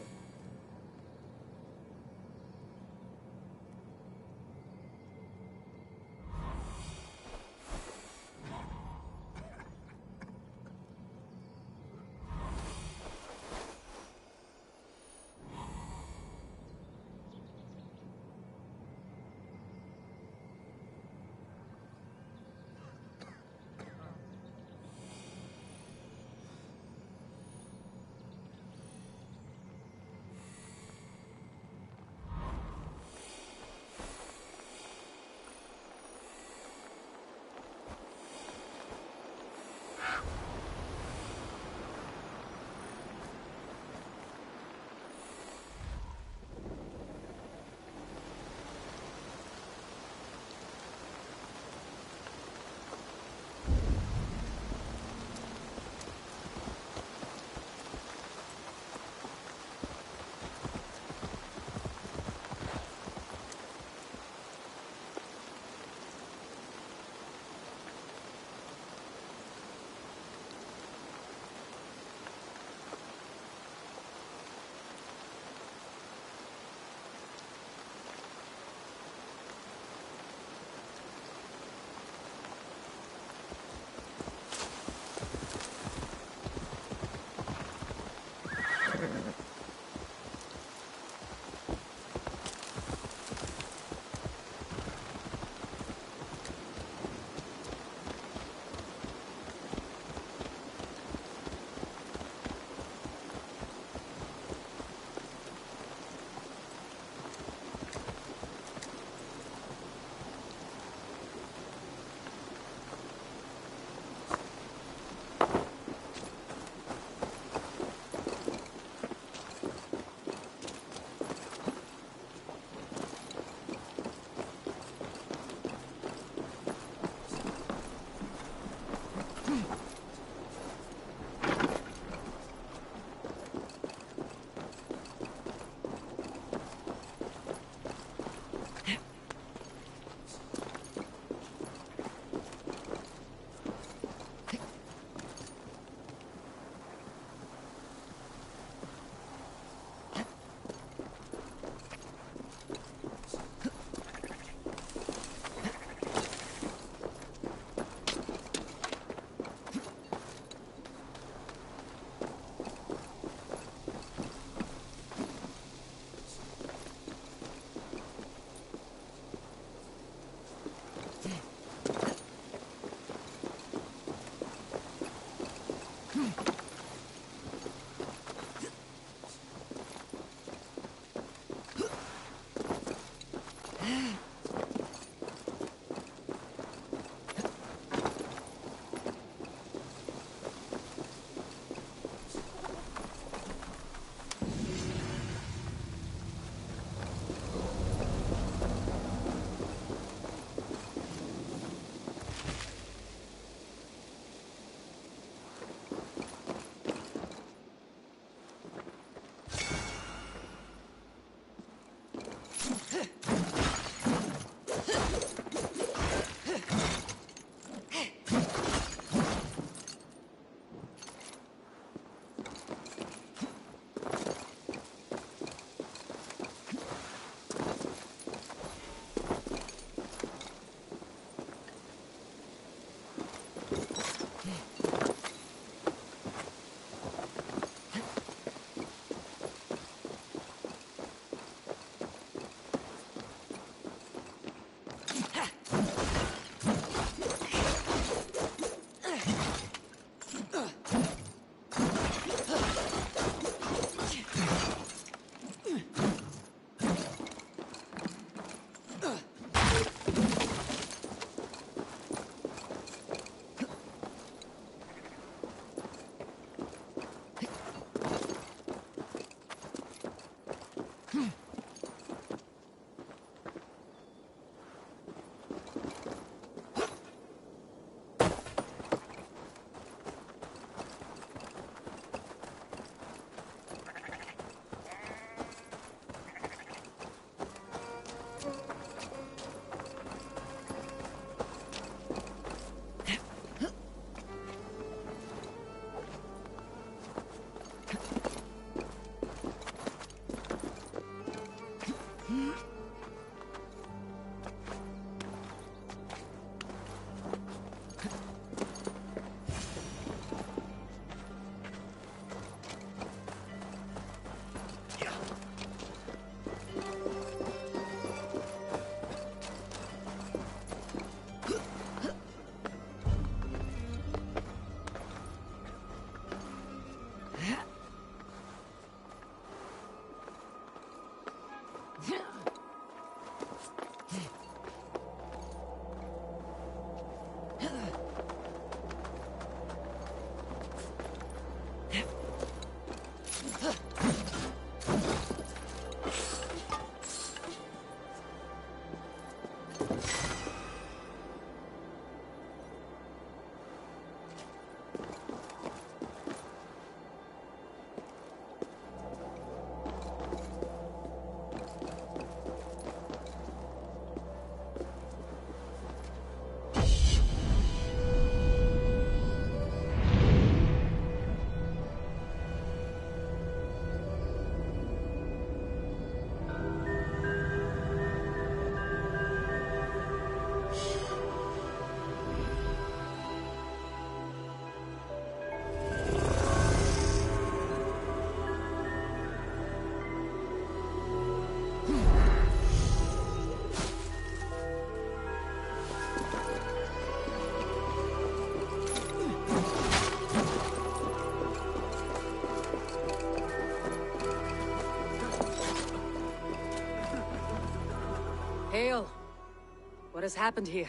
What has happened here?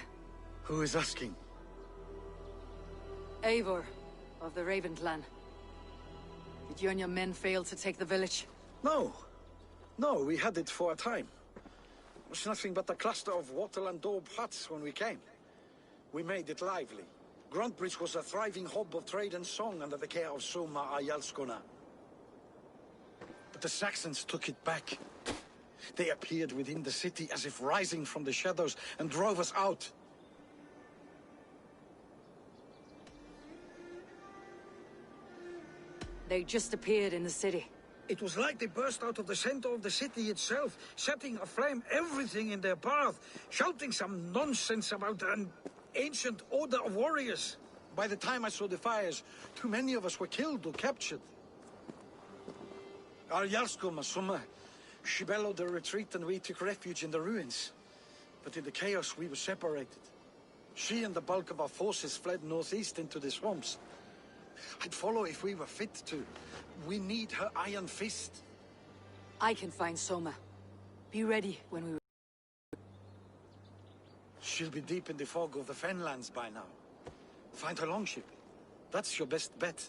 Who is asking? Eivor, of the Raven clan. Did you and your men fail to take the village? No. No, we had it for a time. It was nothing but a cluster of wattle and daub huts when we came. We made it lively. Gruntbridge was a thriving hub of trade and song under the care of Soma Ayalskona. But the Saxons took it back. They appeared within the city as if rising from the shadows and drove us out. They just appeared in the city. It was like they burst out of the center of the city itself, setting aflame everything in their path, shouting some nonsense about an ancient order of warriors. By the time I saw the fires, too many of us were killed or captured. Arjalsko Masuma, she bellowed a retreat and we took refuge in the ruins. But in the chaos we were separated. She and the bulk of our forces fled northeast into the swamps. I'd follow if we were fit to. We need her iron fist. I can find Soma. Be ready when we... She'll be deep in the fog of the Fenlands by now. Find her longship. That's your best bet.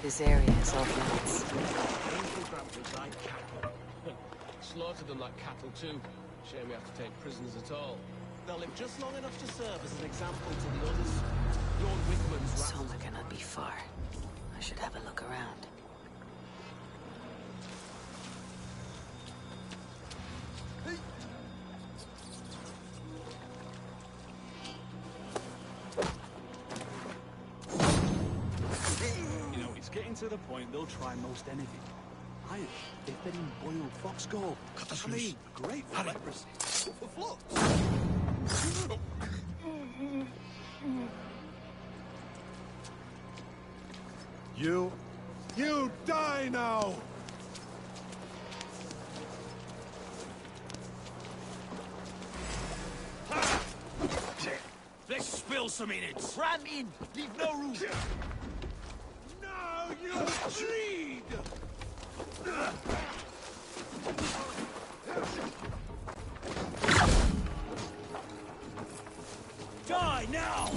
This area is off limits. Like cattle. Slaughtered them like cattle too. Shame we have to take prisoners at all. They'll live just long enough to serve as an example to the others. Lord Wickman's Soma cannot be far. I should have a look around. To the point, they'll try most anything. Iron, they fed him boiled fox gore. I mean, great for leprosy. For flux. You die now! Let's spill some in it. Ram in! Leave no room! You bleed! Die now!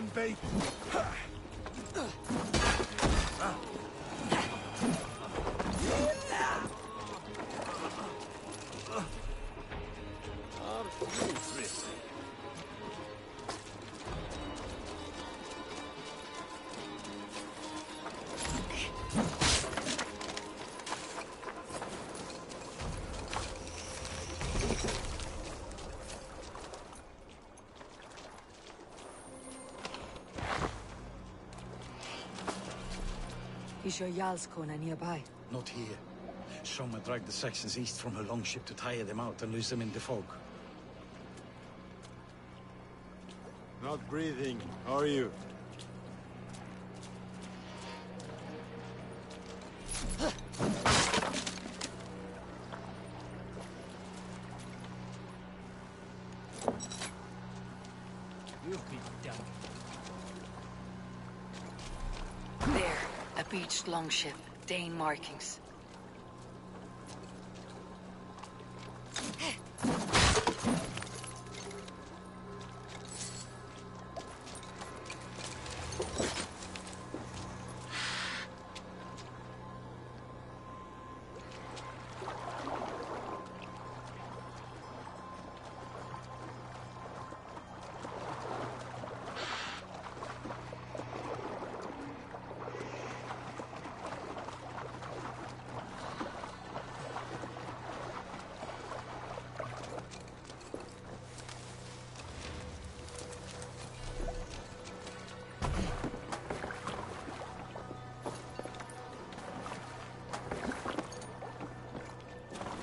them bait! Is your Jarlskona nearby? Not here. Soma dragged the Saxons east from her longship to tire them out and lose them in the fog. Not breathing, are you? You'll be done. There, a beached longship, Dane markings.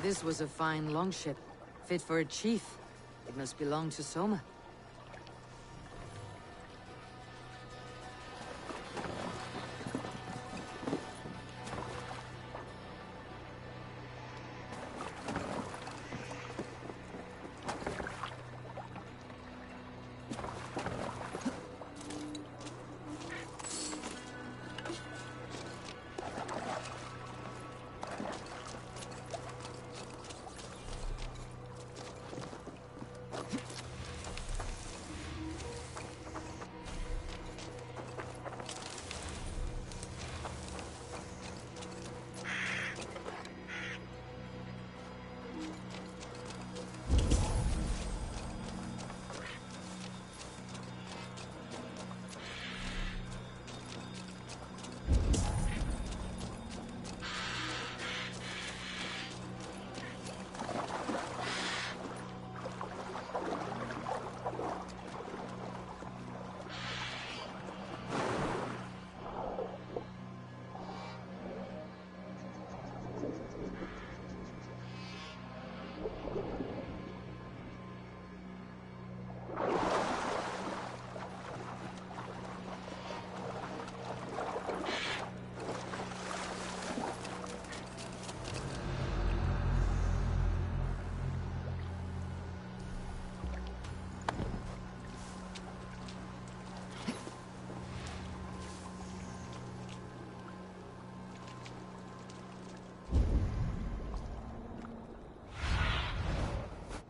This was a fine longship, fit for a chief. It must belong to Soma.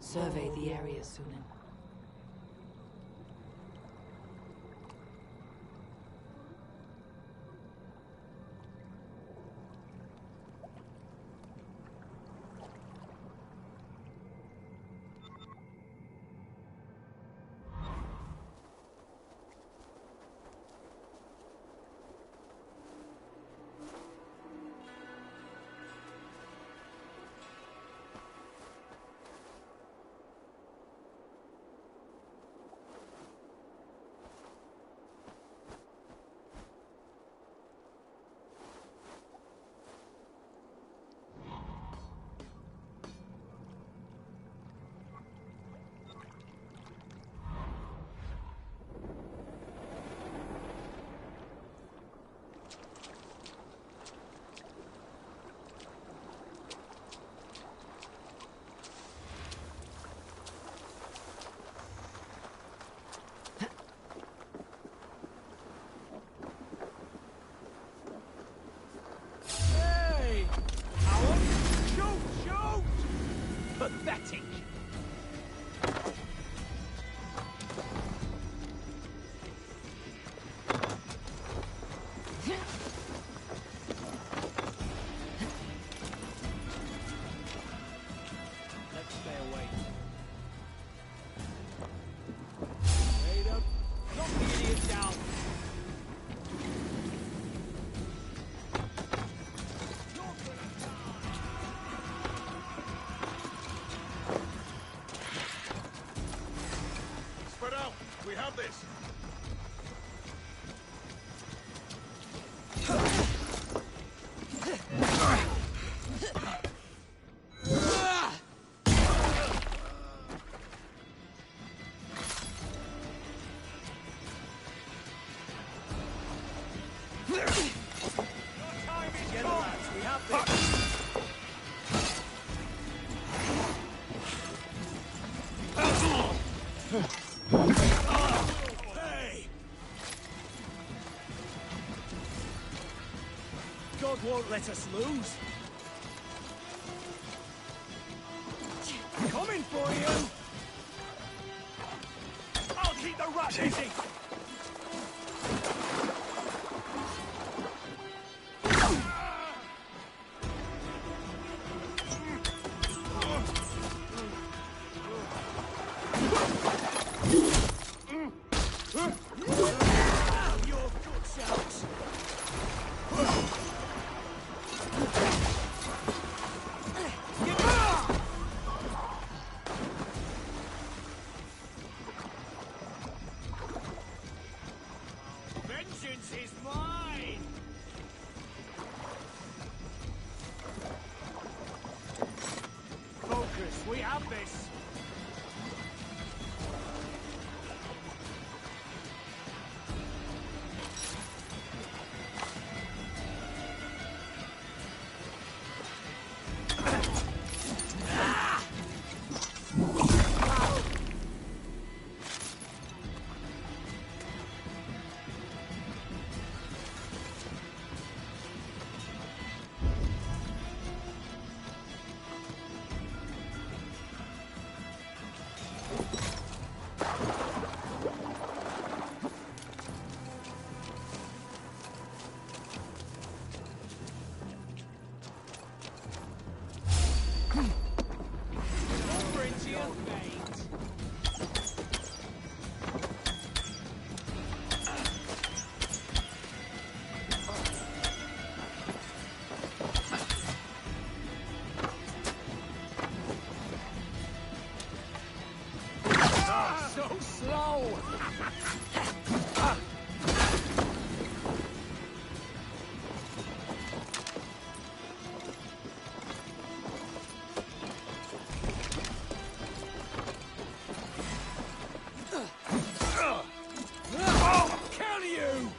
Survey the area, Sunan. Spread out! We have this! Hey! God won't let us lose. Coming for you! I'll keep the rat busy! Vengeance is mine! Focus, we have this! So slow! Kill you!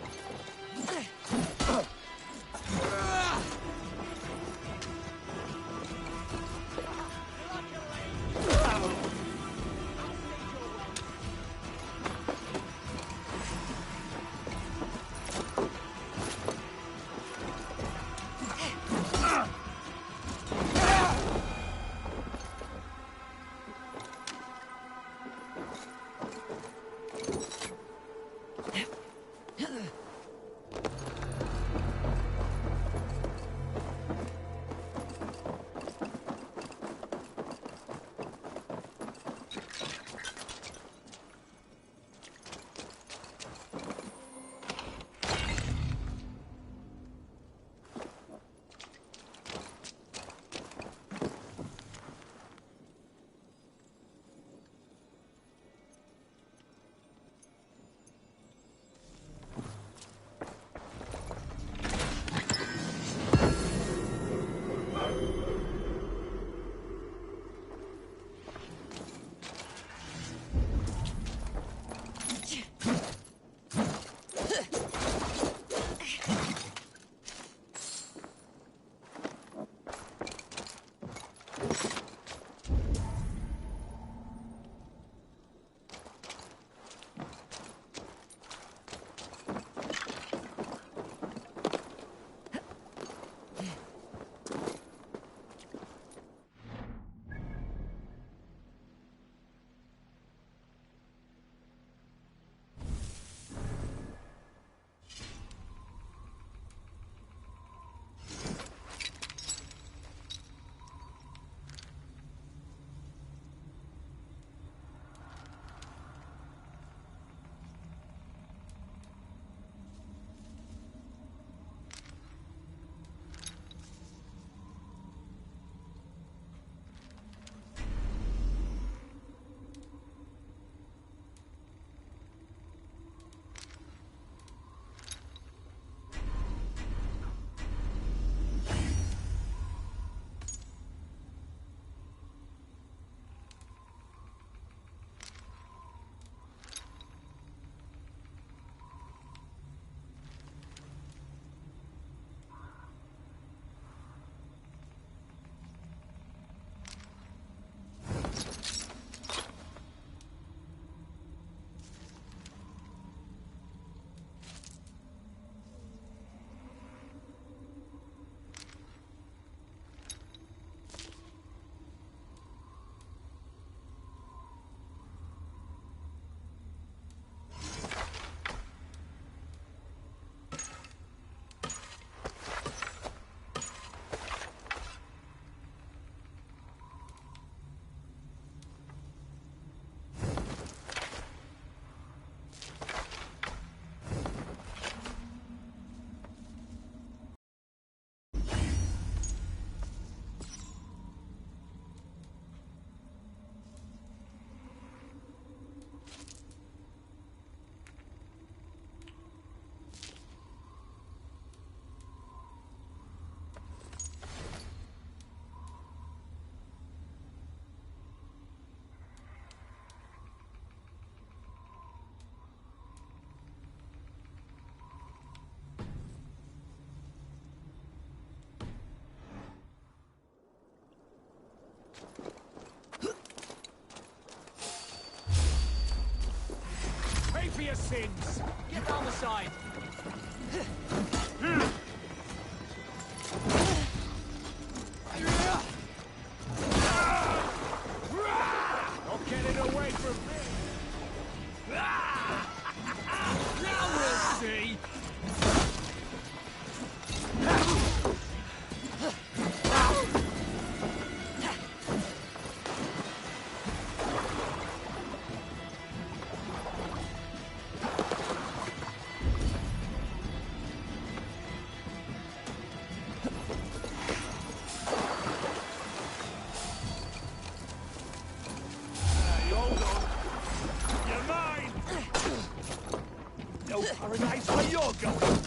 your sins. Get down the side. Not getting away from me. Now we'll see. Paradise where you're going!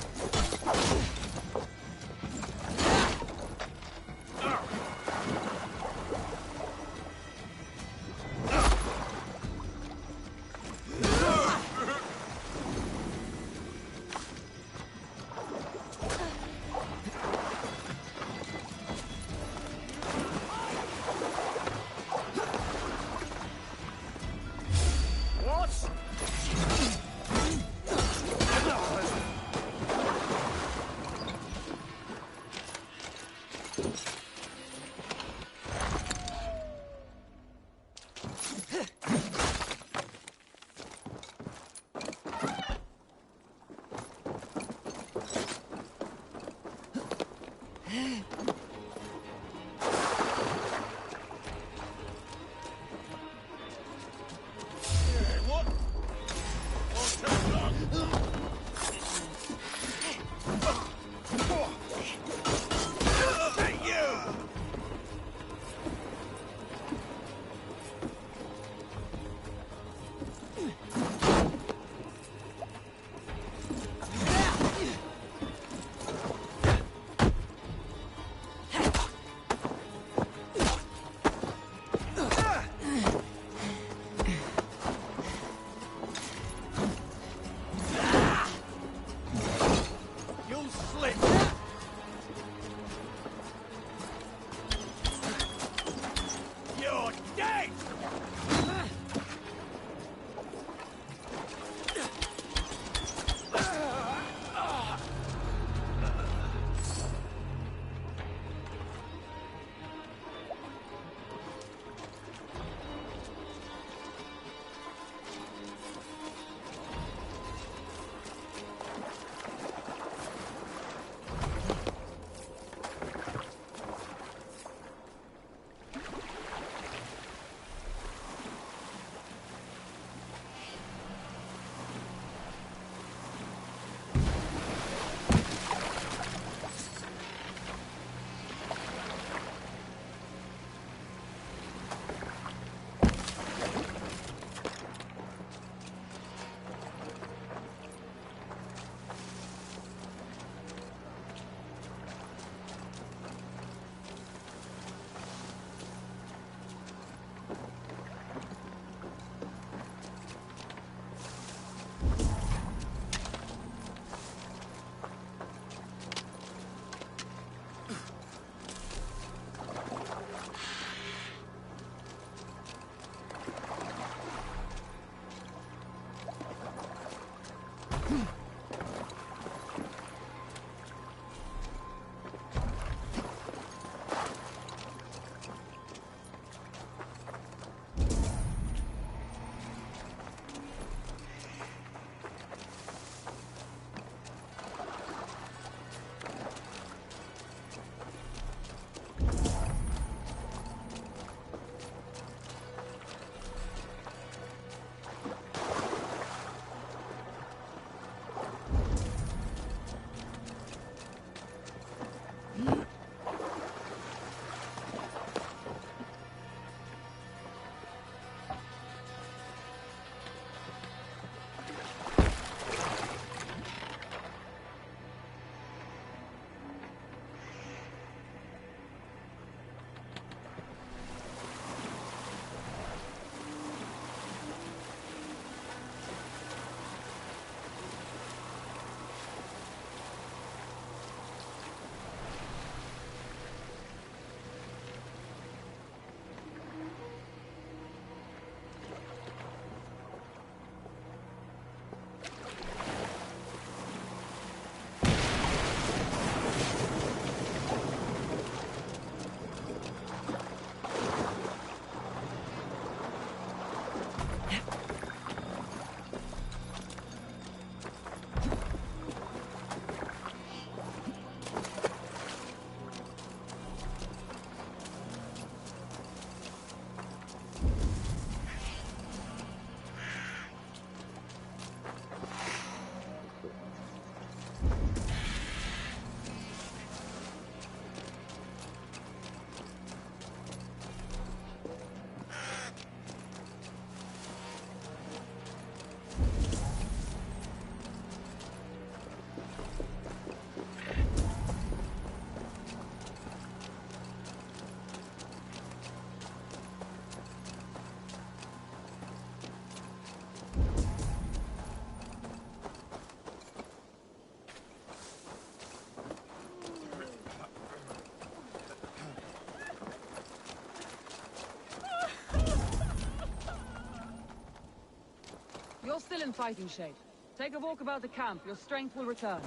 You're still in fighting shape. Take a walk about the camp. Your strength will return.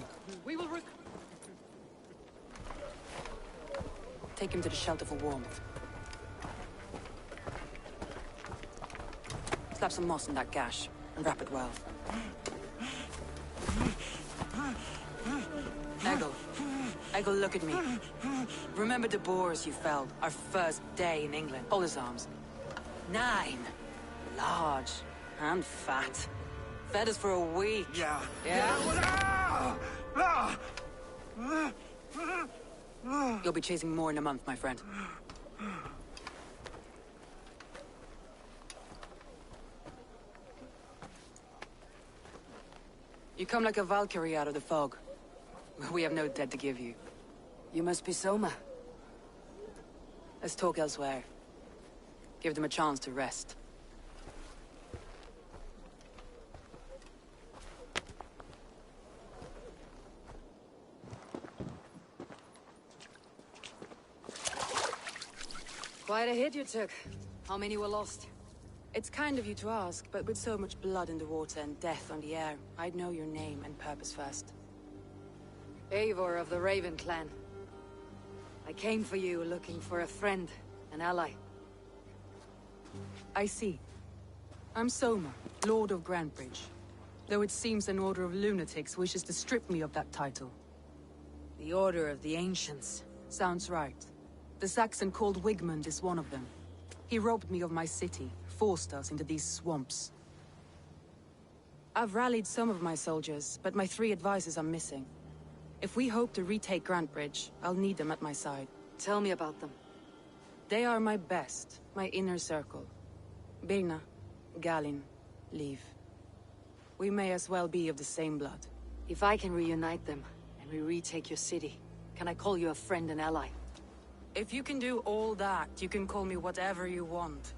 We will Take him to the shelter for warmth. Slap some moss in that gash, and wrap it well. Eggle, look at me. Remember the boars you felled, our first day in England? Hold his arms. 9. Large. And fat. Fed us for a week. Yeah. You'll be chasing more in a month, my friend. You come like a Valkyrie out of the fog. We have no debt to give you. You must be Soma. Let's talk elsewhere. Give them a chance to rest. Quite a hit you took. How many were lost? It's kind of you to ask, but with so much blood in the water and death on the air, I'd know your name and purpose first. Eivor of the Raven clan. I came for you looking for a friend, an ally. I see. I'm Soma, Lord of Grantbridge. Though it seems an order of lunatics wishes to strip me of that title. The Order of the Ancients. Sounds right. The Saxon called Wigmund is one of them. He robbed me of my city, forced us into these swamps. I've rallied some of my soldiers, but my 3 advisors are missing. If we hope to retake Grantbridge, I'll need them at my side. Tell me about them. They are my best, my inner circle. Birna, Galin, Leave. We may as well be of the same blood. If I can reunite them, and we retake your city, can I call you a friend and ally? If you can do all that, you can call me whatever you want.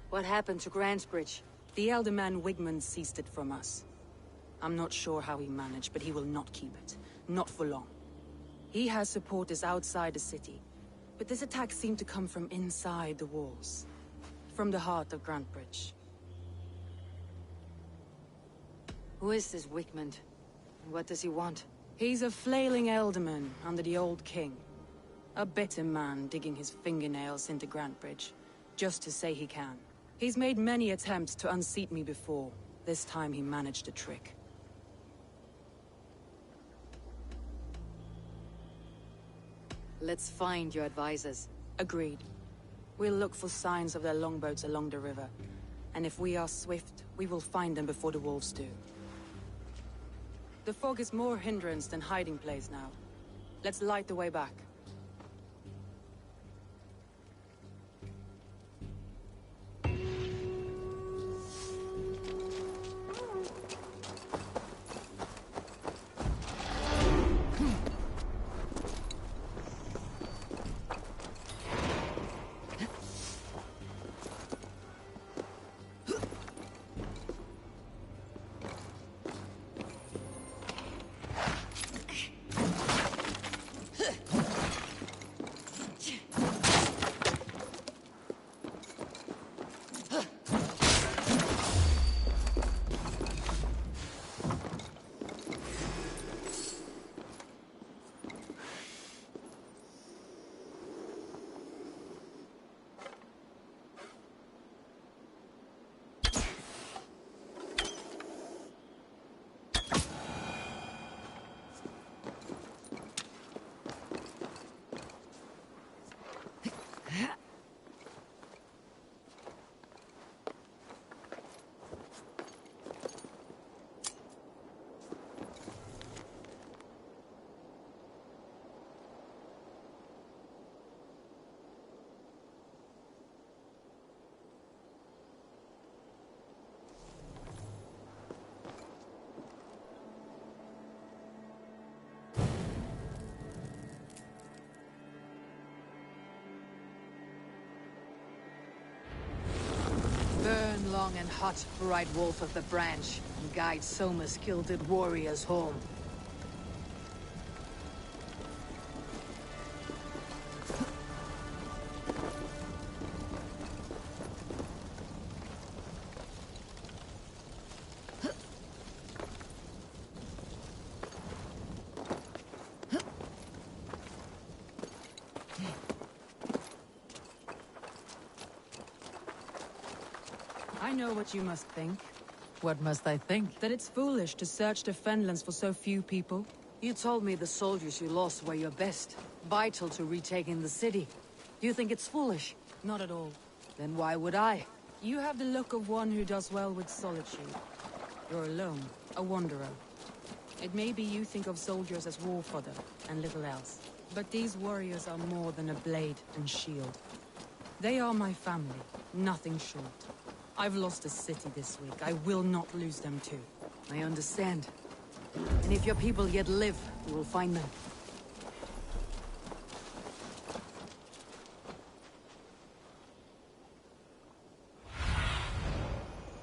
What happened to Grantbridge? The elder man Wigmund seized it from us. I'm not sure how he managed, but he will not keep it. Not for long. He has supporters outside the city, but this attack seemed to come from inside the walls. From the heart of Grantbridge. Who is this Wigmund? And what does he want? He's a flailing elderman under the old king. A bitter man digging his fingernails into Grantbridge, just to say he can. He's made many attempts to unseat me before. This time he managed a trick. Let's find your advisors. Agreed. We'll look for signs of their longboats along the river. And if we are swift, we will find them before the wolves do. The fog is more hindrance than hiding place now. Let's light the way back. Burn long and hot, bright wolf of the branch, and guide Soma's gilded warriors home. know what you must think. What must I think? That it's foolish to search the Fenlands for so few people. You told me the soldiers you lost were your best, vital to retaking the city. Do you think it's foolish? Not at all. Then why would I? You have the look of one who does well with solitude. You're alone, a wanderer. It may be you think of soldiers as war fodder, and little else. But these warriors are more than a blade and shield. They are my family, nothing short. I've lost a city this week. I will not lose them too. I understand. And if your people yet live, we will find them.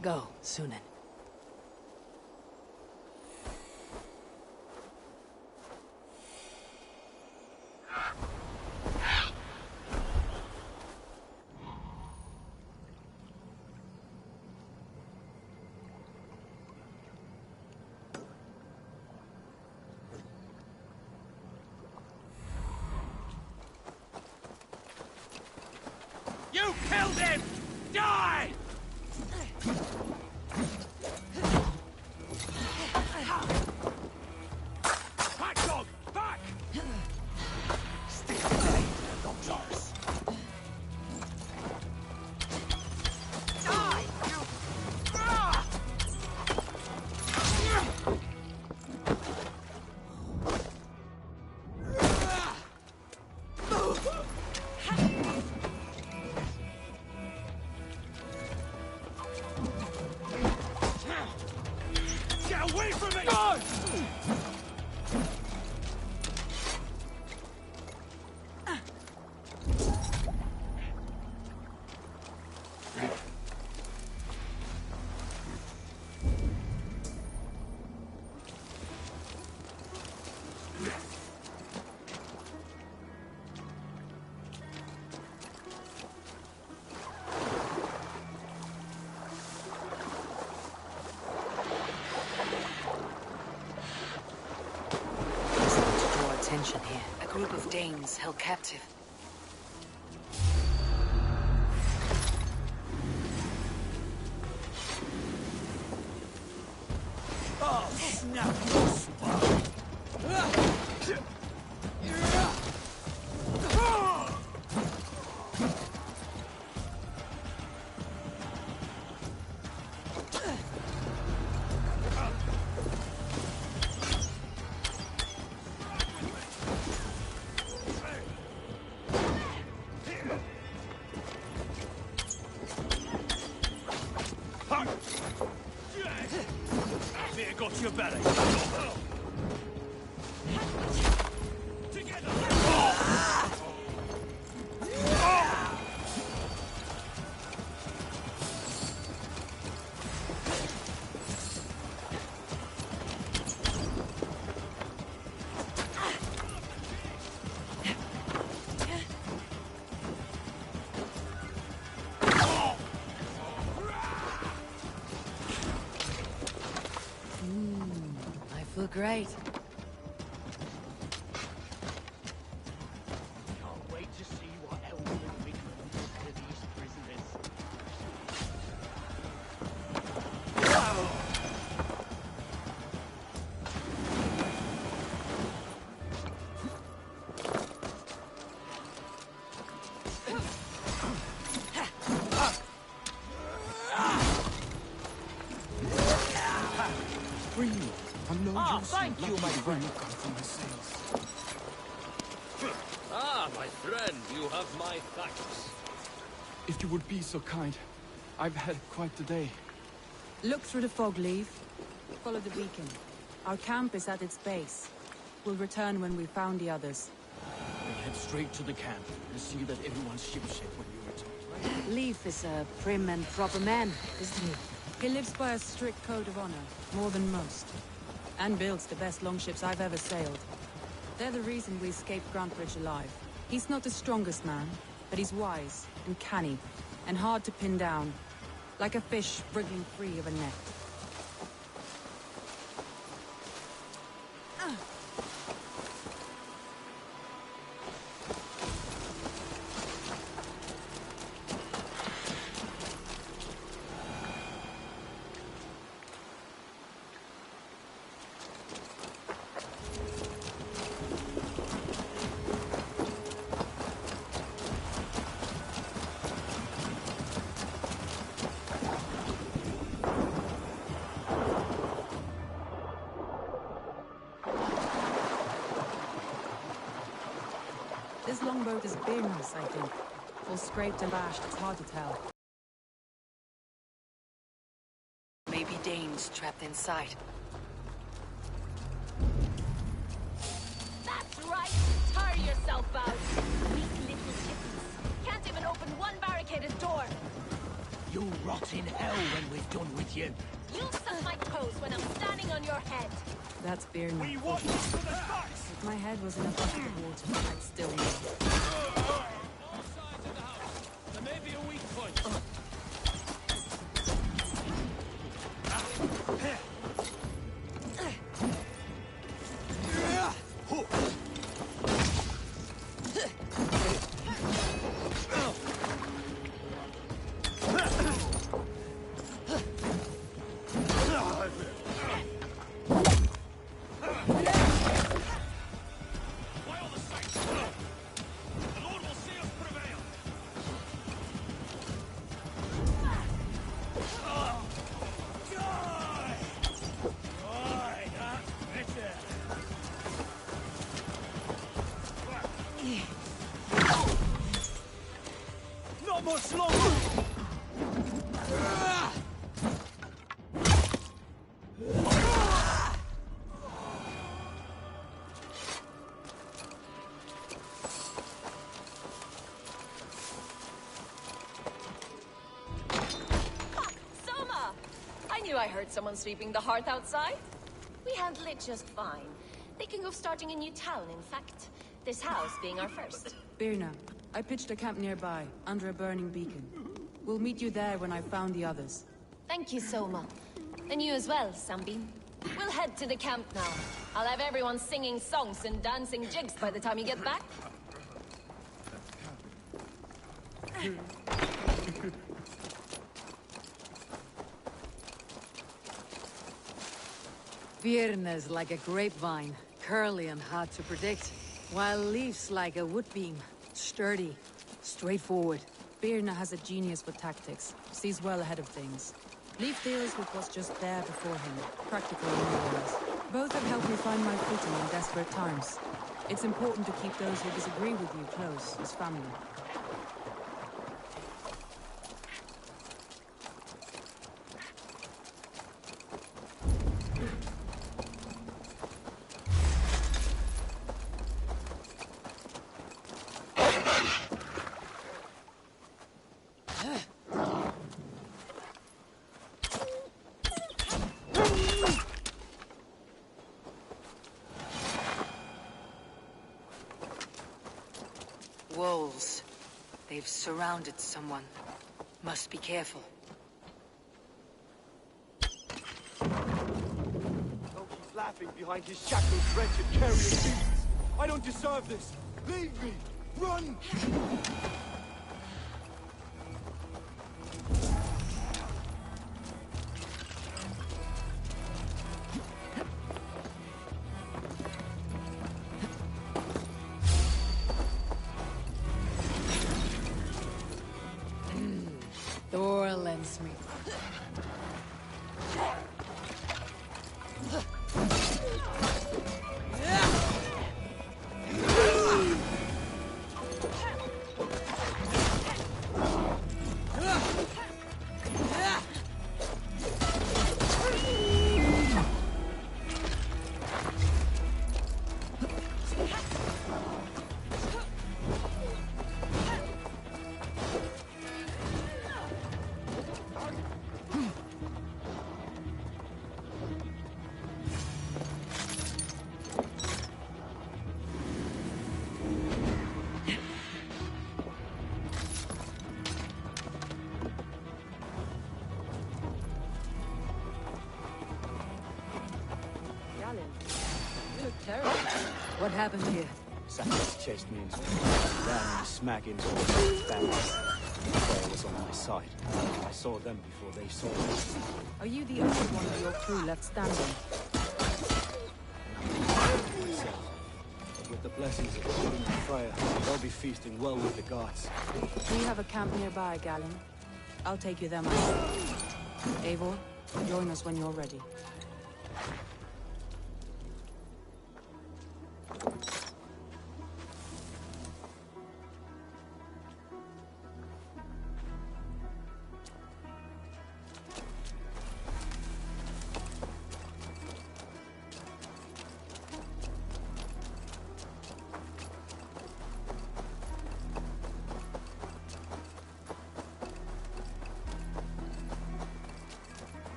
Go, Sunan. You killed him! Die! Back, dog! Back! Stick to the dog's arse. Die! You... Ah! Get away from me! No! Attention here. A group of Danes held captive. Oh, snap your spine! Here got your belly. Together. I feel great. Can't wait to see what Elven Wigman does to these prisoners. Free me. I'm no Ah, use. thank you, my friend. Come from my sails. Ah, my friend, you have my thanks. If you would be so kind, I've had quite the day. Look through the fog leaf. Follow the beacon. Our camp is at its base. We'll return when we've found the others. We'll head straight to the camp and see that everyone's shipshape when you return. Leaf is a prim and proper man, isn't he? He lives by a strict code of honor, more than most. And builds the best longships I've ever sailed. They're the reason we escaped Grantbridge alive. He's not the strongest man, but he's wise and canny, and hard to pin down. Like a fish wriggling free of a net. longboat is Birna's, I think. All scraped and bashed, it's hard to tell. Maybe Danes trapped inside. That's right! Tire yourself out! Weak little kittens. Can't even open one barricaded door! You'll rot in hell when we're done with you. You'll suck my toes when I'm standing on your head! That's Birna. We want you for the stocks! If my head was in a bucket of water, I'd still know. All sides of the house. There may be a weak point. Not much longer! Soma! I knew I heard someone sweeping the hearth outside. We handled it just fine. Thinking of starting a new town, in fact. This house being our first. Birna, I pitched a camp nearby, under a burning beacon. We'll meet you there when I've found the others. Thank you, Soma. And you as well, Sunbeam. We'll head to the camp now. I'll have everyone singing songs and dancing jigs by the time you get back. Birna's like a grapevine, curly and hard to predict, while Leaf's like a wood beam, sturdy, straightforward. Birna has a genius for tactics, sees well ahead of things. Leaf deals with what's just there before him, practical in other ways. Both have helped me find my footing in desperate times. It's important to keep those who disagree with you close, as family. Wolves. They've surrounded someone. Must be careful. Oh, he's laughing behind his shackled, wretched carrion beasts. I don't deserve this. Leave me. Run! Thor lends me. What happened here? Assassins chased me into the ran me smack into the back. Bear was on my side. I saw them before they saw me. Are you the only one of your crew left standing? Myself. But with the blessings of the King of Freya, they'll be feasting well with the gods. We have a camp nearby, Galen. I'll take you there myself. Eivor, join us when you're ready.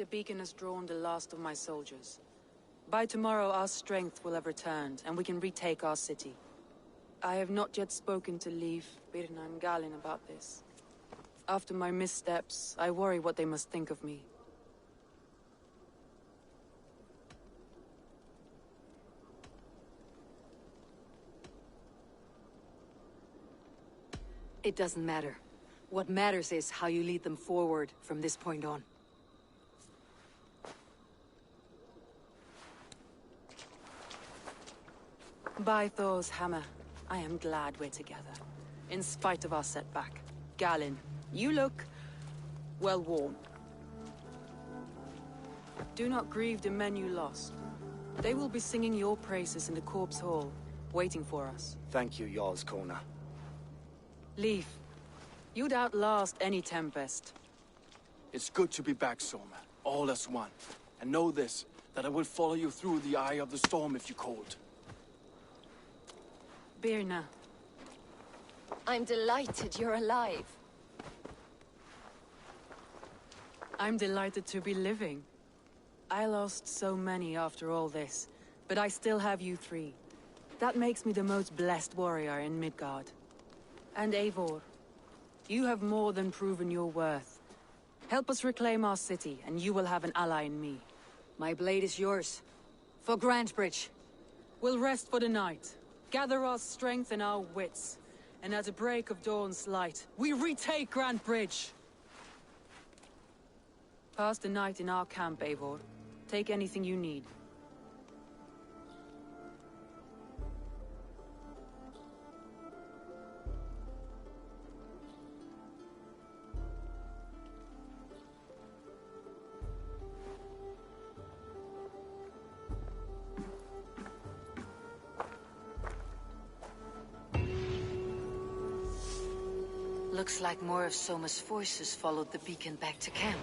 the beacon has drawn the last of my soldiers. By tomorrow, our strength will have returned, and we can retake our city. I have not yet spoken to Leif, Birna, and Galin about this. After my missteps, I worry what they must think of me. It doesn't matter. What matters is how you lead them forward from this point on. By Thor's hammer, I am glad we're together. In spite of our setback. Galin, you look well worn. Do not grieve the men you lost. They will be singing your praises in the Corpse Hall, waiting for us. Thank you, Jarl's Corner. Leif, you'd outlast any tempest. It's good to be back, Soma. All as one. And know this, that I will follow you through the eye of the storm if you called. Birna. I'm delighted you're alive. I'm delighted to be living. I lost so many after all this, but I still have you three. That makes me the most blessed warrior in Midgard. And Eivor, you have more than proven your worth. Help us reclaim our city, and you will have an ally in me. My blade is yours. For Grantebridge. We'll rest for the night, gather our strength and our wits, and at the break of dawn's light, we retake Grantebridge! Pass the night in our camp, Eivor. Take anything you need. Looks like more of Soma's forces followed the beacon back to camp.